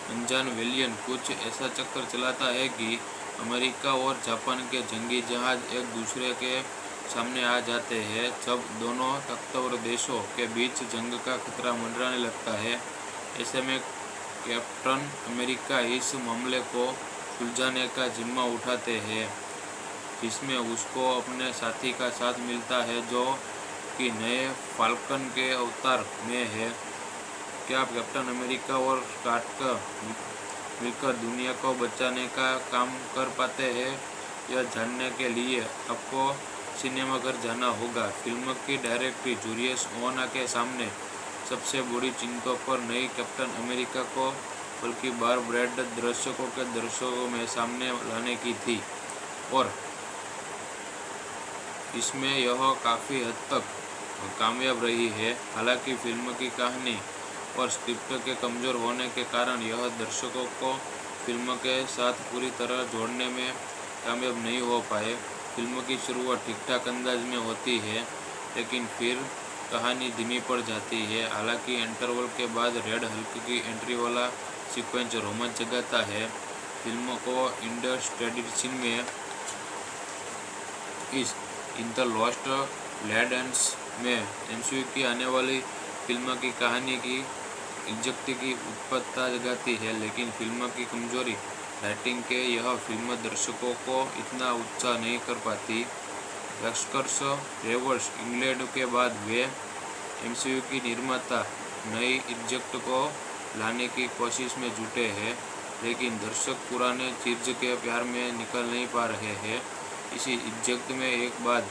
अनजान वेलियन कुछ ऐसा चक्कर चलाता है कि अमेरिका और जापान के जंगी जहाज एक दूसरे के सामने आ जाते हैं। जब दोनों ताकतवर देशों के बीच जंग का खतरा मंडराने लगता है, ऐसे में कैप्टन अमेरिका इस मामले को सुलझाने का जिम्मा उठाते हैं, जिसमें उसको अपने साथी का साथ मिलता है जो कि नए फाल्कन के अवतार में है। क्या कैप्टन अमेरिका और स्कॉट मिलकर दुनिया को बचाने का काम कर पाते हैं? यह जानने के लिए आपको सिनेमाघर जाना होगा। फिल्म की डायरेक्टर जूलियस ओना के सामने सबसे बड़ी चिंता पर नई कैप्टन अमेरिका को बल्कि बार ब्रैड दर्शकों में सामने लाने की थी, और इसमें यह काफ़ी हद तक कामयाब रही है। हालांकि फिल्म की कहानी और स्क्रिप्ट के कमज़ोर होने के कारण यह दर्शकों को फिल्म के साथ पूरी तरह जोड़ने में कामयाब नहीं हो पाए। फिल्म की शुरुआत ठीक ठाक अंदाज में होती है, लेकिन फिर कहानी धीमी पड़ जाती है। हालांकि इंटरवल के बाद रेड हल्क की एंट्री वाला सीक्वेंस रोमांच जगाता है। फिल्म को इंडस्ट्रियल सीन में इस इन द लॉस्ट लैंड्स में MCU की आने वाली फिल्म की कहानी की इज्जत की उत्पत्ता जगाती है, लेकिन फिल्म की कमजोरी राइटिंग के यह फिल्म दर्शकों को इतना उत्साह नहीं कर पाती। एक्सकर्स रेवर्स इंग्लैंड के बाद वे MCU की निर्माता नई इज्जत को लाने की कोशिश में जुटे हैं, लेकिन दर्शक पुराने चीज के प्यार में निकल नहीं पा रहे हैं। इसी इज्जत में एक बाद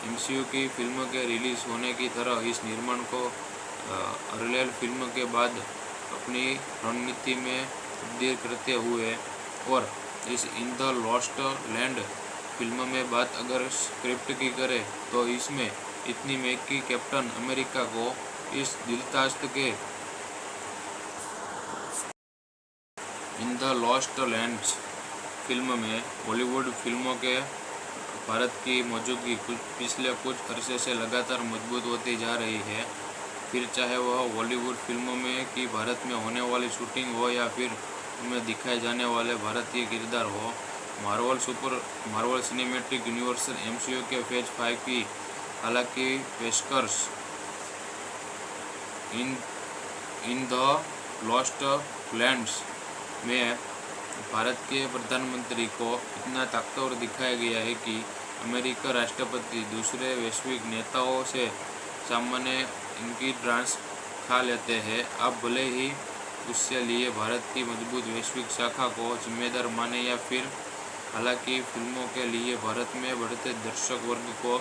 MCU की फिल्म के रिलीज होने की तरह इस निर्माण को अरलियल फिल्म के बाद अपनी रणनीति में तब्दील करते हुए, और इस in the lost land film में बात अगर स्क्रिप्ट की करें तो इसमें इतनी में कि कैप्टन अमेरिका को इस दिलताश्त के in the lost lands film में बॉलीवुड फिल्मों के भारत की मौजूदगी पिछले कुछ अरसे से लगातार मजबूत होती जा रही है। फिर चाहे वह बॉलीवुड फिल्मों में कि भारत में होने वाली शूटिंग हो या फिर उनमें दिखाए जाने वाले भारतीय किरदार हो। मार्वल सिनेमैटिक यूनिवर्स MCU के फेज 5 की हालांकि पेशकश इन द लॉस्ट लैंड्स में भारत के प्रधानमंत्री को इतना ताकतवर दिखाया गया है कि अमेरिका राष्ट्रपति दूसरे वैश्विक नेताओं से सामान्य इनकी ड्रांस खा लेते हैं। आप भले ही उसके लिए भारत की मजबूत वैश्विक शाखा को जिम्मेदार माने या फिर हालांकि फिल्मों के लिए भारत में बढ़ते दर्शक वर्ग को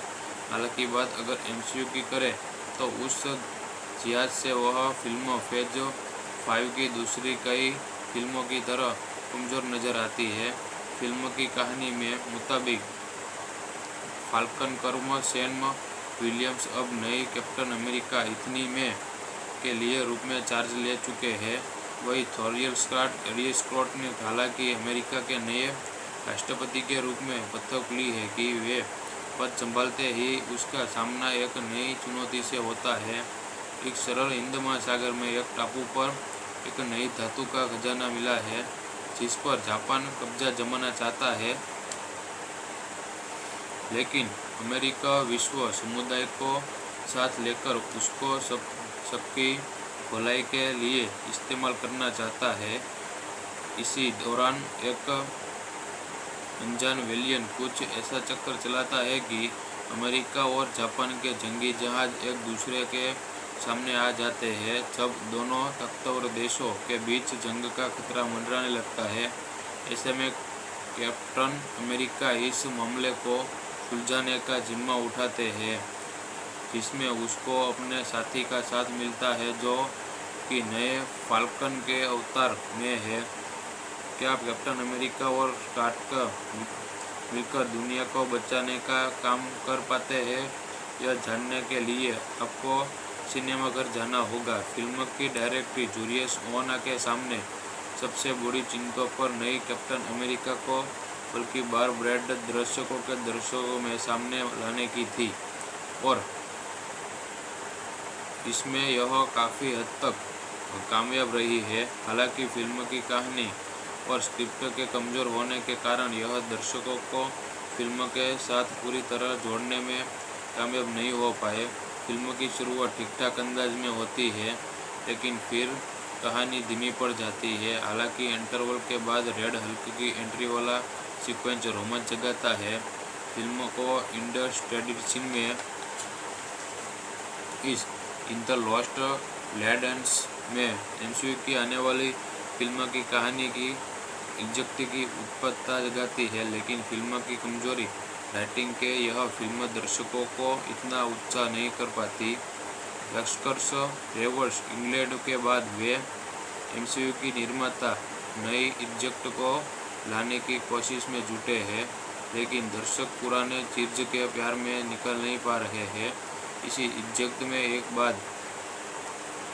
हालांकि बात अगर एमसीयू की करें तो उस लिहाज से वह फिल्म फेज 5 की दूसरी कई फिल्मों की तरह कमज़ोर नज़र आती है। फिल्म की कहानी में मुताबिक फाल्कन कर्म सैम विलियम्स अब नई कैप्टन अमेरिका इतनी में के लिए रूप में चार्ज ले चुके हैं। वही थॉरियल स्कॉट ने हालांकि अमेरिका के नए राष्ट्रपति के रूप में बतौर ली है कि वे पद संभालते ही उसका सामना एक नई चुनौती से होता है। एक सरल हिंद महासागर में एक टापू पर एक नई धातु का खजाना मिला है जिस पर जापान कब्जा जमाना चाहता है, लेकिन अमेरिका विश्व समुदाय को साथ लेकर उसको सबकी भलाई के लिए इस्तेमाल करना चाहता है। इसी दौरान एक अनजान वेलियन कुछ ऐसा चक्कर चलाता है कि अमेरिका और जापान के जंगी जहाज एक दूसरे के सामने आ जाते हैं। जब दोनों ताकतवर देशों के बीच जंग का खतरा मंडराने लगता है, ऐसे में कैप्टन अमेरिका इस मामले को सुलझाने का जिम्मा उठाते हैं, जिसमें उसको अपने साथी का साथ मिलता है जो कि नए फाल्कन के अवतार में है। क्या कैप्टन अमेरिका और स्कॉट मिलकर दुनिया को बचाने का काम कर पाते हैं? यह जानने के लिए आपको सिनेमाघर जाना होगा। फिल्म की डायरेक्टर जूलियस ओना के सामने सबसे बड़ी चिंता पर नई कैप्टन अमेरिका को बल्कि बार ब्रैड दर्शकों में सामने लाने की थी और इसमें यह काफ़ी हद तक कामयाब रही है। हालांकि फिल्म की कहानी और स्क्रिप्ट के कमज़ोर होने के कारण यह दर्शकों को फिल्म के साथ पूरी तरह जोड़ने में कामयाब नहीं हो पाए। फिल्म की शुरुआत ठीक-ठाक अंदाज में होती है, लेकिन फिर कहानी धीमी पड़ जाती है। हालांकि इंटरवल के बाद रेड हल्क की एंट्री वाला सीक्वेंस रोमांच जगाता है। फिल्म को इंडस्ट्रियल में इस इन द लॉस्ट लैंड्स में एमसीयू की आने वाली फिल्म की कहानी की इज्जत की उत्पत्ता जगाती है, लेकिन फिल्म की कमजोरी राइटिंग के यह फिल्म दर्शकों को इतना उत्साह नहीं कर पाती। लश्कर्स रेवर्स इंग्लैंड के बाद वे एमसीयू की निर्माता नई इज्जत को लाने की कोशिश में जुटे हैं, लेकिन दर्शक पुराने चीज के प्यार में निकल नहीं पा रहे हैं। इसी इज्जत में एक बाद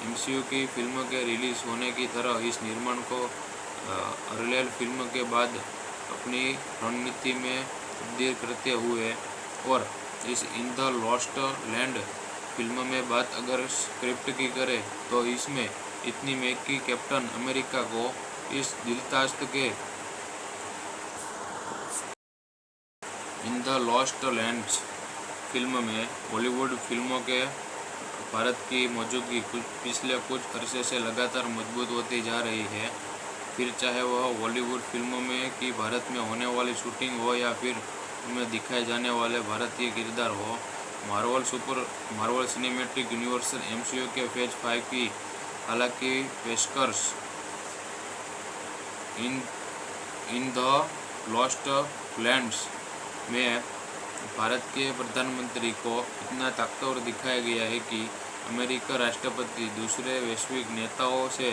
एमसीयू की फिल्म के रिलीज होने की तरह इस निर्माण को अर्लियर फिल्म के बाद अपनी रणनीति में तब्दील करते हुए और इस in the lost land film में बात अगर स्क्रिप्ट की करें तो इसमें इतनी में कि कैप्टन अमेरिका को इस दिलचस्प के in the lost lands film में बॉलीवुड फिल्मों के भारत की मौजूदगी पिछले कुछ अरसे से लगातार मजबूत होती जा रही है। फिर चाहे वह बॉलीवुड फिल्मों में कि भारत में होने वाली शूटिंग हो या फिर उनमें दिखाए जाने वाले भारतीय किरदार हो। मार्वल सिनेमैटिक यूनिवर्स एमसीयू के फेज 5 की हालांकि पेशकश इन द लॉस्ट लैंड्स में भारत के प्रधानमंत्री को इतना ताकतवर दिखाया गया है कि अमेरिका राष्ट्रपति दूसरे वैश्विक नेताओं से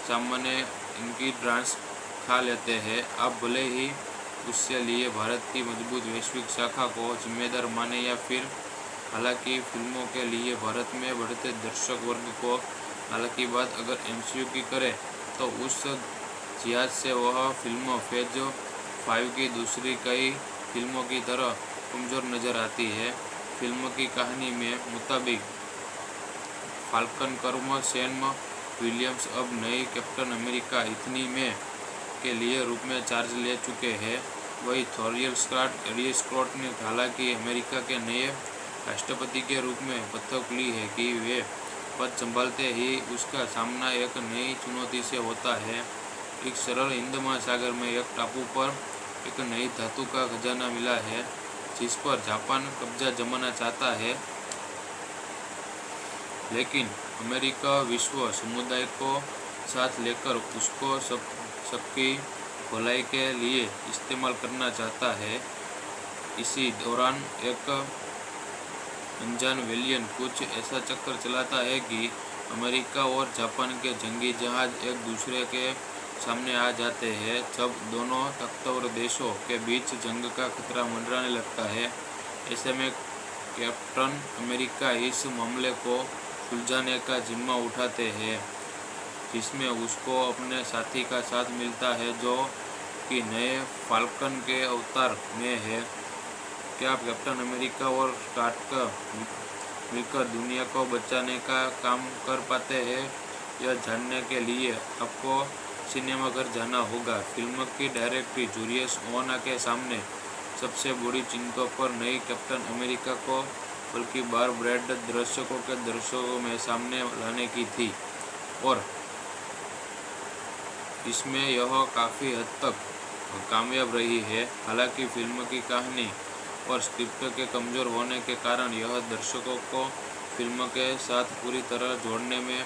सामान्य इनकी ड्रांस खा लेते हैं। आप भले ही उसके लिए भारत की मजबूत वैश्विक शाखा को जिम्मेदार माने या फिर हालांकि फिल्मों के लिए भारत में बढ़ते दर्शक वर्ग को हालांकि बात अगर एमसीयू की करें तो उस लिहाज से वह फिल्म फेज 5 की दूसरी कई फिल्मों की तरह कमज़ोर नज़र आती है। फिल्म की कहानी में मुताबिक फाल्कन कर्म सैम विलियम्स अब नई कैप्टन अमेरिका इतनी में के लिए रूप में चार्ज ले चुके हैं। वही थॉरियल स्कॉट ने हालांकि अमेरिका के नए राष्ट्रपति के रूप में बतौर ली है कि वे पद संभालते ही उसका सामना एक नई चुनौती से होता है। एक सरल हिंद महासागर में एक टापू पर एक नई धातु का खजाना मिला है जिस पर जापान कब्जा जमाना चाहता है, लेकिन अमेरिका विश्व समुदाय को साथ लेकर उसको सबकी भलाई के लिए इस्तेमाल करना चाहता है। इसी दौरान एक अनजान विलेन कुछ ऐसा चक्कर चलाता है कि अमेरिका और जापान के जंगी जहाज एक दूसरे के सामने आ जाते हैं। जब दोनों ताकतवर देशों के बीच जंग का खतरा मंडराने लगता है, ऐसे में कैप्टन अमेरिका इस मामले को सुलझाने का जिम्मा उठाते हैं, जिसमें उसको अपने साथी का साथ मिलता है जो कि नए फाल्कन के अवतार में है। क्या कैप्टन अमेरिका और स्कॉट मिलकर दुनिया को बचाने का काम कर पाते हैं? यह जानने के लिए आपको सिनेमाघर जाना होगा। फिल्म की डायरेक्टर जूलियस ओना के सामने सबसे बड़ी चिंता पर नई कैप्टन अमेरिका को बल्कि बार ब्रैड दर्शकों में सामने लाने की थी, और इसमें यह काफ़ी हद तक कामयाब रही है। हालांकि फिल्म की कहानी और स्क्रिप्ट के कमज़ोर होने के कारण यह दर्शकों को फिल्म के साथ पूरी तरह जोड़ने में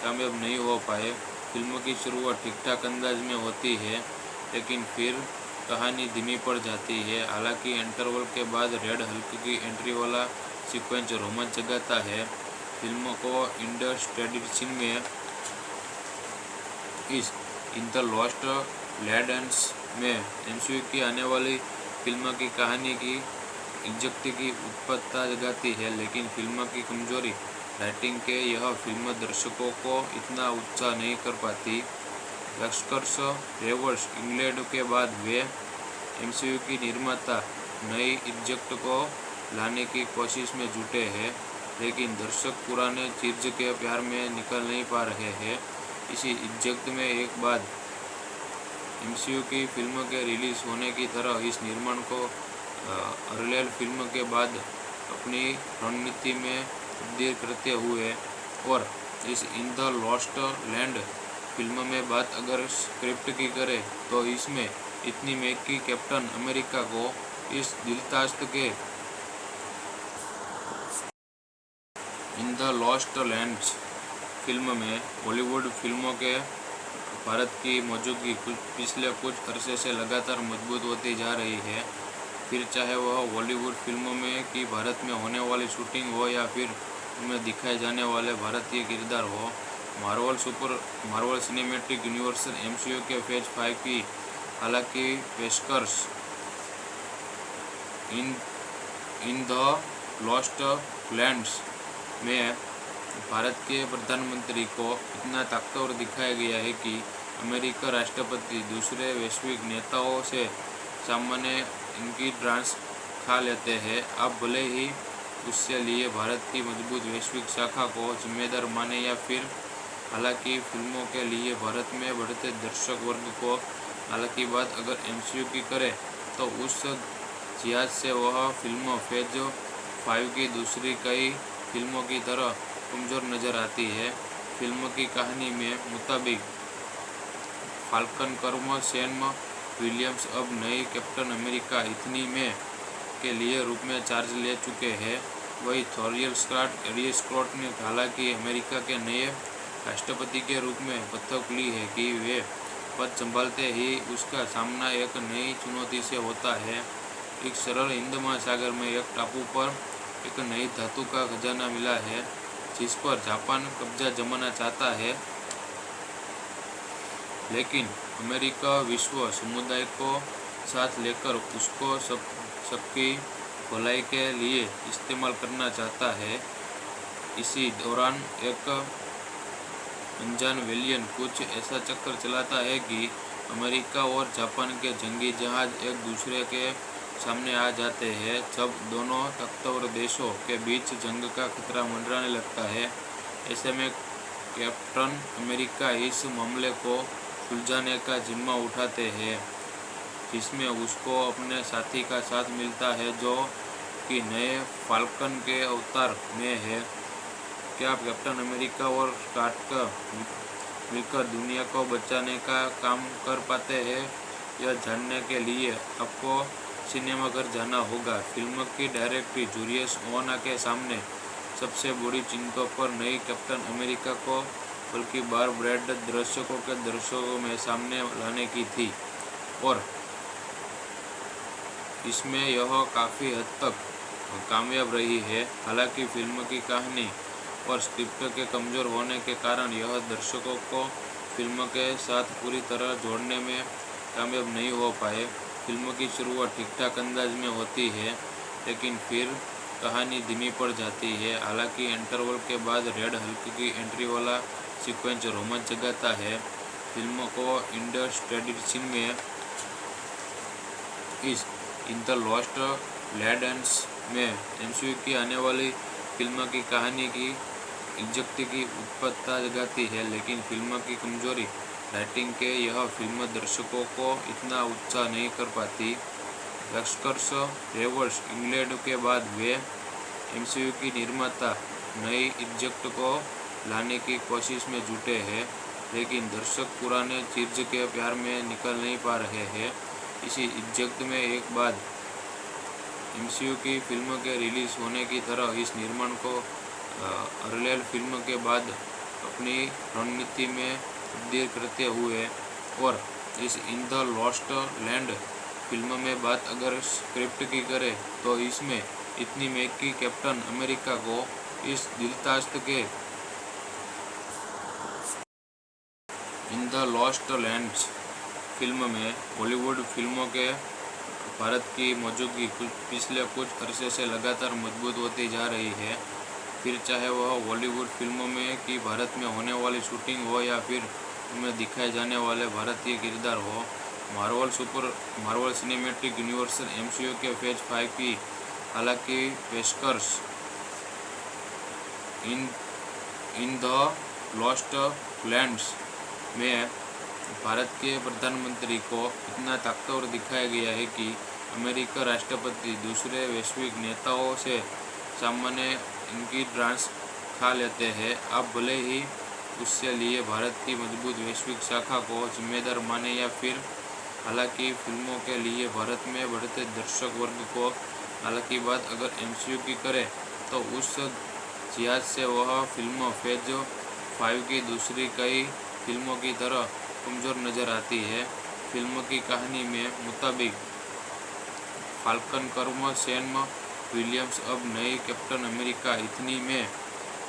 कामयाब नहीं हो पाए। फिल्म की शुरुआत ठीक-ठाक अंदाज में होती है, लेकिन फिर कहानी धीमी पड़ जाती है। हालांकि इंटरवल के बाद रेड हल्क की एंट्री वाला सीक्वेंस रोमांच जगाता है। फिल्म को इंडस्ट्रेडिशन में इस इन द लॉस्ट लैंड्स में एमसीयू की आने वाली फिल्म की कहानी की इज्जत की उत्पत्ता जगाती है, लेकिन फिल्म की कमजोरी राइटिंग के यह फिल्म दर्शकों को इतना उत्साह नहीं कर पाती। लश्कर्स रेवर्स इंग्लैंड के बाद वे एमसीयू की निर्माता नई इज्जत को लाने की कोशिश में जुटे हैं, लेकिन दर्शक पुराने चीज के प्यार में निकल नहीं पा रहे हैं। इसी इज्जत में एक बाद एमसीयू की फिल्म के रिलीज होने की तरह इस निर्माण को अर्लियर फिल्म के बाद अपनी रणनीति में तब्दील करते हुए, और इस in the lost land film में बात अगर स्क्रिप्ट की करें तो इसमें इतनी महंगी कैप्टन अमेरिका को इस दिलचस्प के in the lost lands film में बॉलीवुड फिल्मों के भारत की मौजूदगी पिछले कुछ अरसे से लगातार मजबूत होती जा रही है। फिर चाहे वह बॉलीवुड फिल्मों में कि भारत में होने वाली शूटिंग हो या फिर उनमें दिखाए जाने वाले भारतीय किरदार हो। मार्वल सिनेमैटिक यूनिवर्स एमसीयू के फेज 5 की हालांकि पेशकश इन द लॉस्ट लैंड्स में भारत के प्रधानमंत्री को इतना ताकतवर दिखाया गया है कि अमेरिका राष्ट्रपति दूसरे वैश्विक नेताओं से सामान्य इनकी ट्रांस खा लेते हैं। अब भले ही उससे लिए भारत की मजबूत वैश्विक शाखा को जिम्मेदार माने या फिर, हालांकि फिल्मों के लिए भारत में बढ़ते दर्शक वर्ग को हालांकि बात अगर एमसीयू की करें तो उस लिहाज से वह फिल्म फेज 5 की दूसरी कई फिल्मों की तरह कमज़ोर नज़र आती है। फिल्म की कहानी में मुताबिक फाल्कन कर्म सैम विलियम्स अब नई कैप्टन अमेरिका इतनी में के लिए रूप में चार्ज ले चुके हैं। वही थोरियल स्कॉट ने हालांकि अमेरिका के नए राष्ट्रपति के रूप में शपथ ली है कि वे पद संभालते ही उसका सामना एक नई चुनौती से होता है। एक सरल हिंद महासागर में एक टापू पर एक नई धातु का खजाना मिला है, जिस पर जापान कब्जा जमाना चाहता है, लेकिन अमेरिका विश्व समुदाय को साथ लेकर उसको सबकी भलाई के लिए इस्तेमाल करना चाहता है। इसी दौरान एक अनजान विलेन कुछ ऐसा चक्कर चलाता है कि अमेरिका और जापान के जंगी जहाज एक दूसरे के सामने आ जाते हैं। जब दोनों ताकतवर देशों के बीच जंग का खतरा मंडराने लगता है, ऐसे में कैप्टन अमेरिका इस मामले को सुलझाने का जिम्मा उठाते हैं, जिसमें उसको अपने साथी का साथ मिलता है जो कि नए फाल्कन के अवतार में है। क्या कैप्टन अमेरिका और स्कॉट मिलकर दुनिया को बचाने का काम कर पाते हैं? यह जानने के लिए आपको सिनेमाघर जाना होगा। फिल्म की डायरेक्टर जूलियस ओना के सामने सबसे बड़ी चिंता पर नई कैप्टन अमेरिका को बल्कि बार ब्रैड दर्शकों में सामने लाने की थी और इसमें यह काफ़ी हद तक कामयाब रही है। हालांकि फिल्म की कहानी और स्क्रिप्ट के कमज़ोर होने के कारण यह दर्शकों को फिल्म के साथ पूरी तरह जोड़ने में कामयाब नहीं हो पाए। फिल्म की शुरुआत ठीक-ठाक अंदाज में होती है, लेकिन फिर कहानी धीमी पड़ जाती है। हालांकि इंटरवल के बाद रेड हल्क की एंट्री वाला सीक्वेंस रोमांच जगाता है। फिल्म को इंडस क्रेडिट सीन में इस इन द लॉस्ट लैंड्स में एमसीयू की आने वाली फिल्म की कहानी की इज्जत की उत्पत्ता जगाती है, लेकिन फिल्म की कमजोरी राइटिंग के यह फिल्म दर्शकों को इतना उत्साह नहीं कर पाती। एक्सकर्स रेवर्स इंग्लैंड के बाद वे एमसीयू की निर्माता नई इज्जत को लाने की कोशिश में जुटे हैं, लेकिन दर्शक पुराने चीज के प्यार में निकल नहीं पा रहे हैं। इसी इज्जत में एक बाद एमसीयू की फिल्म के रिलीज होने की तरह इस निर्माण को अर्लेल फिल्म के बाद अपनी रणनीति में तब्दील करते हुए और इस in the lost land film में बात अगर स्क्रिप्ट की करें तो इसमें इतनी महंगी कैप्टन अमेरिका को इस दिलचस्प के in the lost lands film में बॉलीवुड फिल्मों के भारत की मौजूदगी पिछले कुछ अरसे से लगातार मजबूत होती जा रही है। फिर चाहे वह बॉलीवुड फिल्मों में कि भारत में होने वाली शूटिंग हो या फिर उनमें दिखाए जाने वाले भारतीय किरदार हो। मार्वल सिनेमैटिक यूनिवर्स एमसीयू के फेज 5 की हालांकि पेशकश इन द लॉस्ट लैंड्स में भारत के प्रधानमंत्री को इतना ताकतवर दिखाया गया है कि अमेरिका राष्ट्रपति दूसरे वैश्विक नेताओं से सामान्य इनकी डांस खा लेते हैं। अब भले ही उससे लिए भारत की मजबूत वैश्विक शाखा को जिम्मेदार माने या फिर हालांकि फिल्मों के लिए भारत में बढ़ते दर्शक वर्ग को हालांकि बात अगर एमसीयू की करें तो उस लिहाज से वह फिल्म फेज 5 की दूसरी कई फिल्मों की तरह कमज़ोर नज़र आती है। फिल्म की कहानी में मुताबिक फाल्कन कर्म सैम विलियम्स अब नई कैप्टन अमेरिका इतनी में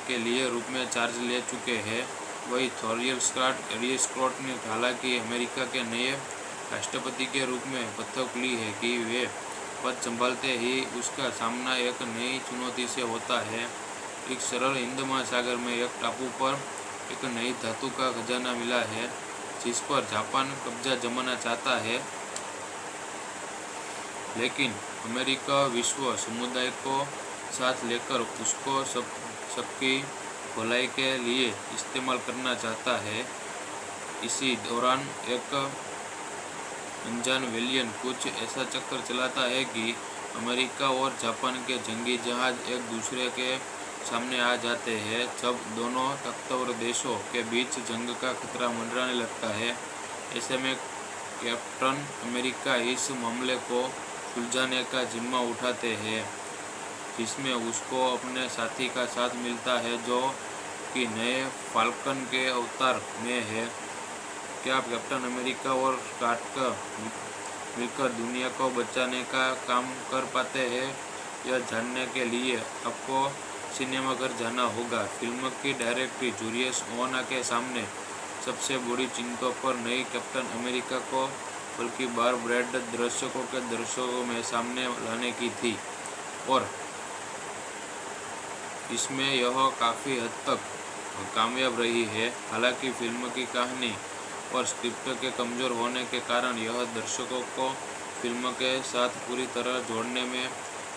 के लिए रूप में चार्ज ले चुके हैं। वही थोरियल स्कॉट ने हालांकि अमेरिका के नए राष्ट्रपति के रूप में शपथ ली है कि वे पद संभालते ही उसका सामना एक नई चुनौती से होता है। एक सरल हिंद महासागर में एक टापू पर एक नई धातु का खजाना मिला है जिस पर जापान कब्जा जमाना चाहता है, लेकिन अमेरिका विश्व समुदाय को साथ लेकर उसको सबकी भलाई के लिए इस्तेमाल करना चाहता है। इसी दौरान एक अनजान विलेन कुछ ऐसा चक्कर चलाता है कि अमेरिका और जापान के जंगी जहाज एक दूसरे के सामने आ जाते हैं। जब दोनों ताकतवर देशों के बीच जंग का खतरा मंडराने लगता है, ऐसे में कैप्टन अमेरिका इस मामले को सुलझाने का जिम्मा उठाते हैं, जिसमें उसको अपने साथी का साथ मिलता है जो कि नए फाल्कन के अवतार में है। क्या कैप्टन अमेरिका और स्कॉट मिलकर दुनिया को बचाने का काम कर पाते हैं? यह जानने के लिए आपको सिनेमाघर जाना होगा। फिल्म की डायरेक्टर जूलियस ओना के सामने सबसे बड़ी चिंता पर नई कैप्टन अमेरिका को बल्कि बार ब्रैड दर्शकों में सामने लाने की थी और इसमें यह काफ़ी हद तक कामयाब रही है। हालांकि फिल्म की कहानी और स्क्रिप्ट के कमज़ोर होने के कारण यह दर्शकों को फिल्म के साथ पूरी तरह जोड़ने में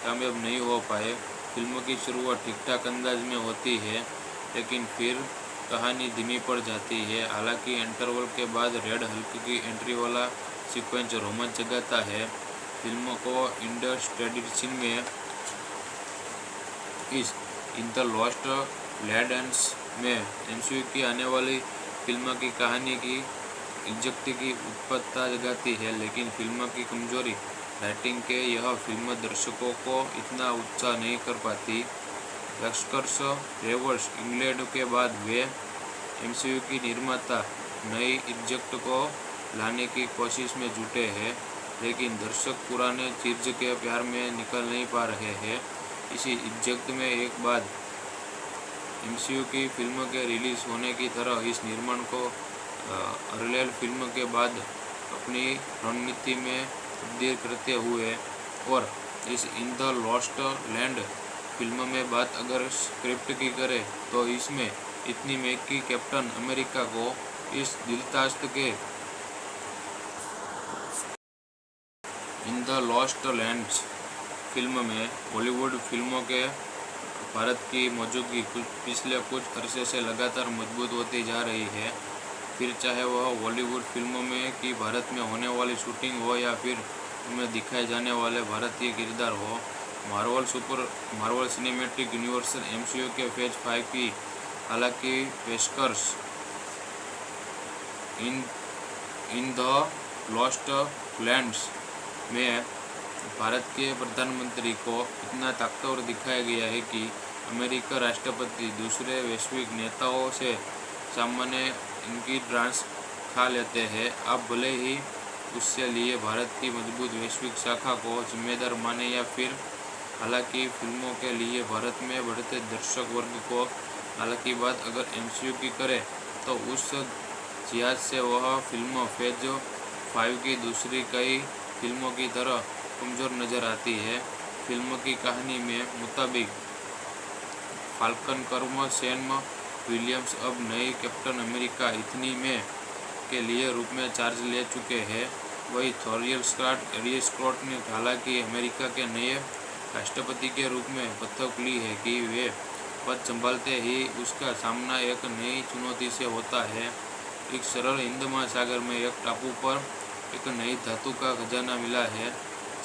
कामयाब नहीं हो पाए। फिल्म की शुरुआत ठीक-ठाक अंदाज में होती है, लेकिन फिर कहानी धीमी पड़ जाती है। हालांकि इंटरवल के बाद रेड हल्क की एंट्री वाला सीक्वेंस रोमांच जगाता है। फिल्म को इंडस क्रेडिट सीन में इस इन द लॉस्ट लैंड्स में एमसीयू की आने वाली फिल्म की कहानी की इज्जत की उत्पत्ता जगाती है, लेकिन फिल्म की कमजोरी राइटिंग के यह फिल्म दर्शकों को इतना उत्साह नहीं कर पाती। एक्सकर्स रेवर्स इंग्लैंड के बाद वे एमसीयू की निर्माता नई इज्जत को लाने की कोशिश में जुटे हैं, लेकिन दर्शक पुराने चीज के प्यार में निकल नहीं पा रहे हैं। इसी इज्जत में एक बाद एमसीयू की फिल्म के रिलीज होने की तरह इस निर्माण को अरलेल फिल्म के बाद अपनी रणनीति में तब्दील करते हुए और इस in the lost land film में बात अगर स्क्रिप्ट की करें तो इसमें इतनी में कि कैप्टन अमेरिका को इस दिलचस्प के in the lost lands film में बॉलीवुड फिल्मों के भारत की मौजूदगी पिछले कुछ अरसे से लगातार मजबूत होती जा रही है। फिर चाहे वह बॉलीवुड फिल्मों में कि भारत में होने वाली शूटिंग हो या फिर उनमें दिखाए जाने वाले भारतीय किरदार हो, मार्वल सिनेमैटिक यूनिवर्स एमसीयू के फेज 5 की हालांकि पेशकश इन द लॉस्ट लैंड्स में भारत के प्रधानमंत्री को इतना ताकतवर दिखाया गया है कि अमेरिका राष्ट्रपति दूसरे वैश्विक नेताओं से सामान्य इनकी डांस खा लेते हैं। अब भले ही उससे लिए भारत की मजबूत वैश्विक शाखा को जिम्मेदार माने या फिर, हालांकि फिल्मों के लिए भारत में बढ़ते दर्शक वर्ग को हालांकि बात अगर एमसीयू की करें तो उस लिहाज से वह फिल्म फेज 5 की दूसरी कई फिल्मों की तरह कमज़ोर नज़र आती है। फिल्म की कहानी में मुताबिक फाल्कन कर्म सैम विलियम्स अब नई कैप्टन अमेरिका इतनी में के लिए रूप में चार्ज ले चुके हैं। वही थोरियल स्कॉट ने हालांकि अमेरिका के नए राष्ट्रपति के रूप में शपथ ली है कि वे पद संभालते ही उसका सामना एक नई चुनौती से होता है। एक सरल हिंद महासागर में एक टापू पर एक नई धातु का खजाना मिला है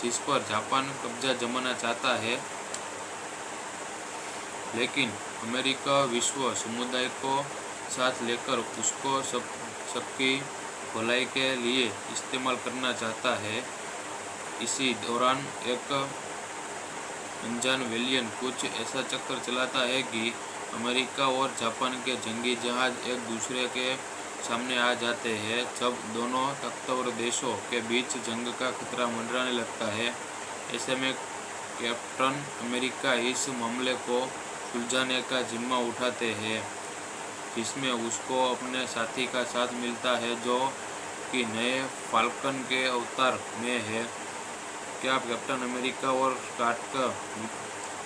जिस पर जापान कब्जा जमाना चाहता है, लेकिन अमेरिका विश्व समुदाय को साथ लेकर उसको सबकी भलाई के लिए इस्तेमाल करना चाहता है। इसी दौरान एक अनजान वेलियन कुछ ऐसा चक्कर चलाता है कि अमेरिका और जापान के जंगी जहाज एक दूसरे के सामने आ जाते हैं। जब दोनों ताकतवर देशों के बीच जंग का खतरा मंडराने लगता है, ऐसे में कैप्टन अमेरिका इस मामले को सुलझाने का जिम्मा उठाते हैं, जिसमें उसको अपने साथी का साथ मिलता है जो कि नए फाल्कन के अवतार में है। क्या कैप्टन अमेरिका और स्कॉट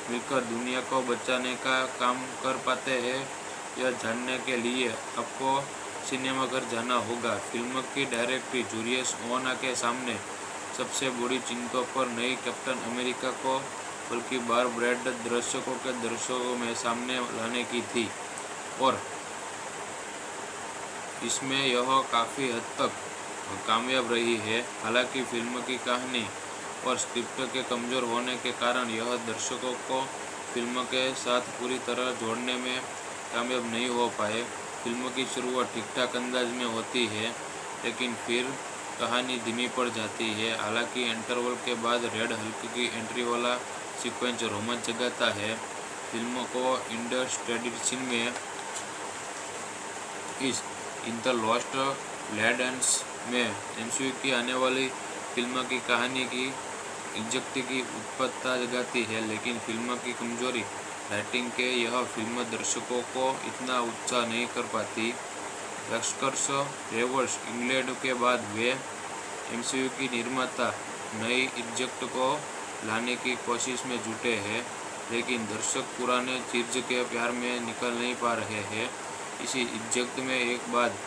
मिलकर दुनिया को बचाने का काम कर पाते हैं? यह जानने के लिए आपको सिनेमाघर जाना होगा। फिल्म की डायरेक्टर जूलियस ओना के सामने सबसे बड़ी चिंता पर नई कैप्टन अमेरिका को बल्कि बार ब्रैड दर्शकों में सामने लाने की थी और इसमें यह काफ़ी हद तक कामयाब रही है। हालांकि फिल्म की कहानी और स्क्रिप्ट के कमज़ोर होने के कारण यह दर्शकों को फिल्म के साथ पूरी तरह जोड़ने में कामयाब नहीं हो पाए। फिल्म की शुरुआत ठीक ठाक अंदाज में होती है, लेकिन फिर कहानी धीमी पड़ जाती है। हालांकि इंटरवल के बाद रेड हल्क की एंट्री वाला सीक्वेंस रोमांच जगाता है। फिल्म को इंडस्ट्रीज में इस इन द लॉस्ट लैंड्स में एमसीयू की आने वाली फिल्म की कहानी की इज्जत की उत्पत्ता जगाती है, लेकिन फिल्म की कमजोरी राइटिंग के यह फिल्म दर्शकों को इतना उत्साह नहीं कर पाती। एक्सकर्स रेवर्स इंग्लैंड के बाद वे एमसीयू की निर्माता नई इज्जत को लाने की कोशिश में जुटे हैं, लेकिन दर्शक पुराने चीज के प्यार में निकल नहीं पा रहे हैं। इसी इज्जत में एक बाद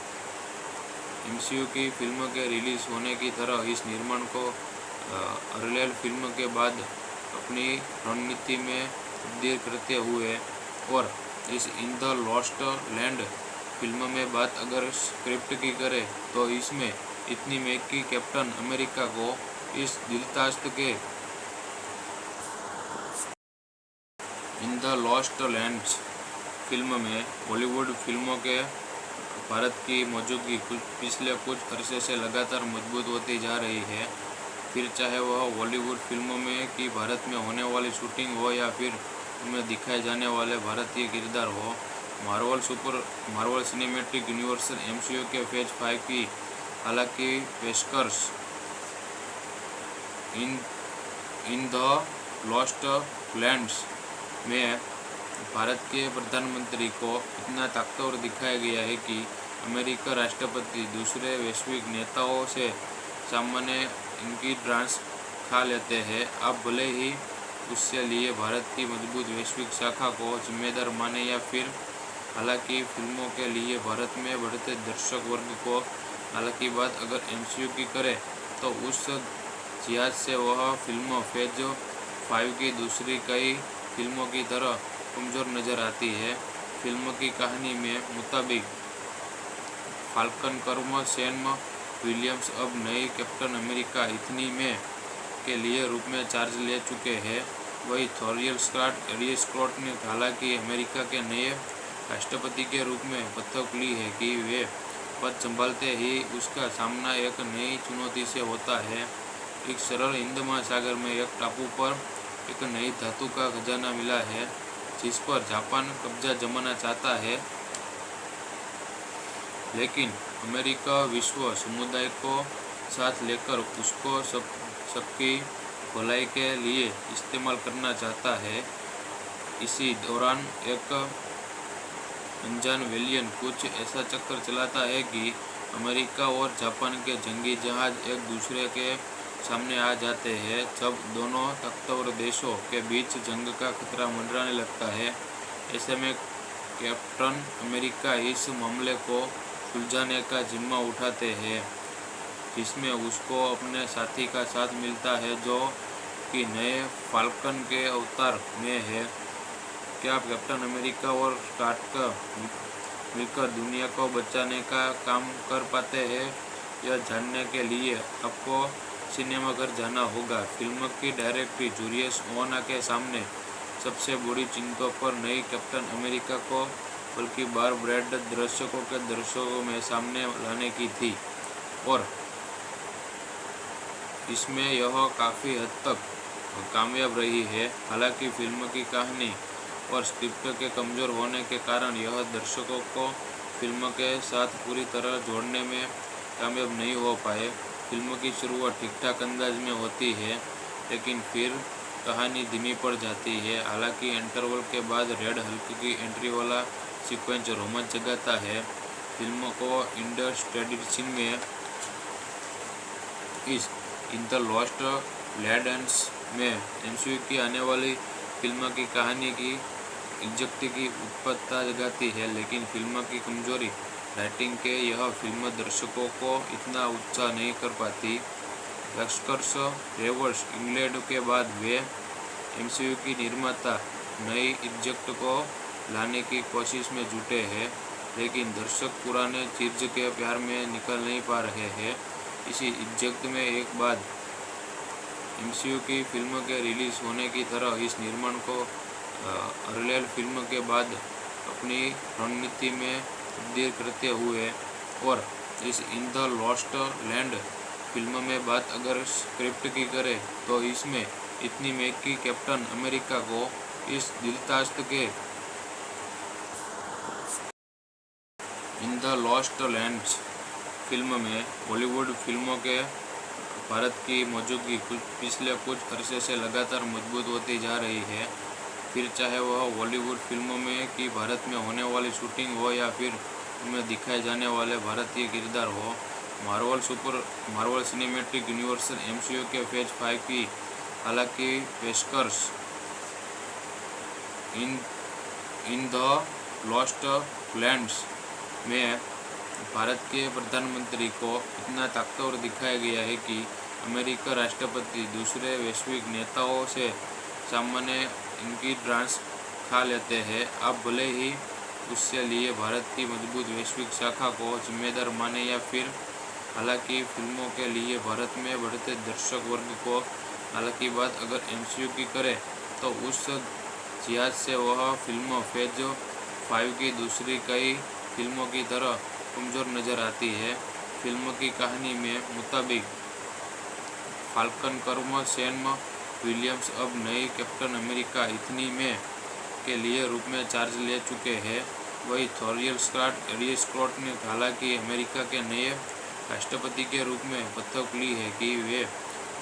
एमसीयू की फिल्म के रिलीज होने की तरह इस निर्माण को अरलेल फिल्म के बाद अपनी रणनीति में तब्दील करते हुए और इस in the lost land film में बात अगर स्क्रिप्ट की करें तो इसमें इतनी में कि कैप्टन अमेरिका को इस दिलचस्प के in the lost lands film में बॉलीवुड फिल्मों के भारत की मौजूदगी पिछले कुछ अरसे से लगातार मजबूत होती जा रही है। फिर चाहे वह बॉलीवुड फिल्मों में कि भारत में होने वाली शूटिंग हो या फिर उनमें दिखाए जाने वाले भारतीय किरदार हो। मार्वल सिनेमैटिक यूनिवर्स MCU के फेज 5 की हालांकि पेशकश इन द लॉस्ट लैंड्स में भारत के प्रधानमंत्री को इतना ताकतवर दिखाया गया है कि अमेरिका राष्ट्रपति दूसरे वैश्विक नेताओं से सामान्य इनकी डांस खा लेते हैं। अब भले ही उससे लिए भारत की मजबूत वैश्विक शाखा को जिम्मेदार माने या फिर हालांकि फिल्मों के लिए भारत में बढ़ते दर्शक वर्ग को हालांकि बात अगर MCU की करे तो उस लिहाज से वह फिल्म फेज 5 की दूसरी कई फिल्मों की तरह कमज़ोर नज़र आती है। फिल्म की कहानी में मुताबिक फाल्कन कर्म सैम विलियम्स अब नई कैप्टन अमेरिका इतनी में के लिए रूप में चार्ज ले चुके हैं। वही थोरियल स्कॉट ने हालांकि अमेरिका के नए राष्ट्रपति के रूप में बतौर ली है कि वे पद संभालते ही उसका सामना एक नई चुनौती से होता है। एक सरल हिंद महासागर में एक टापू पर एक नई धातु का खजाना मिला है जिस पर जापान कब्जा जमाना चाहता है, लेकिन अमेरिका विश्व समुदाय को साथ लेकर उसको सबकी भलाई के लिए इस्तेमाल करना चाहता है। इसी दौरान एक अनजान वेलियन कुछ ऐसा चक्कर चलाता है कि अमेरिका और जापान के जंगी जहाज एक दूसरे के सामने आ जाते हैं। जब दोनों ताकतवर देशों के बीच जंग का खतरा मंडराने लगता है, ऐसे में कैप्टन अमेरिका इस मामले को सुलझाने का जिम्मा उठाते हैं, जिसमें उसको अपने साथी का साथ मिलता है जो कि नए फाल्कन के अवतार में है। क्या कैप्टन अमेरिका और स्कॉट मिलकर दुनिया को बचाने का काम कर पाते हैं? यह जानने के लिए आपको सिनेमाघर जाना होगा। फिल्म की डायरेक्टर जूलियस ओना के सामने सबसे बड़ी चिंता पर नई कैप्टन अमेरिका को बल्कि बार ब्रैड दर्शकों में सामने लाने की थी और इसमें यह काफ़ी हद तक कामयाब रही है। हालांकि फिल्म की कहानी और स्क्रिप्ट के कमज़ोर होने के कारण यह दर्शकों को फिल्म के साथ पूरी तरह जोड़ने में कामयाब नहीं हो पाए। फिल्म की शुरुआत ठीक-ठाक अंदाज में होती है, लेकिन फिर कहानी धीमी पड़ जाती है। हालांकि इंटरवल के बाद रेड हल्क की एंट्री वाला सीक्वेंस रोमांच जगाता है। फिल्म को इंडस्ट्रीज में इन द लॉस्ट लैंड्स में MCU की आने वाली फिल्म की कहानी की इज्जत की उत्पत्ता जगाती है, लेकिन फिल्म की कमजोरी राइटिंग के यह फिल्म दर्शकों को इतना उत्साह नहीं कर पाती। लश्कर्स रेवर्स इंग्लैंड के बाद वे MCU की निर्माता नई इज्जत को लाने की कोशिश में जुटे हैं, लेकिन दर्शक पुराने चीज के प्यार में निकल नहीं पा रहे हैं। इसी इज्जत में एक बाद MCU की फिल्म के रिलीज होने की तरह इस निर्माण को अर्लियर फिल्म के बाद अपनी रणनीति में तब्दील करते हुए और इस in the lost land film में बात अगर स्क्रिप्ट की करें तो इसमें इतनी में कि कैप्टन अमेरिका को इस दिलचस्प के in the lost lands film में बॉलीवुड फिल्मों के भारत की मौजूदगी पिछले कुछ अरसे से लगातार मजबूत होती जा रही है। फिर चाहे वह बॉलीवुड फिल्मों में कि भारत में होने वाली शूटिंग हो या फिर उनमें दिखाए जाने वाले भारतीय किरदार हो। मार्वल सिनेमैटिक यूनिवर्स MCU के फेज 5 की हालांकि पेशकश इन द लॉस्ट लैंड्स में भारत के प्रधानमंत्री को इतना ताकतवर दिखाया गया है कि अमेरिका राष्ट्रपति दूसरे वैश्विक नेताओं से सामान्य इनकी डांस खा लेते हैं। अब भले ही उससे लिए भारत की मजबूत वैश्विक शाखा को जिम्मेदार माने या फिर हालांकि फिल्मों के लिए भारत में बढ़ते दर्शक वर्ग को हालांकि बात अगर MCU की करे तो उस लिहाज से वह फिल्म फेज 5 की दूसरी कई फिल्मों की तरह कमज़ोर नज़र आती है। फिल्म की कहानी में मुताबिक फाल्कन कर्म सैम विलियम्स अब नई कैप्टन अमेरिका इतनी में के लिए रूप में चार्ज ले चुके हैं। वही थॉरियल स्कॉट ने हालांकि अमेरिका के नए राष्ट्रपति के रूप में बतौर ली है कि वे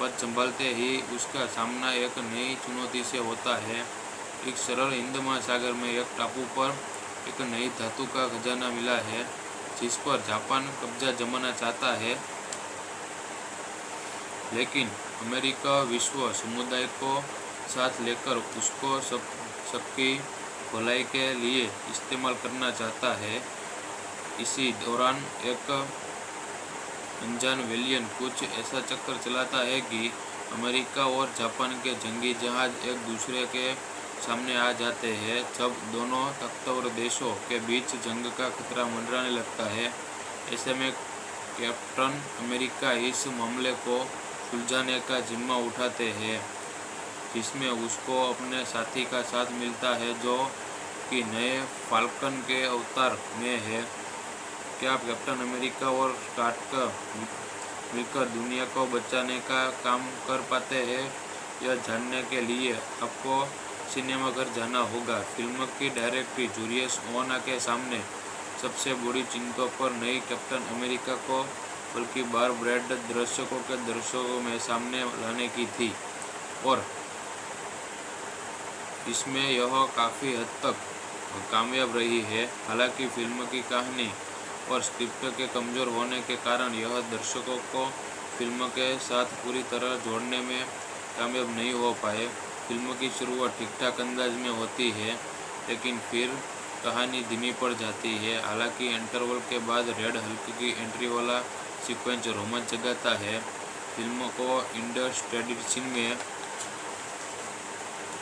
पद संभालते ही उसका सामना एक नई चुनौती से होता है। एक सरल हिंद महासागर में एक टापू पर एक नई धातु का खजाना मिला है जिस पर जापान कब्जा जमाना चाहता है, लेकिन अमेरिका विश्व समुदाय को साथ लेकर उसको सबकी भलाई के लिए इस्तेमाल करना चाहता है। इसी दौरान एक अनजान वेलियन कुछ ऐसा चक्कर चलाता है कि अमेरिका और जापान के जंगी जहाज एक दूसरे के सामने आ जाते हैं। जब दोनों ताकतवर देशों के बीच जंग का खतरा मंडराने लगता है, ऐसे में कैप्टन अमेरिका इस मामले को सुलझाने का जिम्मा उठाते हैं, जिसमें उसको अपने साथी का साथ मिलता है जो कि नए फाल्कन के अवतार में है। क्या कैप्टन अमेरिका और स्कॉट मिलकर दुनिया को बचाने का काम कर पाते हैं? यह जानने के लिए आपको सिनेमाघर जाना होगा। फिल्म की डायरेक्टर जूलियस ओना के सामने सबसे बड़ी चिंता पर नई कैप्टन अमेरिका को बल्कि बार ब्रेड दर्शकों में सामने लाने की थी और इसमें यह काफ़ी हद तक कामयाब रही है। हालांकि फिल्म की कहानी और स्क्रिप्ट के कमज़ोर होने के कारण यह दर्शकों को फिल्म के साथ पूरी तरह जोड़ने में कामयाब नहीं हो पाए। फिल्म की शुरुआत ठीक-ठाक अंदाज में होती है, लेकिन फिर कहानी धीमी पड़ जाती है। हालांकि इंटरवल के बाद रेड हल्क की एंट्री वाला सीक्वेंस रोमांच जगाता है। फिल्म को इंडस्ट्रेडिशन में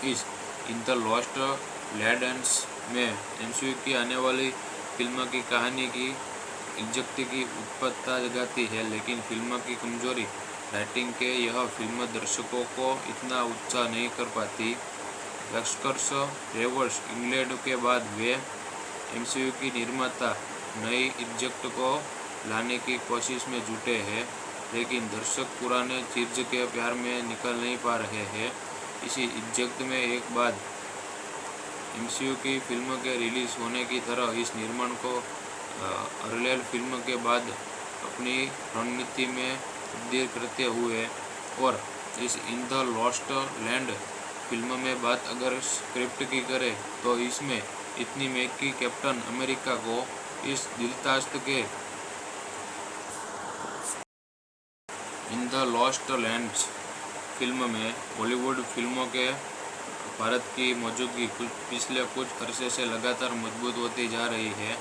इस इन द लॉस्ट लैंड्स में एमसीयू की आने वाली फिल्म की कहानी की इज्जत की उत्पत्ता जगाती है, लेकिन फिल्म की कमजोरी राइटिंग के यह फिल्म दर्शकों को इतना उत्साह नहीं कर पाती। लश्कर्स रेवर्स इंग्लैंड के बाद वे एमसीयू की निर्माता नई इज्जत को लाने की कोशिश में जुटे हैं, लेकिन दर्शक पुराने चीज के प्यार में निकल नहीं पा रहे हैं। इसी इज्जत में एक बाद एमसीयू की फिल्म के रिलीज होने की तरह इस निर्माण को अर्लियर फिल्म के बाद अपनी रणनीति में तब्दील करते हुए और इस in the lost land film में बात अगर स्क्रिप्ट की करें तो इसमें इतनी में कि कैप्टन अमेरिका को इस दिलचस्प के in the lost lands film में बॉलीवुड फिल्मों के भारत की मौजूदगी पिछले कुछ अरसे से लगातार मजबूत होती जा रही है।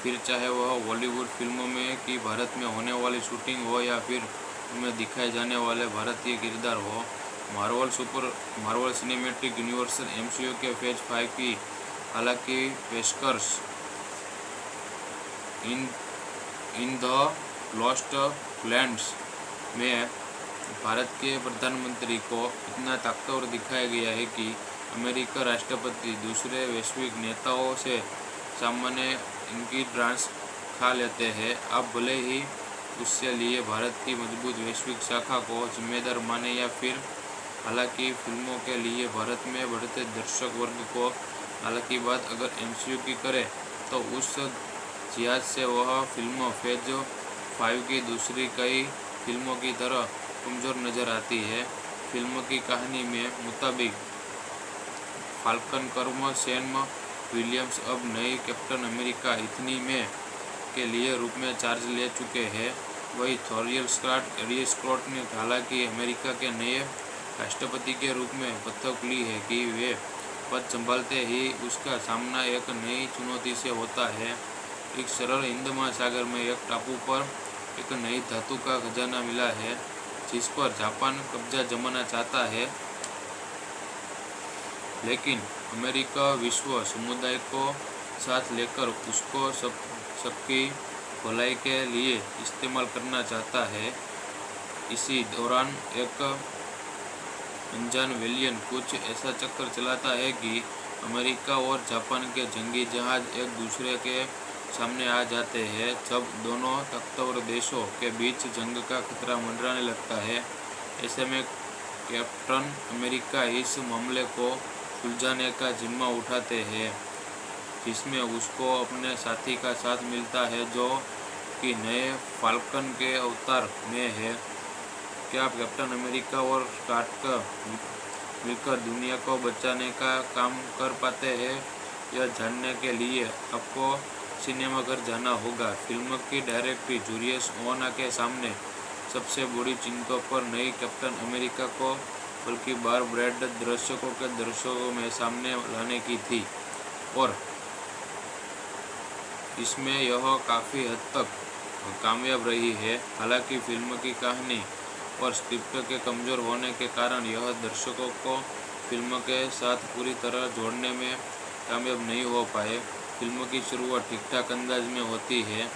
फिर चाहे वह बॉलीवुड फिल्मों में कि भारत में होने वाली शूटिंग हो या फिर उनमें दिखाए जाने वाले भारतीय किरदार हो। मार्वल सिनेमैटिक यूनिवर्स एमसीयू के फेज 5 की हालांकि पेशकश इन द लॉस्ट लैंड्स में भारत के प्रधानमंत्री को इतना ताकतवर दिखाया गया है कि अमेरिका राष्ट्रपति दूसरे वैश्विक नेताओं से सामान्य इनकी ट्रांस खा लेते हैं। अब भले ही उससे लिए भारत की मजबूत वैश्विक शाखा को जिम्मेदार माने या फिर, हालांकि फिल्मों के लिए भारत में बढ़ते दर्शक वर्ग को हालांकि बात अगर एमसीयू की करें तो उस लिहाज से वह फिल्म फेज 5 की दूसरी कई फिल्मों की तरह कमज़ोर नज़र आती है। फिल्म की कहानी में मुताबिक फाल्कन कर्म सैम विलियम्स अब नई कैप्टन अमेरिका इतनी में के लिए रूप में चार्ज ले चुके हैं। वही थॉरियल स्कॉट ने हालांकि अमेरिका के नए राष्ट्रपति के रूप में बतौर ली है कि वे पद संभालते ही उसका सामना एक नई चुनौती से होता है। एक सरल हिंद महासागर में एक टापू पर एक नई धातु का खजाना मिला है जिस पर जापान कब्जा जमाना चाहता है, लेकिन अमेरिका विश्व समुदाय को साथ लेकर उसको सबकी भलाई के लिए इस्तेमाल करना चाहता है। इसी दौरान एक अनजान वेलियन कुछ ऐसा चक्कर चलाता है कि अमेरिका और जापान के जंगी जहाज एक दूसरे के सामने आ जाते हैं जब दोनों ताकतवर देशों के बीच जंग का खतरा मंडराने लगता है। ऐसे में कैप्टन अमेरिका इस मामले को सुलझाने का जिम्मा उठाते हैं, जिसमें उसको अपने साथी का साथ मिलता है जो कि नए फाल्कन के अवतार में है। क्या कैप्टन अमेरिका और स्कॉट मिलकर दुनिया को बचाने का काम कर पाते हैं? यह जानने के लिए आपको सिनेमाघर जाना होगा। फिल्म की डायरेक्टर जूलियस ओना के सामने सबसे बड़ी चिंता पर नई कैप्टन अमेरिका को बल्कि बार ब्रैड दर्शकों के दर्शकों में सामने लाने की थी, और इसमें यह काफ़ी हद तक कामयाब रही है। हालांकि फिल्म की कहानी और स्क्रिप्ट के कमज़ोर होने के कारण यह दर्शकों को फिल्म के साथ पूरी तरह जोड़ने में कामयाब नहीं हो पाए। फिल्म की शुरुआत ठीक-ठाक अंदाज में होती है,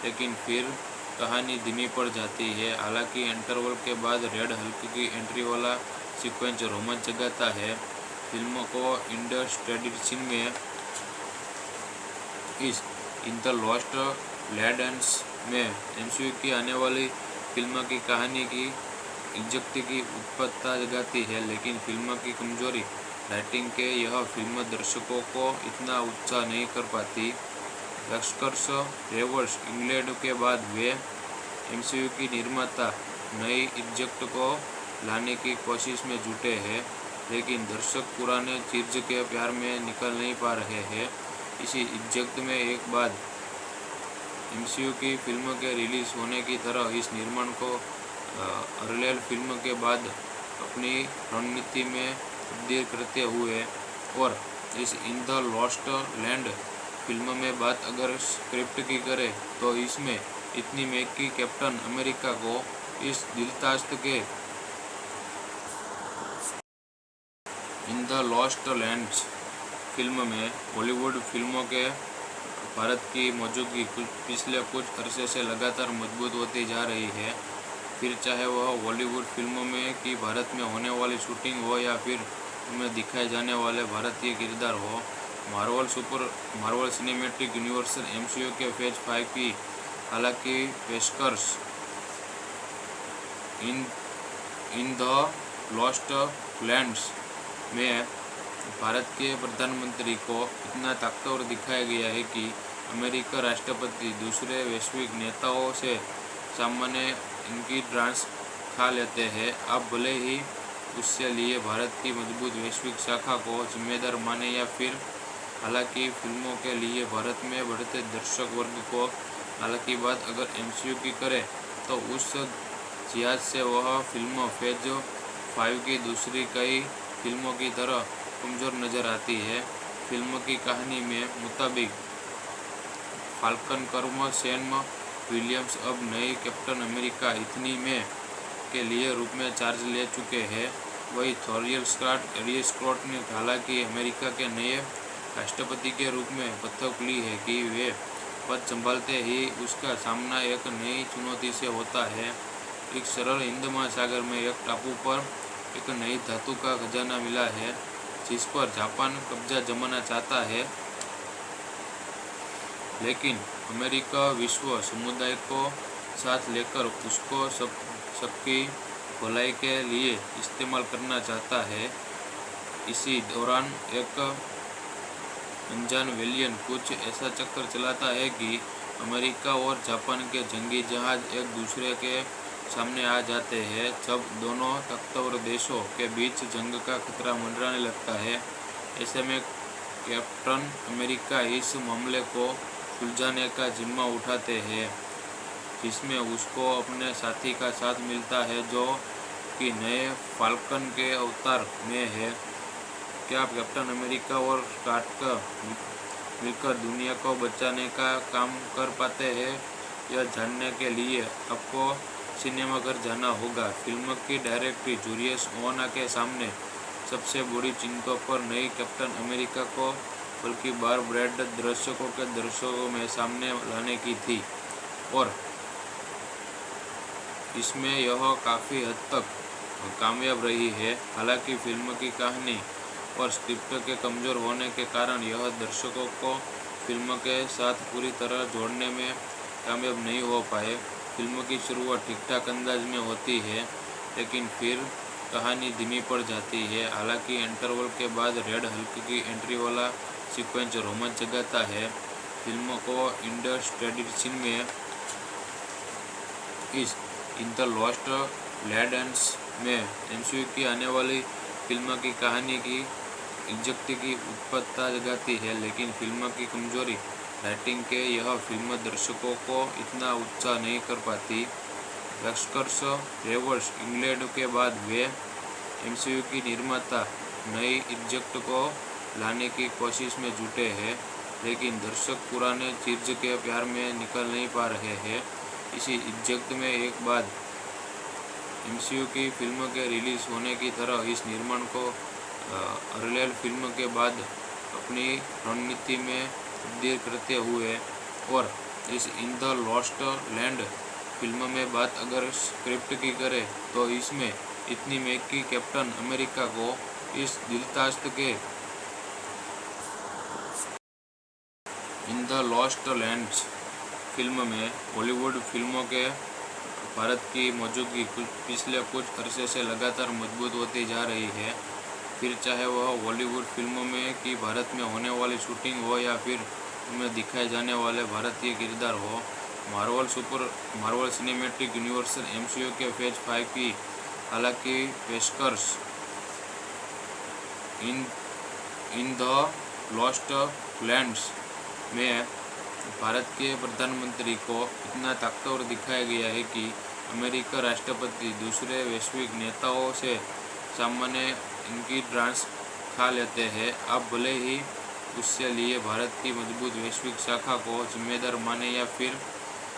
लेकिन फिर कहानी धीमी पड़ जाती है। हालांकि इंटरवल के बाद रेड हल्क की एंट्री वाला सीक्वेंस रोमांच जगाता है। फिल्म को इंडस्ट्रियल सीन में इस इन द लॉस्ट लैंड्स में एमसीयू की आने वाली फिल्म की कहानी की इज्जत की उत्पत्ता जगाती है, लेकिन फिल्म की कमजोरी राइटिंग के यह फिल्म दर्शकों को इतना उत्साह नहीं कर पाती। एक्सकर्स रेवर्स इंग्लैंड के बाद वे एमसीयू की निर्माता नई इज्जत को लाने की कोशिश में जुटे हैं, लेकिन दर्शक पुराने चीज के प्यार में निकल नहीं पा रहे हैं। इसी इज्जत में एक बाद एमसीयू की फिल्म के रिलीज होने की तरह इस निर्माण को अर्लियर फिल्म के बाद अपनी रणनीति में तब्दील करते हुए, और इस in the lost land film में बात अगर स्क्रिप्ट की करें तो इसमें इतनी महंगी कैप्टन अमेरिका को इस दिलचस्प के in the lost lands film में बॉलीवुड फिल्मों के भारत की मौजूदगी पिछले कुछ अरसे से लगातार मजबूत होती जा रही है। फिर चाहे वह बॉलीवुड फिल्मों में कि भारत में होने वाली शूटिंग हो या फिर उनमें दिखाए जाने वाले भारतीय किरदार हो। मार्वल सिनेमैटिक यूनिवर्स एमसीयू के फेज 5 की हालांकि पेशकश इन द लॉस्ट लैंड्स में भारत के प्रधानमंत्री को इतना ताकतवर दिखाया गया है कि अमेरिका राष्ट्रपति दूसरे वैश्विक नेताओं से सामान्य इनकी ड्रांस खा लेते हैं। अब भले ही उससे लिए भारत की मजबूत वैश्विक शाखा को जिम्मेदार माने या फिर, हालांकि फिल्मों के लिए भारत में बढ़ते दर्शक वर्ग को हालांकि बात अगर एमसीयू की करें तो उस लिहाज से वह फिल्म फेज 5 की दूसरी कई फिल्मों की तरह कमज़ोर नज़र आती है। फिल्म की कहानी में मुताबिक फाल्कन कर्म सैम विलियम्स अब नई कैप्टन अमेरिका इतनी में के लिए रूप में चार्ज ले चुके हैं। वही थॉरियल स्कॉट ने हालांकि अमेरिका के नए राष्ट्रपति के रूप में शपथ ली है कि वे पद संभालते ही उसका सामना एक नई चुनौती से होता है। एक सरल हिंद महासागर में एक टापू पर एक नई धातु का खजाना मिला है, जिस पर जापान कब्जा जमाना चाहता है, लेकिन अमेरिका विश्व समुदाय को साथ लेकर उसको सबकी भलाई के लिए इस्तेमाल करना चाहता है। इसी दौरान एक अनजान वेलियन कुछ ऐसा चक्कर चलाता है कि अमेरिका और जापान के जंगी जहाज एक दूसरे के सामने आ जाते हैं जब दोनों ताकतवर देशों के बीच जंग का खतरा मंडराने लगता है। ऐसे में कैप्टन अमेरिका इस मामले को सुलझाने का जिम्मा उठाते हैं, जिसमें उसको अपने साथी का साथ मिलता है जो कि नए फाल्कन के अवतार में है। क्या कैप्टन अमेरिका और स्कॉट मिलकर दुनिया को बचाने का काम कर पाते हैं? यह जानने के लिए आपको सिनेमाघर जाना होगा। फिल्म की डायरेक्टर जूलियस ओना के सामने सबसे बड़ी चिंता पर नई कैप्टन अमेरिका को बल्कि बार ब्रैड दर्शकों के दर्शकों में सामने लाने की थी, और इसमें यह काफ़ी हद तक कामयाब रही है। हालांकि फिल्म की कहानी और स्क्रिप्ट के कमज़ोर होने के कारण यह दर्शकों को फिल्म के साथ पूरी तरह जोड़ने में कामयाब नहीं हो पाए। फिल्म की शुरुआत ठीक-ठाक अंदाज में होती है, लेकिन फिर कहानी धीमी पड़ जाती है। हालांकि इंटरवल के बाद रेड हल्क की एंट्री वाला सीक्वेंस रोमांच जगाता है। फिल्म को इंडस ट्रेडिशन में इस इन द लॉस्ट लैंड्स में एमसीयू की आने वाली फिल्म की कहानी की इज्जत की उत्सुकता जगाती है, लेकिन फिल्म की कमजोरी राइटिंग के यह फिल्म दर्शकों को इतना उत्साह नहीं कर पाती। रस्कर्स रेवर्स इंग्लैंड के बाद वे एमसीयू की निर्माता नई इज्जत को लाने की कोशिश में जुटे हैं, लेकिन दर्शक पुराने चीज के प्यार में निकल नहीं पा रहे हैं। इसी इज्जत में एक बाद एमसीयू की फिल्म के रिलीज होने की तरह इस निर्माण को अर्लियर फिल्म के बाद अपनी रणनीति में तब्दील करते हुए और इस in the lost land film में बात अगर स्क्रिप्ट की करें तो इसमें इतनी महंगी कैप्टन अमेरिका को इस दिलचस्प के in the lost lands film में बॉलीवुड फिल्मों के भारत की मौजूदगी पिछले कुछ अरसे से लगातार मजबूत होती जा रही है। फिर चाहे वह बॉलीवुड फिल्मों में कि भारत में होने वाली शूटिंग हो या फिर उनमें दिखाए जाने वाले भारतीय किरदार हो, मार्वल सिनेमैटिक यूनिवर्स एमसीयू के फेज 5 की हालांकि पेशकश इन द लॉस्ट लैंड्स में भारत के प्रधानमंत्री को इतना ताकतवर दिखाया गया है कि अमेरिका राष्ट्रपति दूसरे वैश्विक नेताओं से सामान्य इनकी डांस खा लेते हैं। अब भले ही उससे लिए भारत की मजबूत वैश्विक शाखा को जिम्मेदार माने या फिर,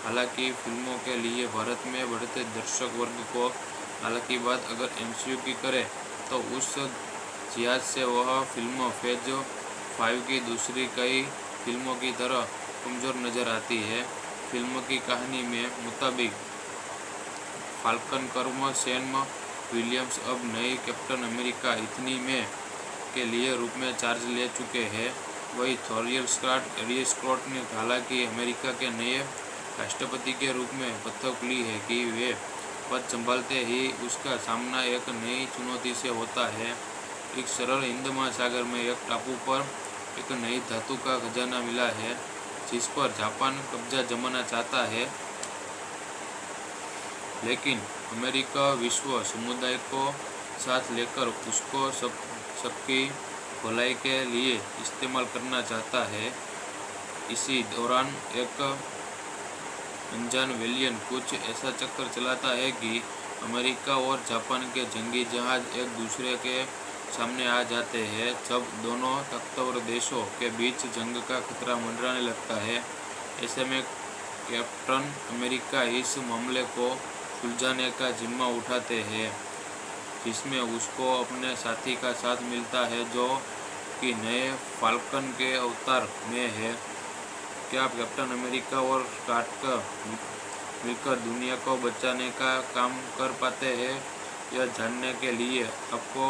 हालांकि फिल्मों के लिए भारत में बढ़ते दर्शक वर्ग को हालांकि बात अगर एमसीयू की करें तो उस लिहाज से वह फिल्म फेज 5 की दूसरी कई फिल्मों की तरह कमज़ोर नज़र आती है। फिल्म की कहानी में मुताबिक फाल्कन कर्म सैम विलियम्स अब नई कैप्टन अमेरिका इतनी में के लिए रूप में चार्ज ले चुके हैं। वही थोरियल स्कॉट ने हालांकि अमेरिका के नए राष्ट्रपति के रूप में शपथ ली है कि वे पद संभालते ही उसका सामना एक नई चुनौती से होता है। एक सरल हिंद महासागर में एक टापू पर एक नई धातु का खजाना मिला है जिस पर जापान कब्जा जमाना चाहता है, लेकिन अमेरिका विश्व समुदाय को साथ लेकर उसको सबकी भलाई के लिए इस्तेमाल करना चाहता है। इसी दौरान एक अनजान वेलियन कुछ ऐसा चक्कर चलाता है कि अमेरिका और जापान के जंगी जहाज एक दूसरे के सामने आ जाते हैं। जब दोनों ताकतवर देशों के बीच जंग का खतरा मंडराने लगता है, ऐसे में कैप्टन अमेरिका इस मामले को सुलझाने का जिम्मा उठाते हैं, जिसमें उसको अपने साथी का साथ मिलता है जो कि नए फाल्कन के अवतार में है। क्या कैप्टन अमेरिका और स्कॉट मिलकर दुनिया को बचाने का काम कर पाते हैं? यह जानने के लिए आपको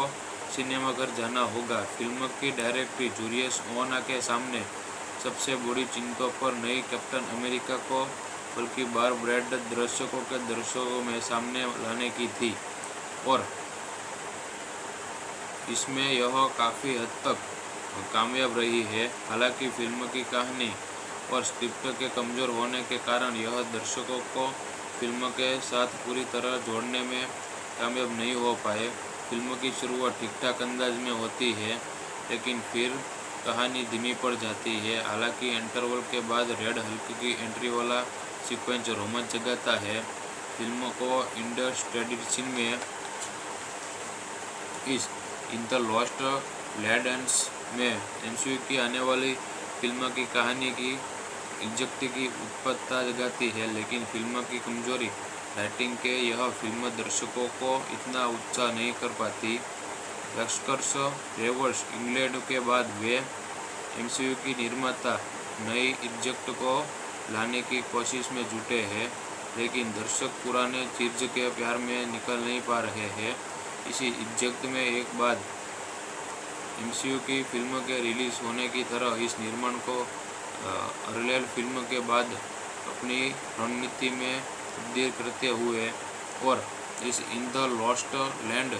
सिनेमाघर जाना होगा। फिल्म की डायरेक्टर जूलियस ओना के सामने सबसे बड़ी चिंता पर नई कैप्टन अमेरिका को बल्कि बार ब्रैड दर्शकों में सामने लाने की थी और इसमें यह काफ़ी हद तक कामयाब रही है। हालांकि फिल्म की कहानी और स्क्रिप्ट के कमज़ोर होने के कारण यह दर्शकों को फिल्म के साथ पूरी तरह जोड़ने में कामयाब नहीं हो पाए। फिल्म की शुरुआत ठीक-ठाक अंदाज में होती है, लेकिन फिर कहानी धीमी पड़ जाती है। हालांकि इंटरवल के बाद रेड हल्क की एंट्री वाला सीक्वेंस रोमांच जगाता है। फिल्म को इंडस ट्रेडिशन में इस इन द लॉस्ट लैंड्स में एमसीयू की आने वाली फिल्म की कहानी की इज्जत की उत्सुकता जगाती है, लेकिन फिल्म की कमजोरी राइटिंग के यह फिल्म दर्शकों को इतना उत्साह नहीं कर पाती। रस्कर्स रेवर्स इंग्लैंड के बाद वे एमसीयू की निर्माता नई इज्जत को लाने की कोशिश में जुटे हैं, लेकिन दर्शक पुराने चीज के प्यार में निकल नहीं पा रहे हैं। इसी इज्जत में एक बाद एमसीयू की फिल्म के रिलीज होने की तरह इस निर्माण को अर्लियर फिल्म के बाद अपनी रणनीति में तब्दील करते हुए। और इस in the lost land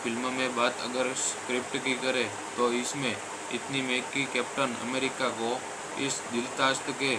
film में बात अगर स्क्रिप्ट की करें तो इसमें इतनी महंगी कैप्टन अमेरिका को इस दिलतास्त के